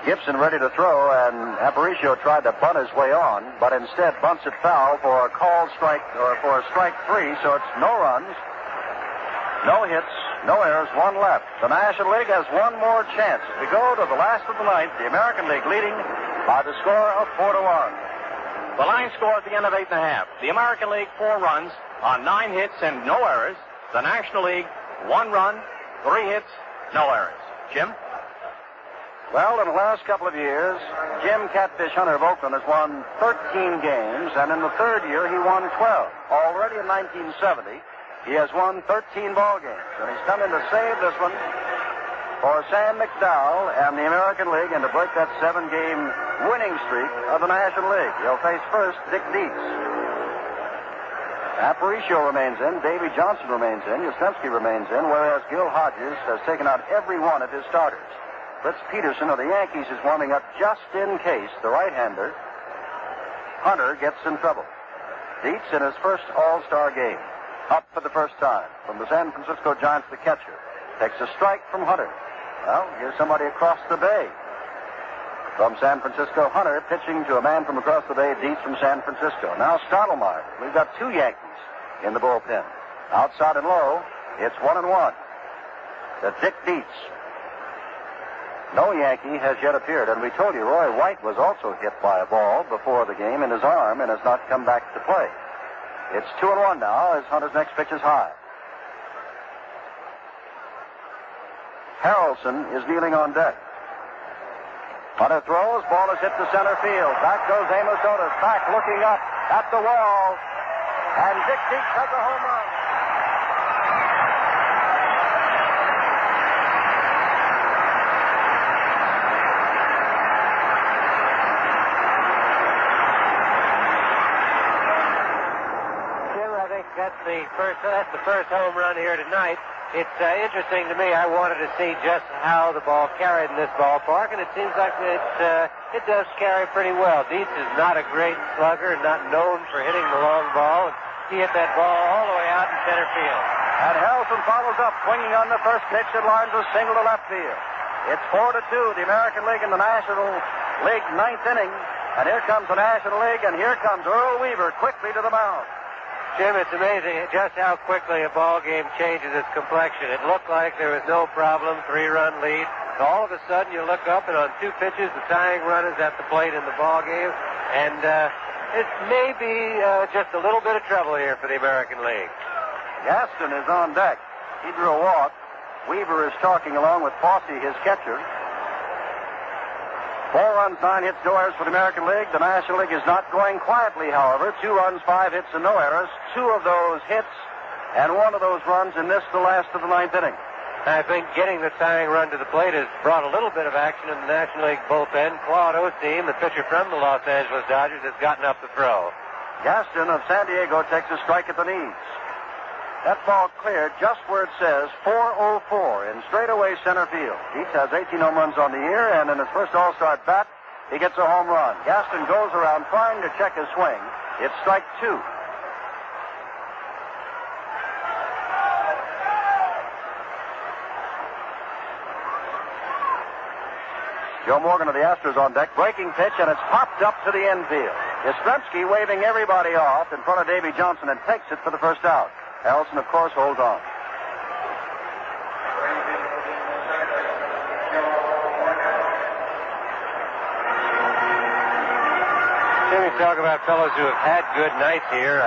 Gibson ready to throw, and Aparicio tried to bunt his way on, but instead bunts it foul for a called strike, or for a strike 3, so it's no runs, no hits, no errors, 1 left. The National League has 1 more chance. We go to the last of the ninth, the American League leading by the score of 4-1. The line score at the end of 8 1/2. The American League 4 runs on 9 hits and no errors. The National League 1 run, 3 hits, no errors. Jim? Well, in the last couple of years, Jim Catfish Hunter of Oakland has won 13 games, and in the third year, he won 12. Already in 1970, he has won 13 ball games, and he's come in to save this one for Sam Mcdowell and the American League and to break that 7-game winning streak of the National League. He'll face first Dick Dietz. Aparicio remains in, Davey Johnson remains in, Yastrzemski remains in, whereas Gil Hodges has taken out every one of his starters. Fritz Peterson of the Yankees is warming up just in case the right-hander, Hunter, gets in trouble. Dietz in his first All-Star game, up for the first time from the San Francisco Giants, the catcher, takes a strike from Hunter. Well, here's somebody across the bay. From San Francisco, Hunter pitching to a man from across the bay, Dietz from San Francisco. Now Stottlemyre. We've got 2 Yankees in the bullpen. Outside and low, it's 1-1. The Dick Dietz. No Yankee has yet appeared, and we told you Roy White was also hit by a ball before the game in his arm and has not come back to play. It's 2-1 now as Hunter's next pitch is high. Harrelson is kneeling on deck. Hunter throws, ball is hit to center field. Back goes Amos Otis, back looking up at the wall, and Dick Dietz has a home run. That's the first home run here tonight. It's interesting to me. I wanted to see just how the ball carried in this ballpark, and it seems like it does carry pretty well. Dietz is not a great slugger, not known for hitting the long ball. He hit that ball all the way out in center field. And Harrelson follows up, swinging on the first pitch and lines a single to left field. It's 4-2, the American League and the National League 9th inning. And here comes the National League, and here comes Earl Weaver quickly to the mound. Jim, it's amazing just how quickly a ball game changes its complexion. It looked like there was no problem, 3-run lead. All of a sudden, you look up, and on 2 pitches, the tying run is at the plate in the ball game. And it may be just a little bit of trouble here for the American League. Gaston is on deck. He drew a walk. Weaver is talking along with Fosse, his catcher. 4 runs, 9 hits, no errors for the American League. The National League is not going quietly, however. 2 runs, 5 hits, and no errors. 2 of those hits and 1 of those runs in this, the last of the 9th inning. I think getting the tying run to the plate has brought a little bit of action in the National League bullpen. Claude Osteen, the pitcher from the Los Angeles Dodgers, has gotten up to throw. Gaston of San Diego takes a strike at the knees. That ball cleared just where it says 404 in straightaway center field. Dietz has 18 home runs on the year, and in his first All-Star at bat, he gets a home run. Gaston goes around trying to check his swing. It's strike 2. Joe Morgan of the Astros on deck, breaking pitch, and it's popped up to the infield. Yastrzemski waving everybody off in front of Davey Johnson and takes it for the first out. Harrelson, of course, holds on. Here we talk about fellows who have had good nights here.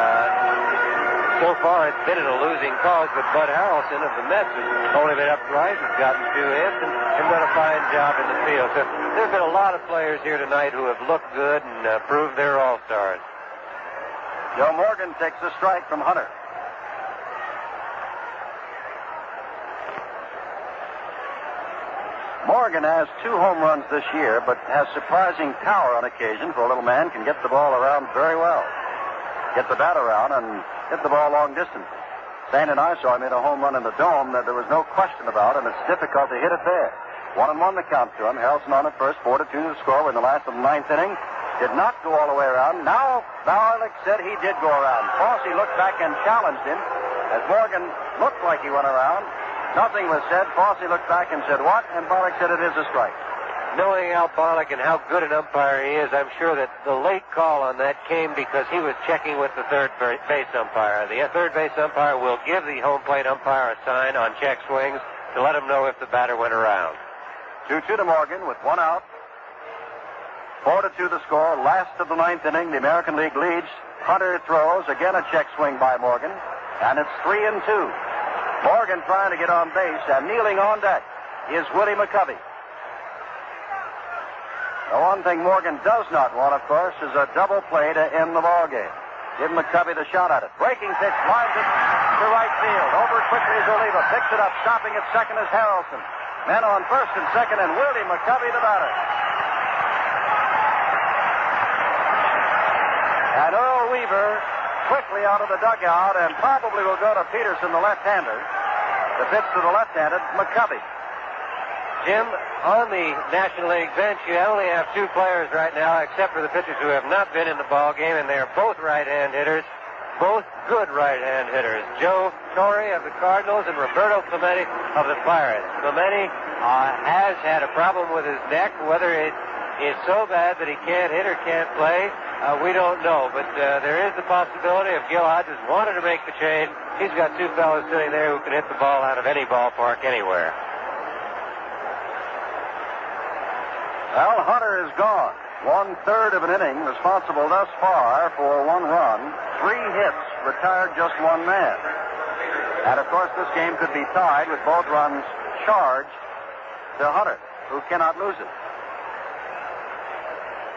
So far, it's been in a losing cause, but Bud Harrelson of the Mets has only been up twice, has gotten 2 hits, and done a fine job in the field. So there's been a lot of players here tonight who have looked good and proved they're all-stars. Joe Morgan takes a strike from Hunter. Morgan has 2 home runs this year, but has surprising power on occasion for a little man. Can get the ball around very well. Get the bat around and hit the ball long distance. Stan and I saw him hit a home run in the Dome that there was no question about, and it's difficult to hit it there. 1-1 the count to him. Harrelson on at first, 4-2 the score in the last of the 9th inning. Did not go all the way around. Now, Barlick said he did go around. Fossey looked back and challenged him as Morgan looked like he went around. Nothing was said. Fossey looked back and said, what? And Barlick said it is a strike. Knowing Al Barlick and how good an umpire he is, I'm sure that the late call on that came because he was checking with the third base umpire. The third base umpire will give the home plate umpire a sign on check swings to let him know if the batter went around. 2-2 to Morgan with 1 out. 4-2 the score. Last of the 9th inning. The American League leads. Hunter throws. Again a check swing by Morgan. And it's 3-2. Morgan trying to get on base, and kneeling on deck is Willie McCovey. The one thing Morgan does not want, of course, is a double play to end the ball game. Give McCovey the shot at it. Breaking pitch, lines it to right field. Over quickly is Oliva. Picks it up. Stopping at second is Harrelson. Men on first and second, and Willie McCovey the batter. And Earl Weaver quickly out of the dugout, and probably will go to Peterson, the left-hander. The pitch to the left-handed McCovey. Jim, on the National League bench, you only have 2 players right now, except for the pitchers who have not been in the ball game, and they are both right-hand hitters, both good right-hand hitters. Joe Torre of the Cardinals and Roberto Clemente of the Pirates. Clemente has had a problem with his neck. Whether it is so bad that he can't hit or can't play, we don't know. But there is the possibility if Gil Hodges wanted to make the change, he's got 2 fellows sitting there who can hit the ball out of any ballpark anywhere. Well, Hunter is gone. 1/3 of an inning, responsible thus far for 1 run, 3 hits, retired just 1 man. And of course, this game could be tied with both runs charged to Hunter, who cannot lose it.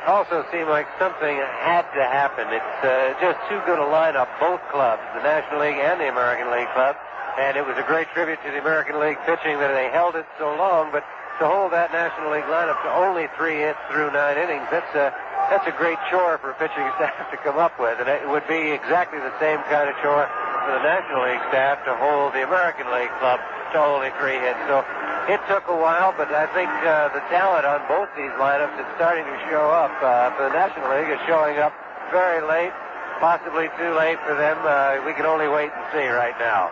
Also seemed like something had to happen. It's just too good a lineup, both clubs, the National League and the American League club. And it was a great tribute to the American League pitching that they held it so long, but to hold that National League lineup to only 3 hits through 9 innings, that's a great chore for a pitching staff to come up with. And it would be exactly the same kind of chore for the National League staff to hold the American League club to only 3 hits. So it took a while, but I think the talent on both these lineups is starting to show up. For the National League, is showing up very late, possibly too late for them. We can only wait and see right now.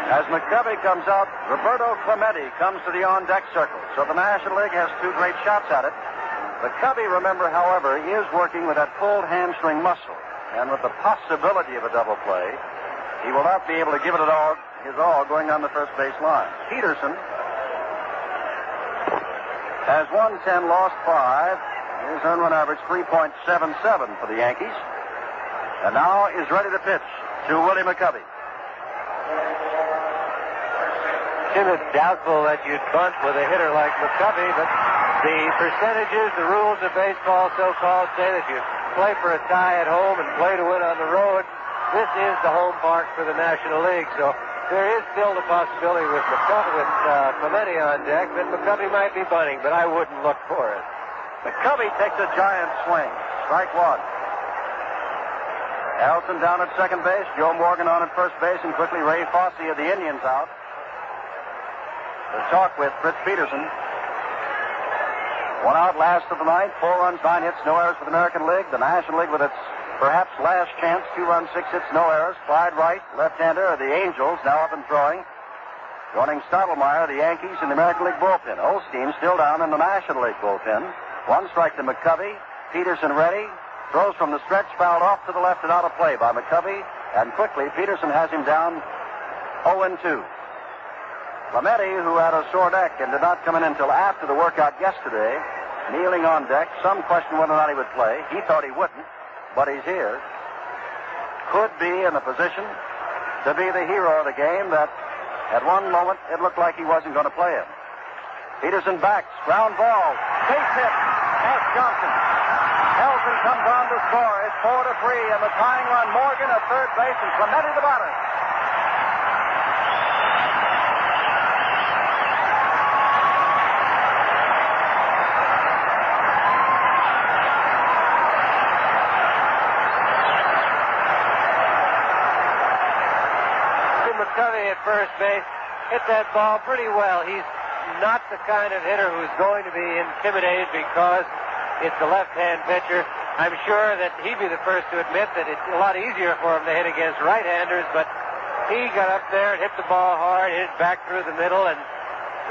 As McCovey comes out, Roberto Clemente comes to the on-deck circle. So the National League has 2 great shots at it. McCovey, remember, however, is working with that pulled hamstring muscle. And with the possibility of a double play, he will not be able to give it his all going on the first base line. Peterson has won 10, lost 5. His earned run average 3.77 for the Yankees. And now is ready to pitch to Willie McCovey. Jim, it's doubtful that you'd bunt with a hitter like McCovey, but the percentages, the rules of baseball so-called say that you play for a tie at home and play to win on the road. This is the home park for the National League, so there is still the possibility with Clemente on deck that McCovey might be bunting, but I wouldn't look for it. McCovey takes a giant swing. Strike 1. Harrelson down at second base. Joe Morgan on at first base, and quickly Ray Fossey of the Indians out. The talk with Fritz Peterson. 1 out, last of the 9th. 4 runs, 9 hits, no errors for the American League. The National League with its perhaps last chance. 2 runs, 6 hits, no errors. Clyde Wright, left-hander of the Angels, now up and throwing. Joining Stottlemyre, the Yankees in the American League bullpen. Osteen still down in the National League bullpen. 1 strike to McCovey. Peterson ready. Throws from the stretch, fouled off to the left and out of play by McCovey. And quickly, Peterson has him down 0-2. Clemente, who had a sore neck and did not come in until after the workout yesterday, kneeling on deck. Some question whether or not he would play. He thought he wouldn't, but he's here. Could be in a position to be the hero of the game that at one moment it looked like he wasn't going to play him. Peterson backs, ground ball, base hit, past Johnson. Nelson comes on to score. It's 4-3, and the tying run, Morgan at third base, and Clemente the batter. McCovey at first base hit that ball pretty well. He's not the kind of hitter who's going to be intimidated because it's a left-hand pitcher. I'm sure that he'd be the first to admit that it's a lot easier for him to hit against right-handers, but he got up there and hit the ball hard, hit it back through the middle, and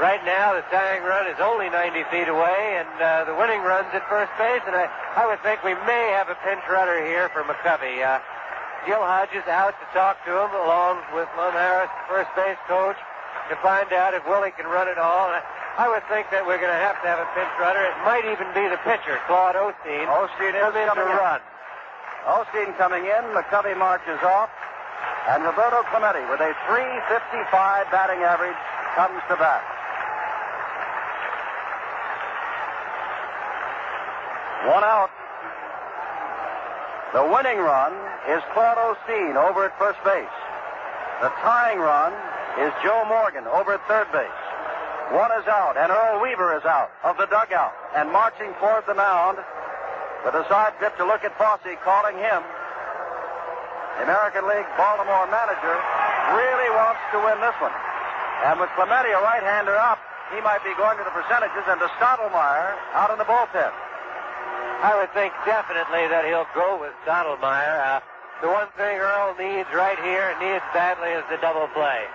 right now the tying run is only 90 feet away, and the winning run's at first base, and I would think we may have a pinch runner here for McCovey. Gil Hodges out to talk to him, along with Lum Harris, first base coach, to find out if Willie can run it all. I would think that we're going to have a pinch runner. It might even be the pitcher, Claude Osteen. Osteen is coming in. Run. Osteen coming in. McCovey marches off. And Roberto Clemente, with a .355 batting average, comes to bat. One out. The winning run is Claude Osteen over at first base. The tying run is Joe Morgan over at third base. One is out, and Earl Weaver is out of the dugout. And marching toward the mound with a side trip to look at Fosse, calling him. The American League Baltimore manager really wants to win this one. And with Clemente, a right-hander, up, he might be going to the percentages, and to Stottlemyre out in the bullpen. I would think definitely that he'll go with Stottlemyre. The one thing Earl needs right here, and needs badly, is the double play.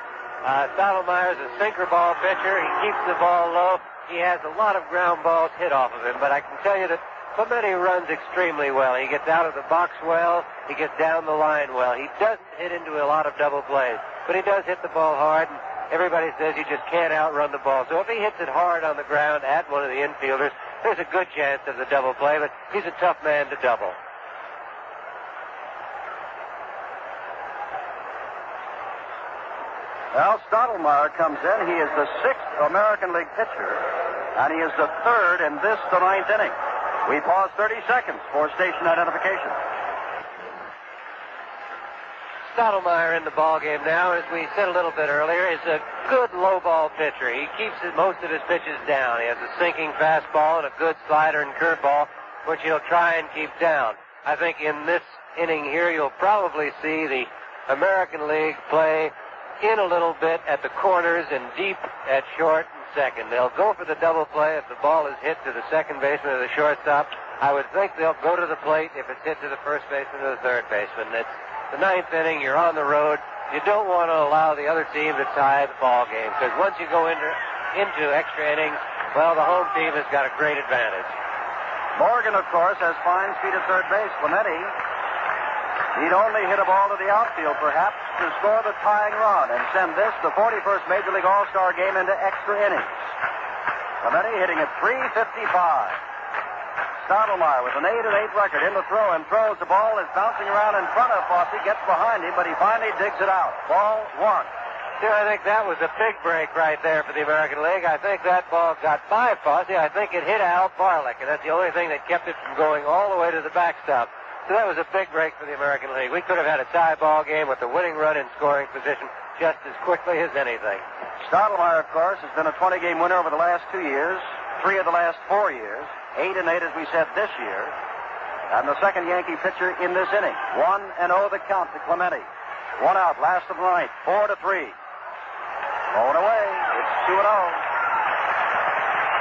Stottlemyre's a sinker ball pitcher. He keeps the ball low. He has a lot of ground balls hit off of him, but I can tell you that Clemente runs extremely well. He gets out of the box well. He gets down the line well. He doesn't hit into a lot of double plays, but he does hit the ball hard, and everybody says he just can't outrun the ball. So if he hits it hard on the ground at one of the infielders, there's a good chance of the double play, but he's a tough man to double. Well, Stottlemyre comes in. He is the 6th American League pitcher, and he is the 3rd in this, the 9th inning. We pause 30 seconds for station identification. Stottlemyre in the ballgame now, as we said a little bit earlier, is a good low ball pitcher. He keeps most of his pitches down. He has a sinking fastball and a good slider and curveball, which he'll try and keep down. I think in this inning here, you'll probably see the American League play in a little bit at the corners and deep at short and second. They'll go for the double play if the ball is hit to the second baseman or the shortstop. I would think they'll go to the plate if it's hit to the first baseman or the third baseman. It's the 9th inning. You're on the road. You don't want to allow the other team to tie the ball game, because once you go into extra innings, well, the home team has got a great advantage. Morgan, of course, has fine speed at third base. Clemente, he'd only hit a ball to the outfield, perhaps, to score the tying run and send this, the 41st Major League All-Star Game, into extra innings. Clemente hitting at .355. Stottlemyre with an 8-8 record in the throw, and throws the ball, is bouncing around in front of Fosse, gets behind him, but he finally digs it out. Ball 1. I think that was a big break right there for the American League. I think that ball got by Fosse. I think it hit Al Barlick, and that's the only thing that kept it from going all the way to the backstop. So that was a big break for the American League. We could have had a tie ball game with the winning run in scoring position just as quickly as anything. Stottlemyre, of course, has been a 20-game winner over the last 2 years, 3 of the last 4 years, 8-8, as we said, this year, and the second Yankee pitcher in this inning. 1-0 the count to Clemente. 1 out, last of the ninth, 4-3. Going away, it's 2-0.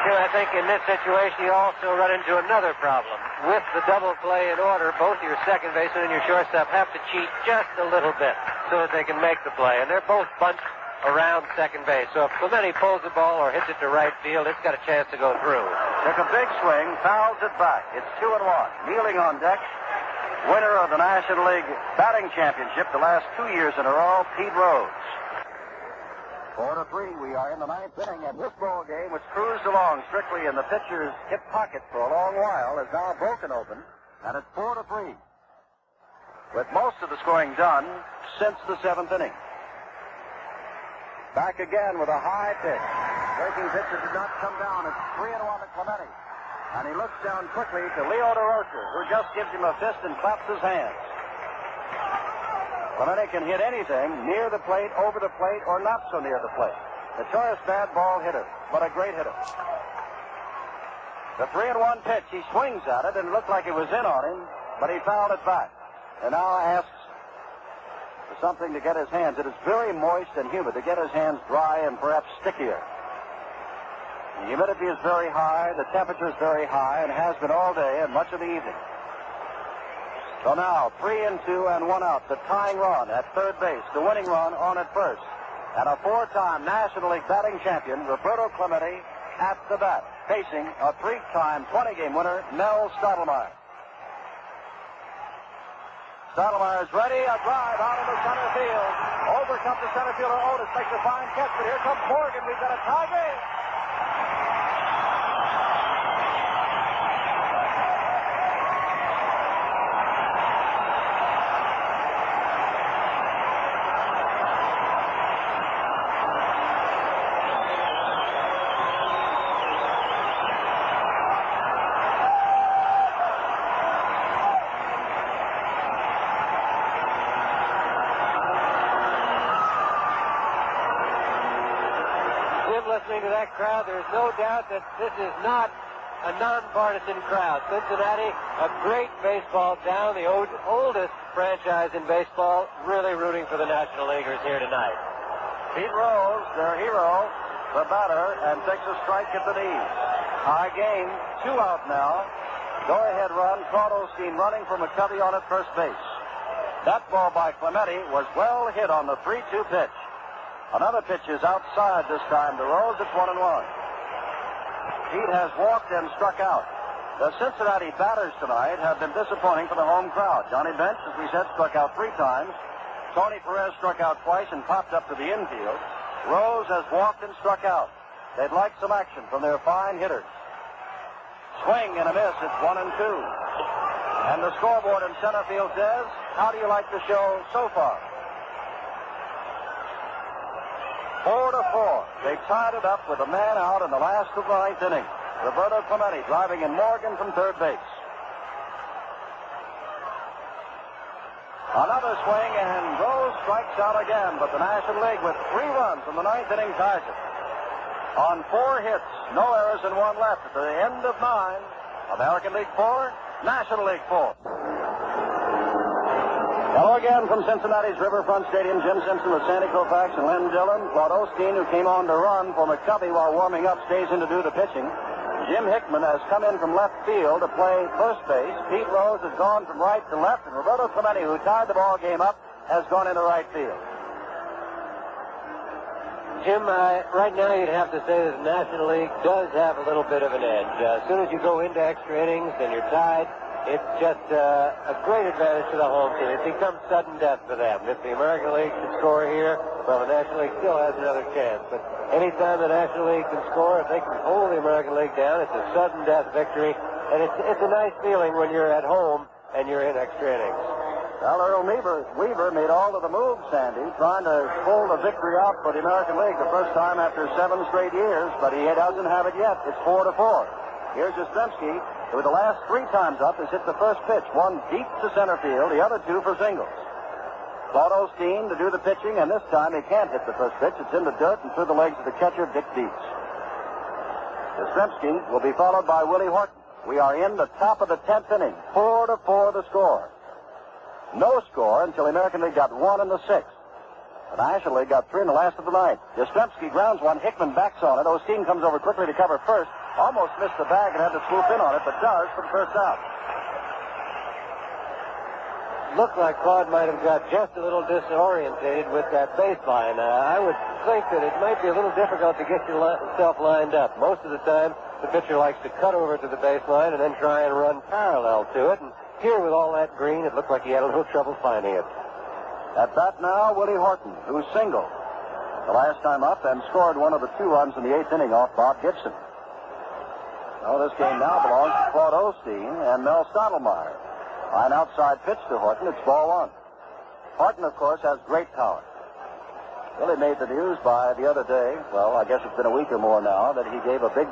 I think in this situation you also run into another problem. With the double play in order, both your second baseman and your shortstop have to cheat just a little bit so that they can make the play, and they're both bunched around second base. So if Clemente pulls the ball or hits it to right field, it's got a chance to go through. Took a big swing, fouls it back. It's 2-1. Kneeling on deck, winner of the National League Batting Championship the last 2 years in a row, Pete Rose. 4-3. We are in the 9th inning, and this ball game, which cruised along strictly in the pitcher's hip pocket for a long while, is now broken open, and it's 4-3. With most of the scoring done since the 7th inning. Back again with a high pitch. Breaking pitch did not come down. It's 3-1 to Clemente. And he looks down quickly to Leo DeRocher, who just gives him a fist and claps his hands. Clemente can hit anything, near the plate, over the plate, or not so near the plate. Notorious bad ball hitter, but a great hitter. The 3-1 pitch, he swings at it, and it looked like it was in on him, but he fouled it back. And now asks something to get his hands. It is very moist and humid to get his hands dry and perhaps stickier. The humidity is very high, the temperature is very high, and has been all day and much of the evening. So now, 3-2 and 1 out. The tying run at third base, the winning run on at first. And a 4-time National League batting champion, Roberto Clemente, at the bat, facing a 3-time 20-game winner, Mel Stottlemyre. Stottlemyre is ready. A drive out into center field. Over comes the center fielder Otis. Makes a fine catch, but here comes Morgan. We've got a tie game. Listening to that crowd, there's no doubt that this is not a nonpartisan crowd. Cincinnati, a great baseball town, the oldest franchise in baseball, really rooting for the National Leaguers here tonight. Pete Rose, their hero, the batter, and takes a strike at the knees. High game, 2 out now. Go-ahead run, Crosley running from McCovey on at first base. That ball by Clemente was well hit on the 3-2 pitch. Another pitch is outside this time to Rose. It's 1-1. Pete has walked and struck out. The Cincinnati batters tonight have been disappointing for the home crowd. Johnny Bench, as we said, struck out 3 times. Tony Perez struck out twice and popped up to the infield. Rose has walked and struck out. They'd like some action from their fine hitters. Swing and a miss. It's 1-2. And the scoreboard in center field says, how do you like the show so far? 4-4. They tied it up with a man out in the last of the 9th inning. Roberto Clemente driving in Morgan from third base. Another swing, and Rose strikes out again, but the National League with 3 runs from the 9th inning ties it. On 4 hits, no errors and 1 left. At the end of 9, American League 4, National League 4. Hello again from Cincinnati's Riverfront Stadium. Jim Simpson with Sandy Koufax and Len Dillon. Claude Osteen, who came on to run for McCovey while warming up, stays in to do the pitching. Jim Hickman has come in from left field to play first base. Pete Rose has gone from right to left, and Roberto Clemente, who tied the ball game up, has gone into right field. Jim, right now you'd have to say that the National League does have a little bit of an edge. As soon as you go into extra innings and you're tied, it's just a great advantage to the home team. It becomes sudden death for them. If the American League can score here, well, the National League still has another chance. But anytime the National League can score, if they can hold the American League down, it's a sudden death victory. And it's a nice feeling when you're at home and you're in extra innings. Well, Earl Weaver made all of the moves, Sandy, trying to pull the victory out for the American League the first time after 7 straight years, but he doesn't have it yet. It's 4-4. Here's Yastrzemski, who the last 3 times up has hit the first pitch, one deep to center field, the other 2 for singles. Claude Osteen to do the pitching, and this time he can't hit the first pitch. It's in the dirt and through the legs of the catcher, Dick Dietz. Yastrzemski will be followed by Willie Horton. We are in the top of the 10th inning. 4-4 the score. No score until the American League got 1 in the 6th. The National League got 3 in the last of the 9th. Yastrzemski grounds one. Hickman backs on it. Osteen comes over quickly to cover first. Almost missed the bag and had to swoop in on it, but does for the first out. Looked like Claude might have got just a little disorientated with that baseline. I would think that it might be a little difficult to get yourself lined up. Most of the time, the pitcher likes to cut over to the baseline and then try and run parallel to it. And here, with all that green, it looked like he had a little trouble finding it. At bat now, Willie Horton, who singled the last time up and scored one of the 2 runs in the 8th inning off Bob Gibson. Well, this game now belongs to Claude Osteen and Mel Stottlemyre. An outside pitch to Horton. It's ball 1. Horton, of course, has great power. Willie made the news by the other day, well, I guess it's been a week or more now, that he gave a big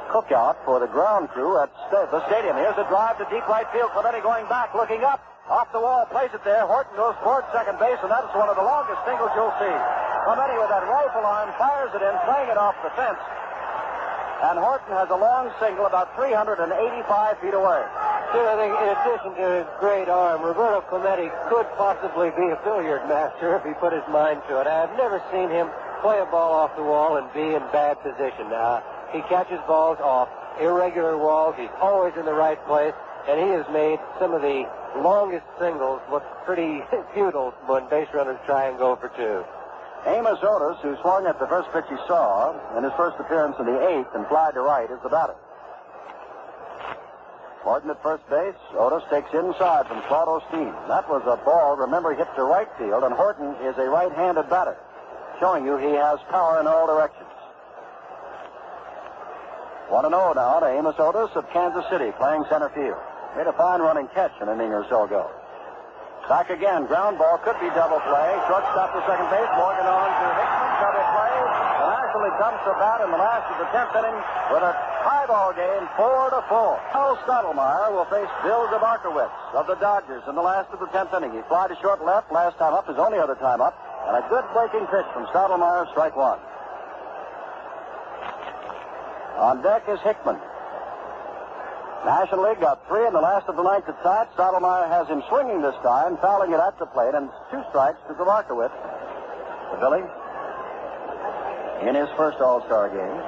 cookout for the ground crew at the stadium. Here's a drive to deep right field. Clemente going back, looking up. Off the wall, plays it there. Horton goes toward second base, and that's one of the longest singles you'll see. Clemente with that rifle arm fires it in, playing it off the fence. And Horton has a long single about 385 feet away. I think in addition to his great arm, Roberto Clemente could possibly be a billiard master if he put his mind to it. I've never seen him play a ball off the wall and be in bad position. He catches balls off irregular walls. He's always in the right place, and he has made some of the longest singles look pretty futile when base runners try and go for two. Amos Otis, who swung at the first pitch he saw in his first appearance in the eighth and flied to right, is the batter. Horton at first base. Otis takes inside from Claude Osteen. That was a ball, remember, hit to right field, and Horton is a right-handed batter, showing you he has power in all directions. 1-0 now to Amos Otis of Kansas City, playing center field. Made a fine running catch an inning or so ago. Back again, ground ball, could be double play. Shortstop to second base, Morgan on to Hickman, double play. And actually comes to bat in the last of the 10th inning with a tie ball game, 4-4. Paul Stottlemyre will face Bill Zabarkowitz of the Dodgers in the last of the 10th inning. He fly to short left, last time up, his only other time up, and a good breaking pitch from Stottlemyre, strike one. On deck is Hickman. National League got 3 in the last of the 9th at bat. Stottlemyre has him swinging this time, fouling it at the plate, and 2 strikes to Zabarkowitz. The Billy, in his first All-Star game,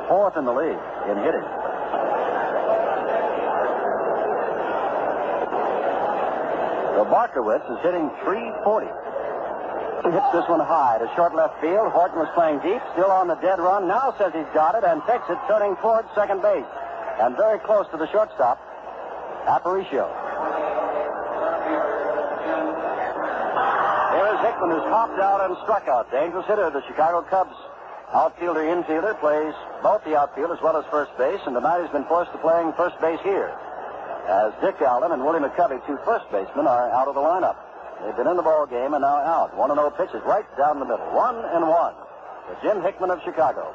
4th in the league in hitting. Zabarkowitz is hitting .340. He hits this one high to short left field. Horton was playing deep, still on the dead run. Now says he's got it and takes it, turning towards second base. And very close to the shortstop, Aparicio. Here's Hickman, who's hopped out and struck out. Dangerous hitter. The Chicago Cubs outfielder, infielder, plays both the outfield as well as first base, and tonight he's been forced to playing first base here, as Dick Allen and Willie McCovey, 2 first basemen, are out of the lineup. They've been in the ball game and now out. 1-0 pitch is right down the middle. 1-1 to Jim Hickman of Chicago.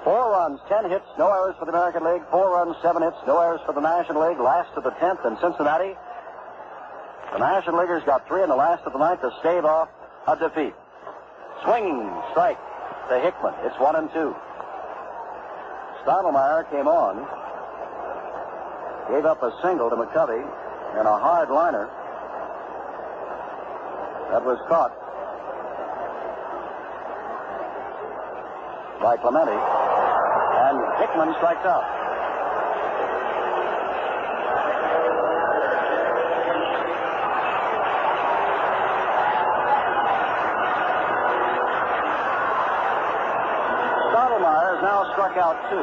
4 runs, 10 hits, no errors for the American League. 4 runs, 7 hits, no errors for the National League. Last of the 10th in Cincinnati. The National Leaguers got 3 in the last of the 9th to stave off a defeat. Swinging strike to Hickman. It's 1-2. Stottlemyre came on, gave up a single to McCovey and a hard liner. That was caught by Clemente, and Hickman strikes out. Stottlemyre has now struck out 2.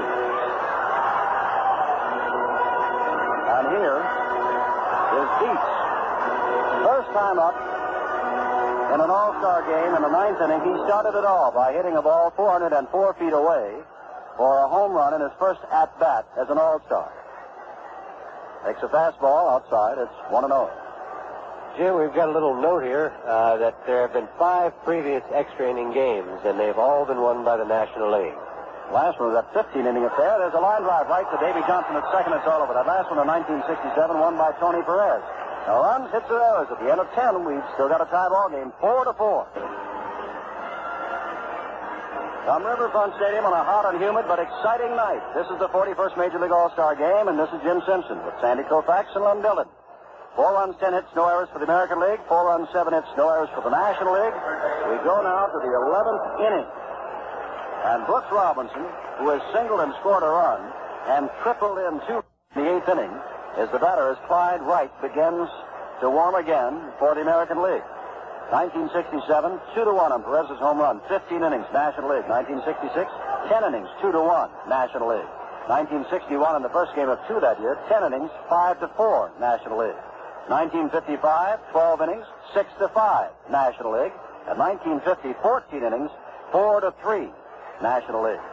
And here is Dietz. First time up in an All-Star game in the 9th inning. He started it all by hitting a ball 404 feet away for a home run in his first at-bat as an All-Star. Takes a fastball outside. It's 1-0. Jim, we've got a little note here that there have been 5 previous extra inning games, and they've all been won by the National League. Last one was that 15-inning affair. There's a line drive right to Davey Johnson at second. It's all over. That last one in 1967 won by Tony Perez. No runs, hits, or errors. At the end of 10, we've still got a tie ball game, 4-4. From Riverfront Stadium on a hot and humid but exciting night. This is the 41st Major League All-Star Game, and this is Jim Simpson with Sandy Koufax and Lem Dillon. 4 runs, 10 hits, no errors for the American League. 4 runs, 7 hits, no errors for the National League. We go now to the 11th inning. And Brooks Robinson, who has singled and scored a run and tripled in 2 in the 8th inning, is the batter as Clyde Wright begins to warm again for the American League. 1967, 2-1 on Perez's home run, 15 innings, National League. 1966, 10 innings, 2-1, National League. 1961 in the first game of 2 that year, 10 innings, 5-4, National League. 1955, 12 innings, 6-5, National League. And 1950, 14 innings, 4-3, National League.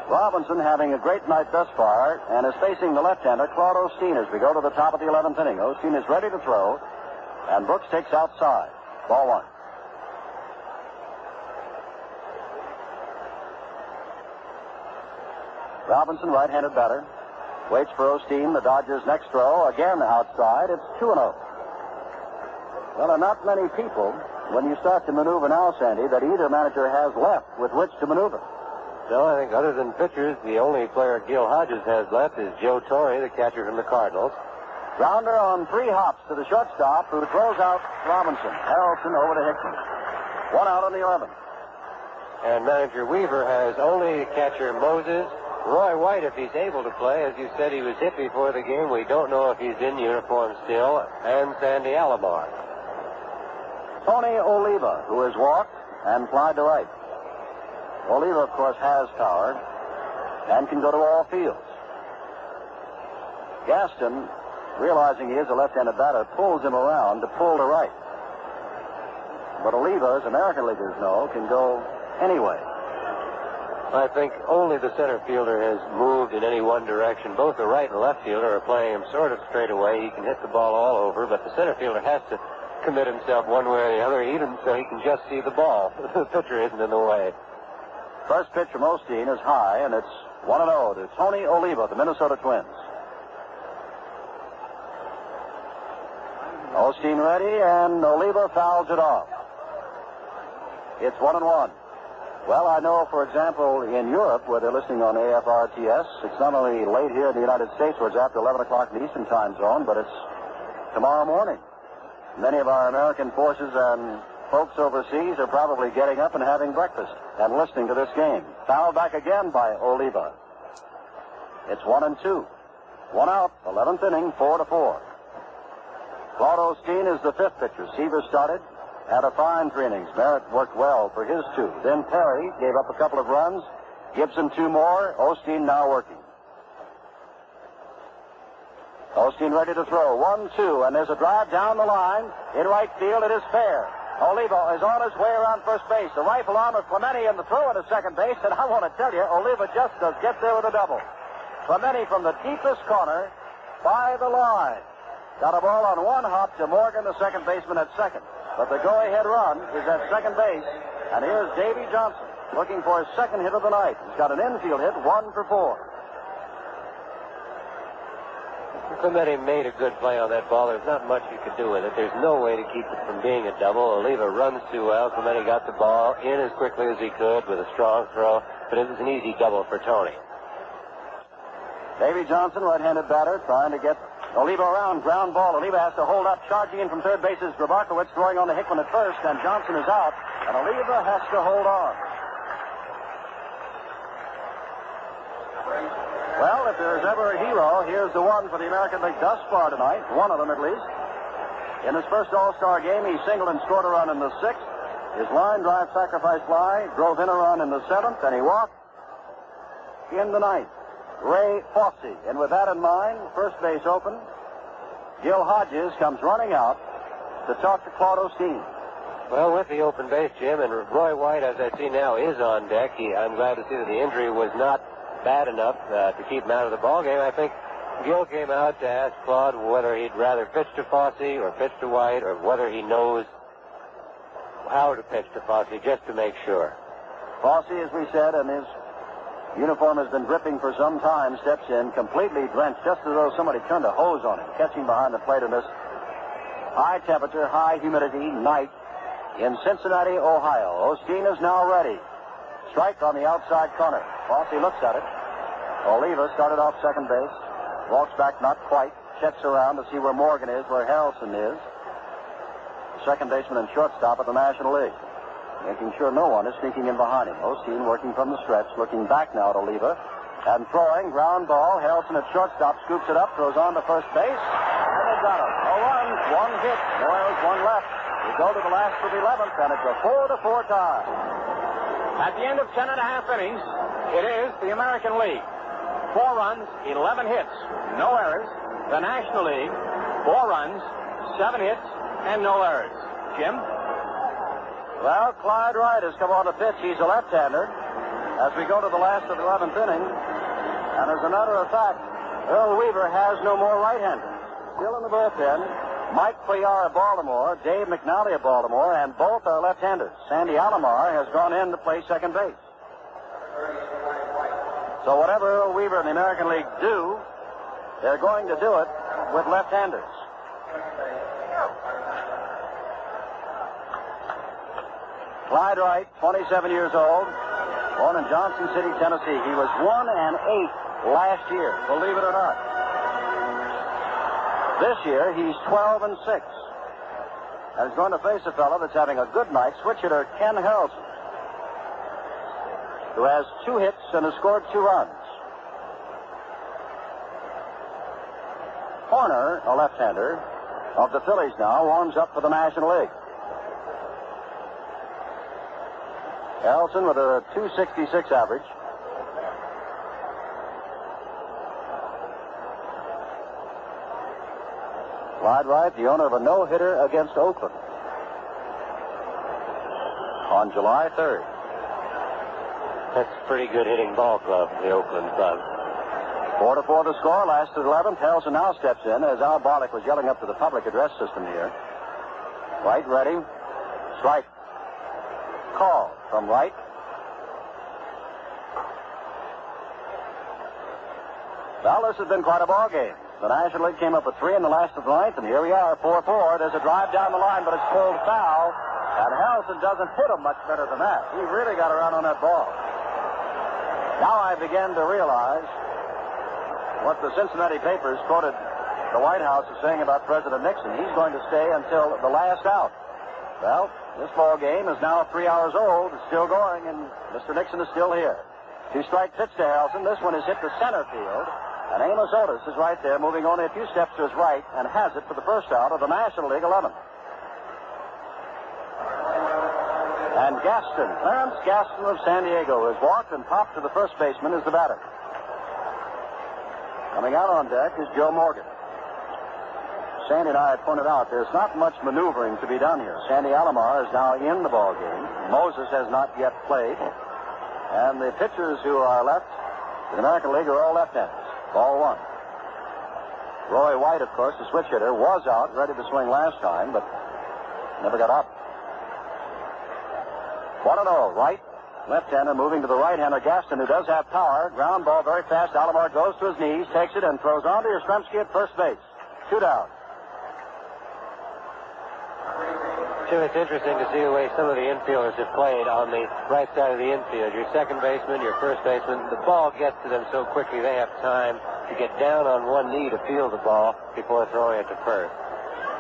Robinson having a great night thus far and is facing the left-hander, Claude Osteen, as we go to the top of the 11th inning. Osteen is ready to throw, and Brooks takes outside. Ball 1. Robinson, right-handed batter, waits for Osteen. The Dodgers' next throw, again outside. It's 2-0. Well, there are not many people, when you start to maneuver now, Sandy, that either manager has left with which to maneuver. No, I think other than pitchers, the only player Gil Hodges has left is Joe Torre, the catcher from the Cardinals. Grounder on 3 hops to the shortstop, who throws out Robinson. Harrelson over to Hickman. 1 out on the 11th. And manager Weaver has only catcher Moses. Roy White, if he's able to play, as you said, he was hit before the game. We don't know if he's in uniform still. And Sandy Alomar. Tony Oliva, who has walked and flied to right. Oliva, of course, has power and can go to all fields. Gaston, realizing he is a left-handed batter, pulls him around to pull to right. But Oliva, as American Leaguers know, can go anyway. I think only the center fielder has moved in any one direction. Both the right and left fielder are playing him sort of straight away. He can hit the ball all over, but the center fielder has to commit himself one way or the other, even so he can just see the ball. The pitcher isn't in the way. First pitch from Osteen is high, and it's 1-0 to Tony Oliva, the Minnesota Twins. Osteen ready, and Oliva fouls it off. It's 1-1. Well, I know, for example, in Europe, where they're listening on AFRTS, it's not only late here in the United States, where it's after 11 o'clock in the Eastern time zone, but it's tomorrow morning. Many of our American forces and folks overseas are probably getting up and having breakfast and listening to this game. Fouled back again by Oliva. It's 1-2. 1 out, 11th inning, 4-4. Claude Osteen is the 5th pitcher. Seaver started. Had a fine 3 innings. Merritt worked well for his 2. Then Perry gave up a couple of runs. Gibson 2 more. Osteen now working. Osteen ready to throw. 1-2, and there's a drive down the line. In right field, it is fair. Oliva is on his way around first base. The rifle arm of Clemente in the throw into second base, and I want to tell you, Oliva just does get there with a double. Clemente from the deepest corner by the line. Got a ball on 1 hop to Morgan, the second baseman, at second. But the go-ahead run is at second base, and here's Davey Johnson looking for his 2nd hit of the night. He's got an infield hit, 1 for 4. Clemente made a good play on that ball. There's not much you could do with it. There's no way to keep it from being a double. Oliva runs too well. Clemente got the ball in as quickly as he could with a strong throw, but it was an easy double for Tony. Davey Johnson, right-handed batter, trying to get Oliva around. Ground ball. Oliva has to hold up. Charging in from third base is Grabarkowitz, throwing on to Hickman at first, and Johnson is out, and Oliva has to hold on. Well, if there's ever a hero, here's the one for the American League thus far tonight. One of them, at least. In his first All-Star game, he singled and scored a run in the 6th. His line drive sacrifice fly drove in a run in the 7th, and he walked in the 9th. Ray Fossey. And with that in mind, first base open. Gil Hodges comes running out to talk to Claude Osteen. Well, with the open base, Jim, and Roy White, as I see now, is on deck. I'm glad to see that the injury was not bad enough to keep him out of the ballgame. I think Gil came out to ask Claude whether he'd rather pitch to Fossey or pitch to White, or whether he knows how to pitch to Fossey, just to make sure. Fossey, as we said, and his uniform has been dripping for some time, steps in completely drenched, just as though somebody turned a hose on him, catching behind the plate in this high temperature, high humidity night in Cincinnati, Ohio. Osteen is now ready. Strike on the outside corner. Fossey looks at it. Oliva started off second base. Walks back not quite. Checks around to see where Morgan is, where Harrelson is. Second baseman and shortstop at the National League. Making sure no one is sneaking in behind him. Osteen working from the stretch, looking back now at Oliva. And throwing, ground ball. Harrelson at shortstop scoops it up, throws on to first base. And they got him. No runs, 1 hit. No errors, 1 left. We go to the last of the 11th, and it's a 4-4 tie. At the end of 10.5 innings, it is the American League. 4 runs, 11 hits, no errors. The National League, 4 runs, 7 hits, and no errors. Jim? Well, Clyde Wright has come on to pitch. He's a left-hander as we go to the last of the 11th inning. And as a matter of fact, Earl Weaver has no more right-handers. Still in the bullpen, Mike Cuellar of Baltimore, Dave McNally of Baltimore, and both are left-handers. Sandy Alomar has gone in to play second base. So whatever Earl Weaver and the American League do, they're going to do it with left-handers. Clyde Wright, 27 years old, born in Johnson City, Tennessee. He was 1-8 last year, believe it or not. This year, he's 12-6. And he's going to face a fellow that's having a good night, switch hitter Ken Harrelson, who has 2 hits and has scored 2 runs. Horner, a left-hander of the Phillies now, warms up for the National League. Harrelson with a .266 average. Clyde Wright, the owner of a no-hitter against Oakland on July 3rd. That's a pretty good hitting ball club, the Oakland club. 4-4 the score, last to the 11th. Harrelson now steps in as Al Barlick was yelling up to the public address system here. Wright ready. Strike. Call from Wright. Well, this has been quite a ball game. The National League came up with 3 in the last of the ninth, and here we are, 4-4. There's a drive down the line, but it's pulled foul, and Harrelson doesn't hit him much better than that. He really got around on that ball. Now I begin to realize what the Cincinnati papers quoted the White House as saying about President Nixon. He's going to stay until the last out. Well, this ball game is now 3 hours old. It's still going, and Mr. Nixon is still here. 2-strike pitch to Harrelson. This one is hit to center field. And Amos Otis is right there, moving only a few steps to his right, and has it for the first out of the National League 11. And Gaston, Clarence Gaston of San Diego, has walked and popped to the first baseman as the batter. Coming out on deck is Joe Morgan. Sandy and I had pointed out there's not much maneuvering to be done here. Sandy Alomar is now in the ball game. Moses has not yet played. And the pitchers who are left in the American League are all left-handers. Ball 1. Roy White, of course, the switch hitter, was out, ready to swing last time, but never got up. 1-0. Wright, left-hander, moving to the right-hander, Gaston, who does have power. Ground ball very fast. Alomar goes to his knees, takes it, and throws on to Yastrzemski at first base. 2 down. Jim, it's interesting to see the way some of the infielders have played on the right side of the infield. Your second baseman, your first baseman, the ball gets to them so quickly they have time to get down on one knee to field the ball before throwing it to first.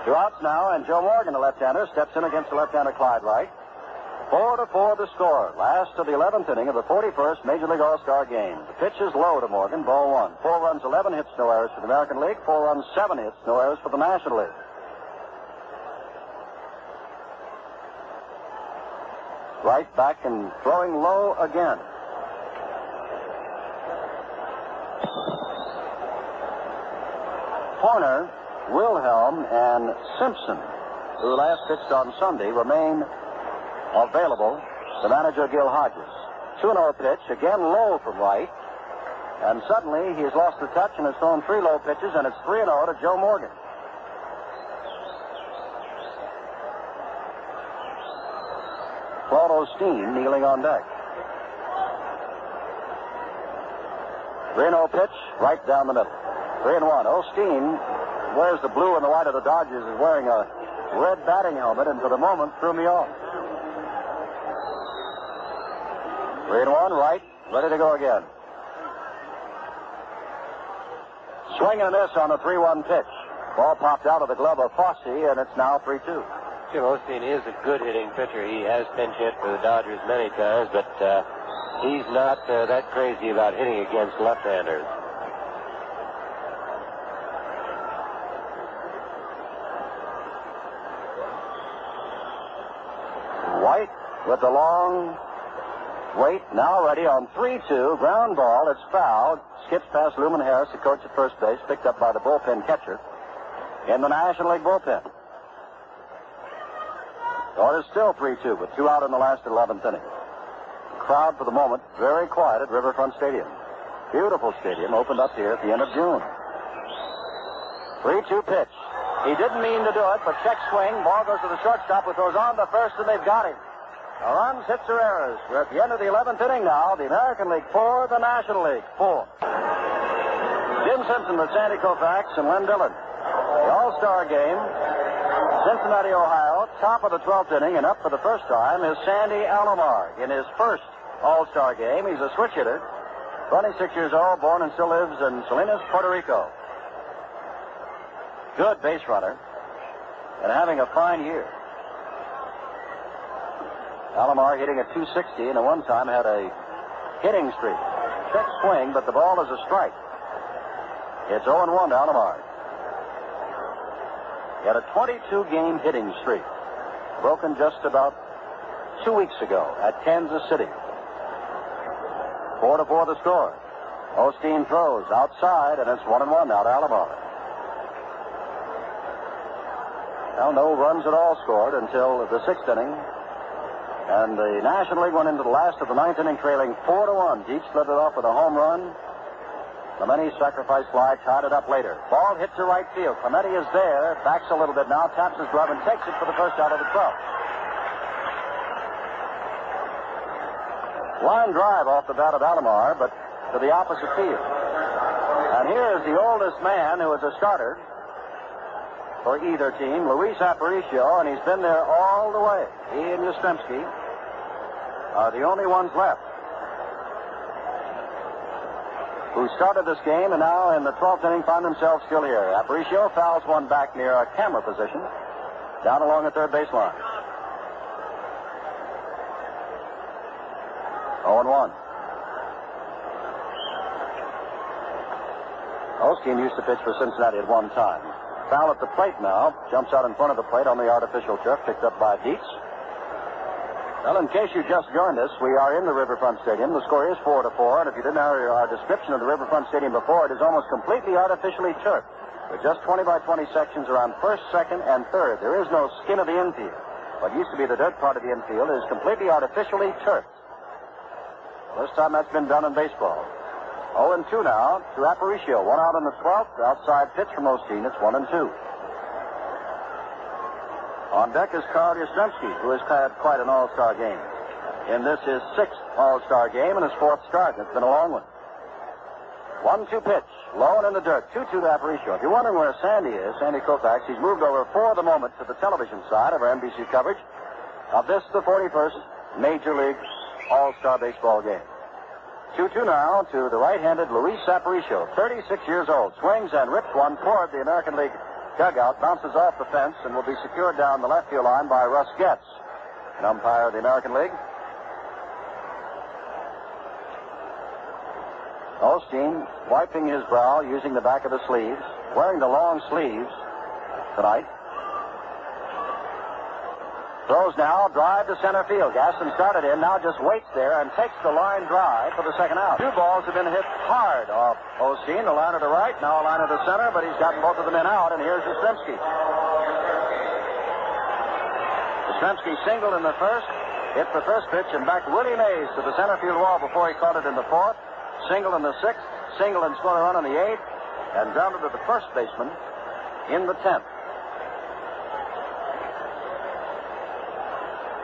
2 outs now, and Joe Morgan, the left-hander, steps in against the left-hander Clyde Wright. 4-4 the score. Last of the 11th inning of the 41st Major League All-Star Game. The pitch is low to Morgan, ball 1. 4 runs, 11 hits, no errors for the American League. 4 runs, 7 hits, no errors for the National League. Right back and throwing low again. Horner, Wilhelm, and Simpson, who last pitched on Sunday, remain available to manager Gil Hodges. 2-0 pitch, again low from Wright. And suddenly he has lost the touch and has thrown 3 low pitches, and it's 3-0 to Joe Morgan. Claude Osteen kneeling on deck. 3-0 pitch, right down the middle. 3-1. Osteen wears the blue and the white of the Dodgers, is wearing a red batting helmet, and for the moment threw me off. 3-1, right, ready to go again. Swing and a miss on the 3-1 pitch. Ball popped out of the glove of Fosse, and it's now 3-2. Jim, Osteen is a good hitting pitcher. He has pinch hit for the Dodgers many times, but he's not that crazy about hitting against left-handers. White with the long wait, now ready on 3-2. Ground ball, it's fouled. Skips past Luman Harris, the coach at first base, picked up by the bullpen catcher in the National League bullpen. So it is still 3-2 with 2 out in the last 11th inning. The crowd for the moment very quiet at Riverfront Stadium. Beautiful stadium, opened up here at the end of June. 3-2 pitch. He didn't mean to do it, but check swing. Ball goes to the shortstop, who throws on to first, and they've got him. No runs, hits, or errors. We're at the end of the 11th inning now. The American League 4, the National League 4. Jim Simpson with Sandy Koufax and Len Dillon. The All-Star Game, Cincinnati, Ohio, top of the 12th inning, and up for the first time is Sandy Alomar in his first All-Star Game. He's a switch hitter, 26 years old, born and still lives in Salinas, Puerto Rico. Good base runner and having a fine year. Alomar hitting at 260 and at one time had a hitting streak. Check swing, but the ball is a strike. It's 0-1 to Alomar. He had a 22-game hitting streak, broken just about 2 weeks ago at Kansas City. 4-4 the score. Osteen throws outside, and it's 1-1 now to Alomar. Well, no runs at all scored until the 6th inning. And the National League went into the last of the 9th inning trailing 4-1. Dietz led it off with a home run. Clemente sacrifice fly, tied it up later. Ball hit to right field. Clemente is there, backs a little bit now, taps his glove and takes it for the first out of the 12th. Line drive off the bat of Alomar, but to the opposite field. And here is the oldest man who is a starter for either team, Luis Aparicio, and he's been there all the way. He and Yastrzemski are the only ones left who started this game and now in the 12th inning find themselves still here. Aparicio fouls one back near a camera position down along the third baseline. 0-1. Osteen used to pitch for Cincinnati at one time. Foul at the plate now. Jumps out in front of the plate on the artificial turf, picked up by Dietz. Well, in case you just joined us, we are in the Riverfront Stadium. The score is 4-4, and if you didn't hear our description of the Riverfront Stadium before, it is almost completely artificially turfed, with just 20 by 20 sections around first, second, and third. There is no skin of the infield. What used to be the dirt part of the infield is completely artificially turfed. First time that's been done in baseball. 0-2 now to Aparicio. One out in the 12th. Outside pitch from Osteen. It's 1-2. On deck is Carl Yastrzemski, who has had quite an all-star game. In this, his 6th all-star game and his 4th start. It's been a long one. 1-2 pitch. Low and in the dirt. 2-2 to Aparicio. If you're wondering where Sandy is, Sandy Koufax, he's moved over for the moment to the television side of our NBC coverage of this, the 41st Major League All-Star Baseball game. 2-2 now to the right-handed Luis Aparicio, 36 years old. Swings and rips one toward the American League dugout, bounces off the fence, and will be secured down the left field line by Russ Getz, an umpire of the American League. Osteen wiping his brow using the back of the sleeves, wearing the long sleeves tonight. Throws now, drive to center field. Gaston started in, now just waits there and takes the line drive for the second out. 2 balls have been hit hard off Osteen, a line to the right, now a line to the center, but he's gotten both of them in out, and here's Yastrzemski. Yastrzemski singled in the first, hit the first pitch, and backed Willie Mays to the center field wall before he caught it in the 4th. Singled in the 6th, singled and scored a run in the 8th, and grounded to the first baseman in the 10th.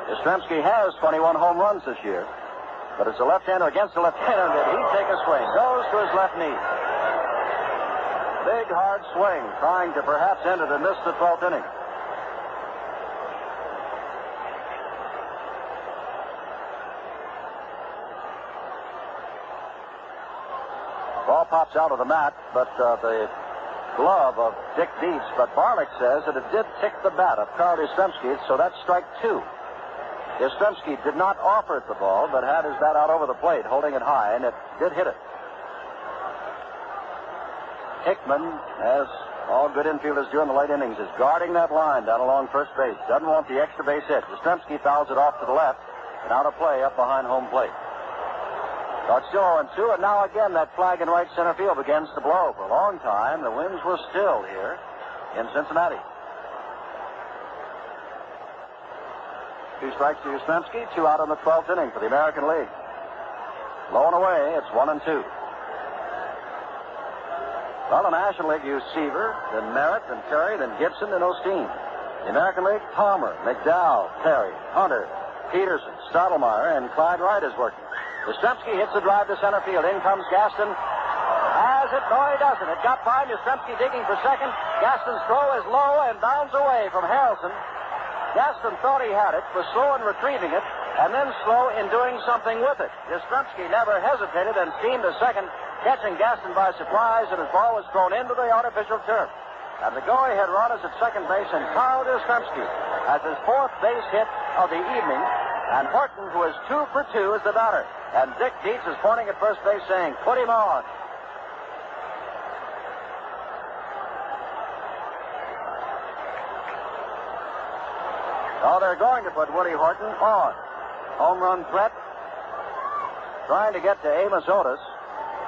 Yastrzemski has 21 home runs this year, but it's a left-hander against a left-hander. Did he take a swing? Goes to his left knee. Big, hard swing, trying to perhaps end it and miss the 12th inning. Ball pops out of the mat, but the glove of Dick Dietz. But Barlick says that it did tick the bat of Carl Yastrzemski, so that's strike 2. Yastrzemski did not offer it the ball, but had his bat out over the plate, holding it high, and it did hit it. Hickman, as all good infielders do in the late innings, is guarding that line down along first base. Doesn't want the extra base hit. Yastrzemski fouls it off to the left, and out of play up behind home plate. So it's still 0-2, and now again that flag in right center field begins to blow. For a long time, the winds were still here in Cincinnati. 2 strikes to Yastrzemski, 2 out in the 12th inning for the American League. Low and away, it's 1-2. Well, the National League used Seaver, then Merritt, then Perry, then Gibson, then Osteen. The American League, Palmer, Mcdowell, Perry, Hunter, Peterson, Stottlemyre, and Clyde Wright is working. Yastrzemski hits the drive to center field. In comes Gaston. Has it? No, he doesn't. It got by him. Yastrzemski digging for second. Gaston's throw is low and bounds away from Harrelson. Gaston thought he had it, was slow in retrieving it, and then slow in doing something with it. Yastrzemski never hesitated and steamed to second, catching Gaston by surprise, and his ball was thrown into the artificial turf. And the go-ahead run is at second base, and Carl Yastrzemski has his fourth base hit of the evening, and Horton, who is 2 for 2, is the batter. And Dick Dietz is pointing at first base saying, put him on. Oh, they're going to put Willie Horton on. Home run threat. Trying to get to Amos Otis,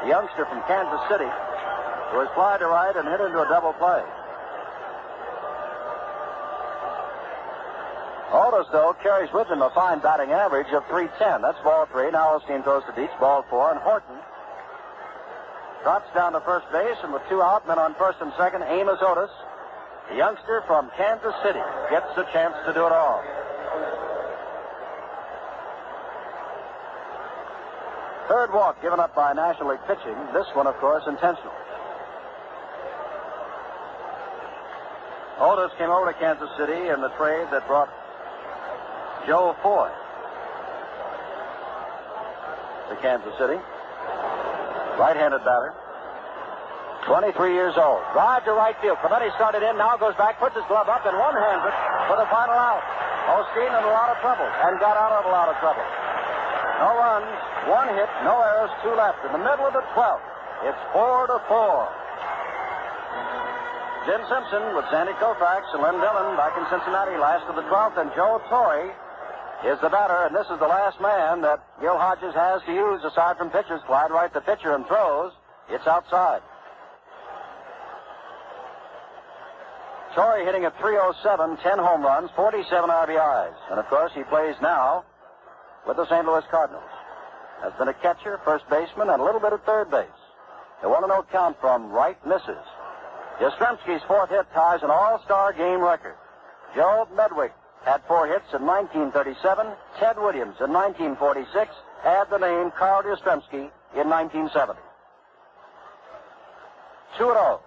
the youngster from Kansas City, who has fly to right and hit into a double play. Otis, though, carries with him a fine batting average of .310. That's ball 3. Now Osteen throws to Dietz, ball 4, and Horton trots down to first base, and with 2 out, men on first and second, Amos Otis, the youngster from Kansas City, gets a chance to do it all. Third walk given up by National League pitching. This one, of course, intentional. Otis came over to Kansas City in the trade that brought Joe Foy to Kansas City. Right-handed batter. 23 years old. Drive to right field. Clemente started in, now goes back, puts his glove up, and one-hands it for the final out. Osteen in a lot of trouble, and got out of a lot of trouble. No runs, 1 hit, no errors, 2 left. In the middle of the 12th, it's 4-4. Jim Simpson with Sandy Koufax and Len Dillon back in Cincinnati, last of the 12th, and Joe Torre is the batter, and this is the last man that Gil Hodges has to use aside from pitchers. Clyde Wright, the pitcher, and throws. It's outside. Torre hitting at .307, 10 home runs, 47 RBIs. And, of course, he plays now with the St. Louis Cardinals. Has been a catcher, first baseman, and a little bit of third base. The 1-0 count from Wright misses. Yastrzemski's 4th hit ties an All-Star Game record. Joe Medwick had 4 hits in 1937. Ted Williams in 1946. Add the name Carl Yastrzemski in 1970. 2-0.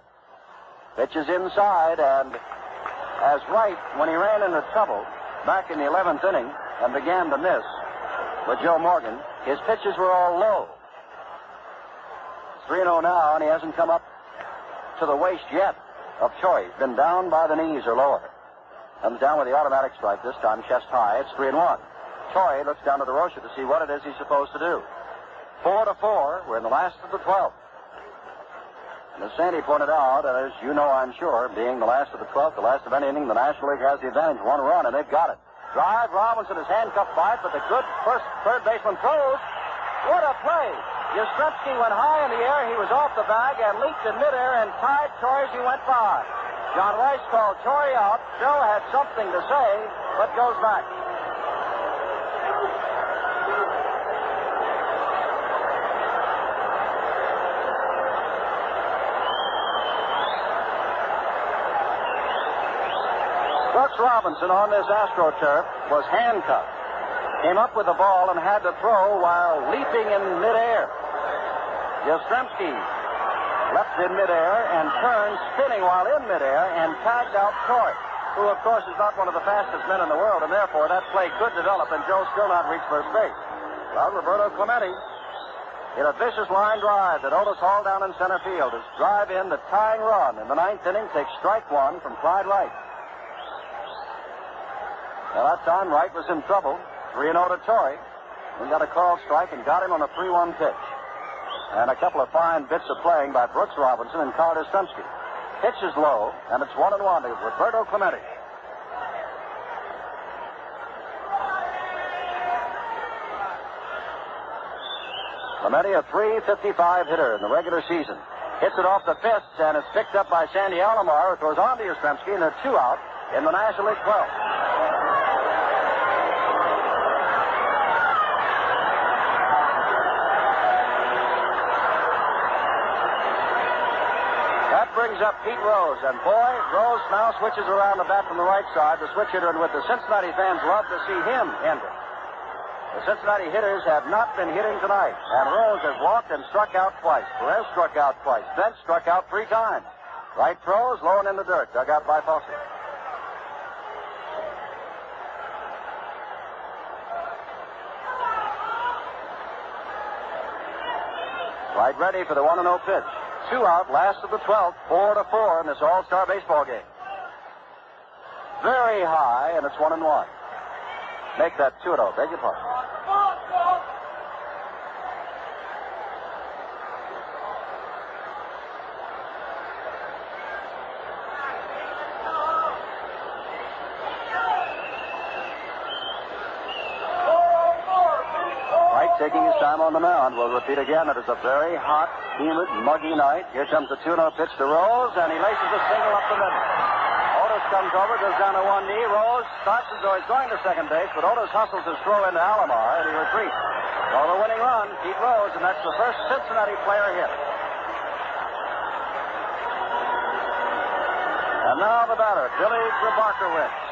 Pitch is inside, and as Wright, when he ran into trouble back in the 11th inning and began to miss with Joe Morgan, his pitches were all low. 3-0 now, and he hasn't come up to the waist yet of Choi. He's been down by the knees or lower. Comes down with the automatic strike, this time chest high. It's 3-1. Choi looks down to the Rocha to see what it is he's supposed to do. 4-4. We're in the last of the 12th. And as Sandy pointed out, and as you know, I'm sure, being the last of the 12th, the last of any inning, the National League has the advantage. 1 run, and they've got it. Drive, Robinson is handcuffed by it, but the good third baseman throws. What a play! Yastrzemski went high in the air. He was off the bag and leaped in midair and tied Torre as he went by. John Rice called Torre out. Joe had something to say, but goes back. Brooks Robinson on this AstroTurf was handcuffed. Came up with the ball and had to throw while leaping in midair. Yastrzemski left in midair and turned, spinning while in midair, and tagged out Torre, who, of course, is not one of the fastest men in the world, and therefore that play could develop, and Joe still not reach first base. Well, Roberto Clemente hit a vicious line drive that Otis hauled down in center field. His drive in, the tying run in the 9th inning, takes strike 1 from Clyde Wright. Now, that time, Wright was in trouble. 3-0 to Torre. We got a called strike and got him on a 3-1 pitch. And a couple of fine bits of playing by Brooks Robinson and Carl Yastrzemski. Pitch is low, and it's 1-1 to Roberto Clemente. Clemente, a .355 hitter in the regular season. Hits it off the fists, and it's picked up by Sandy Alomar, who throws on to Yastrzemski, and they're 2 out in the National League 12th. Brings up Pete Rose, and boy, Rose now switches around the bat from the right side, the switch hitter, and with the Cincinnati fans love to see him end it. The Cincinnati hitters have not been hitting tonight, and Rose has walked and struck out twice. Perez struck out twice. Bench struck out 3 times. Right throws, low and in the dirt, dug out by Fossey. Right ready for the 1-0 pitch. 2 out, last of the 12th, 4-4 in this All-Star baseball game. Very high, and it's 1-1. Make that 2-0. Beg your pardon. Taking his time on the mound. We'll repeat again. It is a very hot, humid, muggy night. Here comes the 2-0 pitch to Rose, and he laces a single up the middle. Otis comes over, goes down to one knee. Rose starts as though he's going to second base, but Otis hustles his throw into Alomar, and he retreats. So the winning run, Pete Rose, and that's the first Cincinnati player hit. And now the batter, Billy Grabarkowitz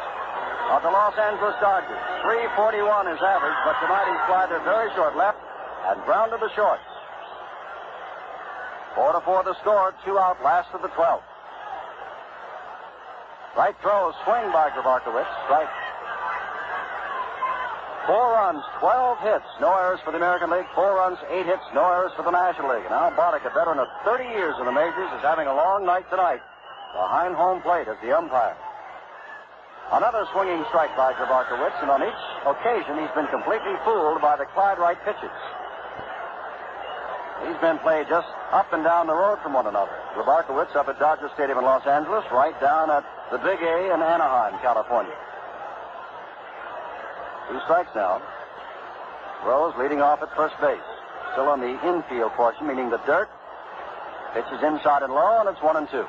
of the Los Angeles Dodgers. 341 is average, but tonight he's flied to very short left and grounded to short. 4-4 the score, 2 out, last of the 12th. Right throw, swing by Grabarkowitz. Strike. 4 runs, 12 hits, no errors for the American League. 4 runs, 8 hits, no errors for the National League. And Al Bartek, a veteran of 30 years in the majors, is having a long night tonight behind home plate as the umpire. Another swinging strike by Grabarkowitz, and on each occasion he's been completely fooled by the Clyde Wright pitches. These men play just up and down the road from one another. Grabarkowitz up at Dodger Stadium in Los Angeles, right down at the Big A in Anaheim, California. 2 strikes now. Rose leading off at first base. Still on the infield portion, meaning the dirt. Pitches inside and low, and it's 1-2.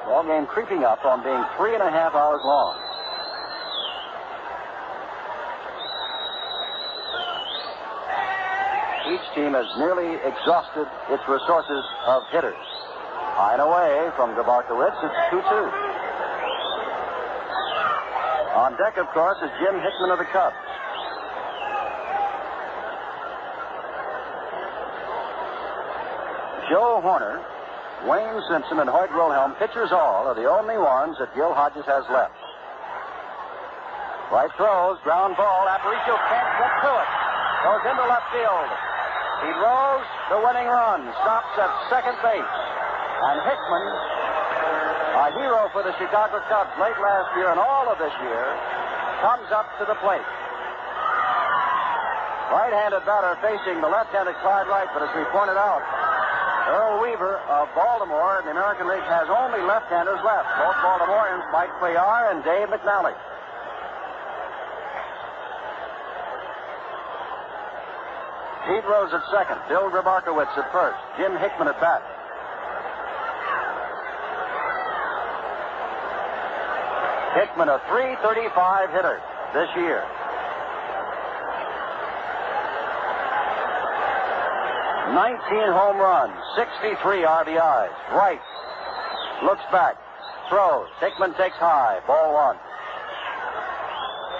Ball game creeping up on being 3.5 hours long. Each team has nearly exhausted its resources of hitters. High and away from Grabarkowitz, it's 2-2. On deck, of course, is Jim Hickman of the Cubs. Joe Horner, Wayne Simpson, and Hoyt Wilhelm, pitchers all, are the only ones that Gil Hodges has left. Right throws, ground ball. Aparicio can't get to it. Goes into left field. He Rose, the winning run, stops at second base. And Hickman, a hero for the Chicago Cubs late last year and all of this year, comes up to the plate. Right-handed batter facing the left-handed Clyde Wright, but as we pointed out, Earl Weaver of Baltimore in the American League has only left-handers left. Both Baltimoreans, Mike Cuellar and Dave McNally. Pete Rose at second. Bill Grabarkowitz at first. Jim Hickman at bat. Hickman, a .335 hitter this year. 19 home runs, 63 RBIs. Right. Looks back. Throws. Hickman takes high. Ball 1.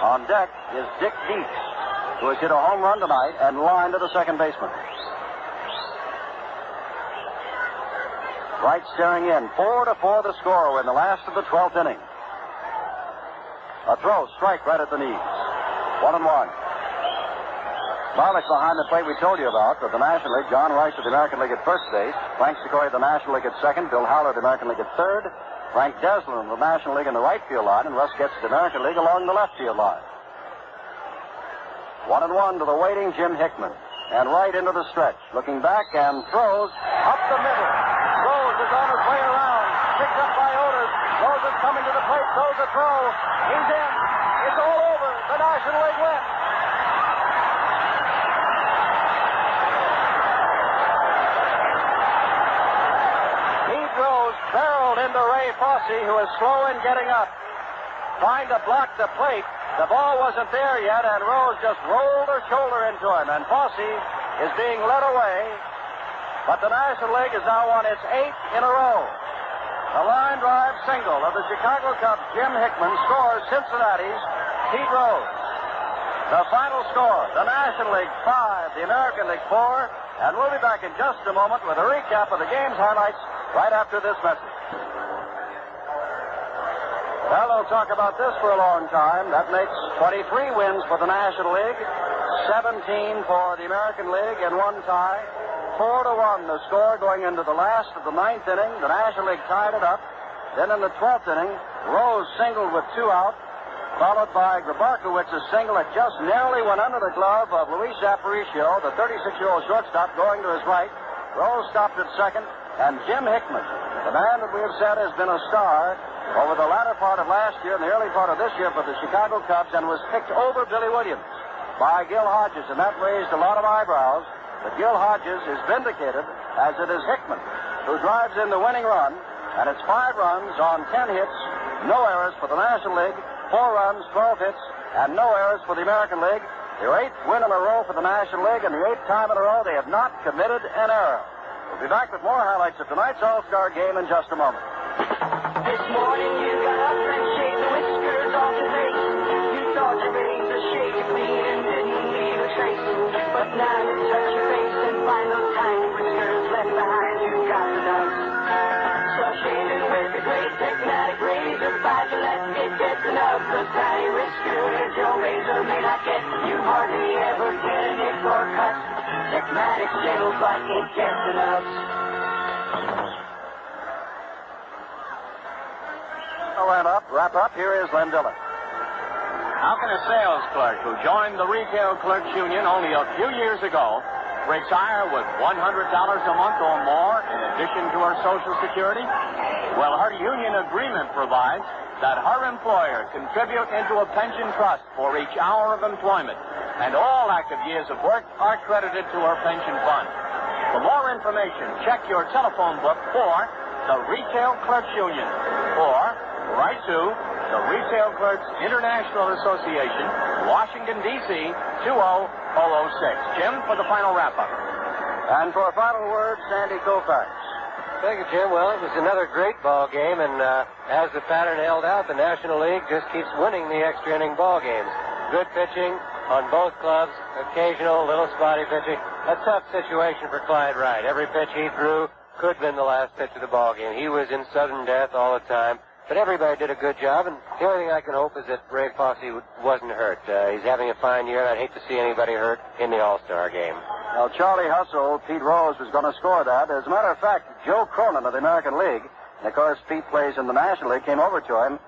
On deck is Dick Dietz, who has hit a home run tonight and lined to the second baseman. Wright staring in. 4-4 the score in the last of the 12th inning. A throw. Strike right at the knees. 1-1. Barlick behind the plate we told you about of the National League. John Rice of the American League at first base. Frank Secoy of the National League at second. Bill Howler of the American League at third. Frank Desler of the National League in the right field line. And Russ Getz of the American League along the left field line. 1-1 to the waiting Jim Hickman. And right into the stretch. Looking back and throws up the middle. Rose is on his way around. Picked up by Otis. Rose is coming to the plate. Throws a throw. He's in. It's all over. The National League wins. Barreled into Ray Fosse, who is slow in getting up. Trying to block the plate. The ball wasn't there yet, and Rose just rolled her shoulder into him. And Fosse is being led away. But the National League has now won its 8th in a row. The line drive single of the Chicago Cubs, Jim Hickman, scores Cincinnati's Pete Rose. The final score, the National League 5, the American League 4. And we'll be back in just a moment with a recap of the game's highlights right after this message. Well, they'll talk about this for a long time. That makes 23 wins for the National League, 17 for the American League and one tie. 4-1 the score going into the last of the 9th inning. The National League tied it up. Then in the 12th inning, Rose singled with 2 out, followed by Grabarkowitz's single that just narrowly went under the glove of Luis Aparicio, the 36-year-old shortstop, going to his right. Rose stopped at second, and Jim Hickman, the man that we have said has been a star over the latter part of last year and the early part of this year for the Chicago Cubs, and was picked over Billy Williams by Gil Hodges, and that raised a lot of eyebrows. But Gil Hodges is vindicated, as it is Hickman, who drives in the winning run, and it's 5 runs on 10 hits, no errors for the National League, 4 runs, 12 hits, and no errors for the American League. Their 8th win in a row for the National League, and the 8th time in a row they have not committed an error. We'll be back with more highlights of tonight's All-Star Game in just a moment. This morning you got up and shaved the whiskers off your face. You thought your razor shaved clean and didn't leave a trace. But now you touch your face and find those tiny whiskers left behind. You got the nubs. So shaving with a great technic razor by Gillette, it gets the nubs. Those tiny whiskers your razor may not get. You hardly ever get a nick or cut. Technic shingles like it gets the nubs. Wrap up. Here is Len Dillon. How can a sales clerk who joined the Retail Clerks Union only a few years ago retire with $100 a month or more in addition to her Social Security? Well, her union agreement provides that her employer contribute into a pension trust for each hour of employment, and all active years of work are credited to her pension fund. For more information, check your telephone book for the Retail Clerks Union, or write to the Retail Clerks International Association, Washington, D.C., 20006. Jim, for the final wrap-up. And for a final word, Sandy Koufax. Thank you, Jim. Well, it was another great ball game, and as the pattern held out, the National League just keeps winning the extra inning ball games. Good pitching on both clubs, occasional little spotty pitching. A tough situation for Clyde Wright. Every pitch he threw could have been the last pitch of the ball game. He was in sudden death all the time. But everybody did a good job, and the only thing I can hope is that Ray Fosse wasn't hurt. He's having a fine year, and I'd hate to see anybody hurt in the All-Star Game. Now, Charlie Hustle, Pete Rose was going to score that. As a matter of fact, Joe Cronin of the American League, and of course Pete plays in the National League, came over to him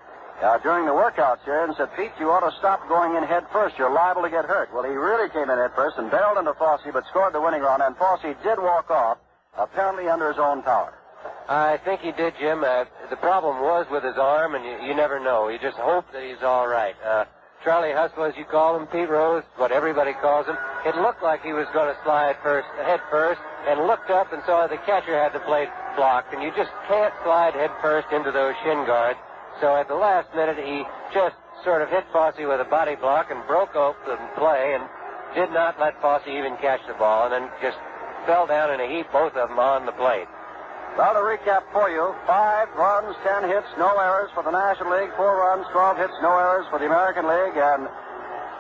during the workouts here and said, Pete, you ought to stop going in head first. You're liable to get hurt. Well, he really came in head first and barreled into Fosse, but scored the winning run, and Fosse did walk off, apparently under his own power. I think he did, Jim. The problem was with his arm, and you never know. You just hope that he's all right. Charlie Hustle, as you call him, Pete Rose, what everybody calls him, it looked like he was going to slide head first, and looked up and saw the catcher had the plate blocked, and you just can't slide head first into those shin guards. So at the last minute, he just sort of hit Fosse with a body block and broke open the play and did not let Fosse even catch the ball, and then just fell down in a heap, both of them on the plate. Well, to recap for you, 5 runs, 10 hits, no errors for the National League, 4 runs, 12 hits, no errors for the American League, and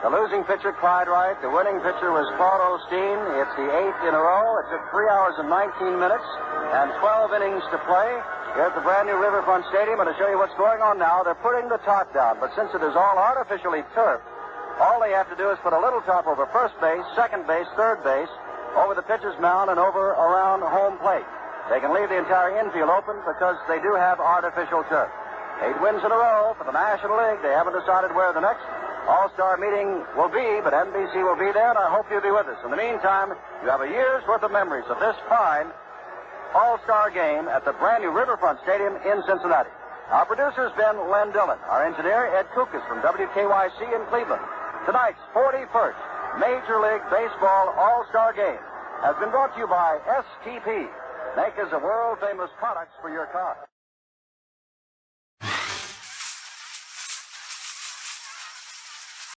the losing pitcher, Clyde Wright. The winning pitcher was Claude Osteen. It's the 8th in a row. It took 3 hours and 19 minutes and 12 innings to play here at the brand new Riverfront Stadium. And to show you what's going on now, they're putting the top down, but since it is all artificially turfed, all they have to do is put a little top over first base, second base, third base, over the pitcher's mound, and over around home plate. They can leave the entire infield open because they do have artificial turf. 8 wins in a row for the National League. They haven't decided where the next All-Star meeting will be, but NBC will be there, and I hope you'll be with us. In the meantime, you have a year's worth of memories of this fine All-Star game at the brand new Riverfront Stadium in Cincinnati. Our producer's been Len Dillon. Our engineer, Ed Kukas from WKYC in Cleveland. Tonight's 41st Major League Baseball All-Star Game has been brought to you by STP, makers of world-famous products for your car.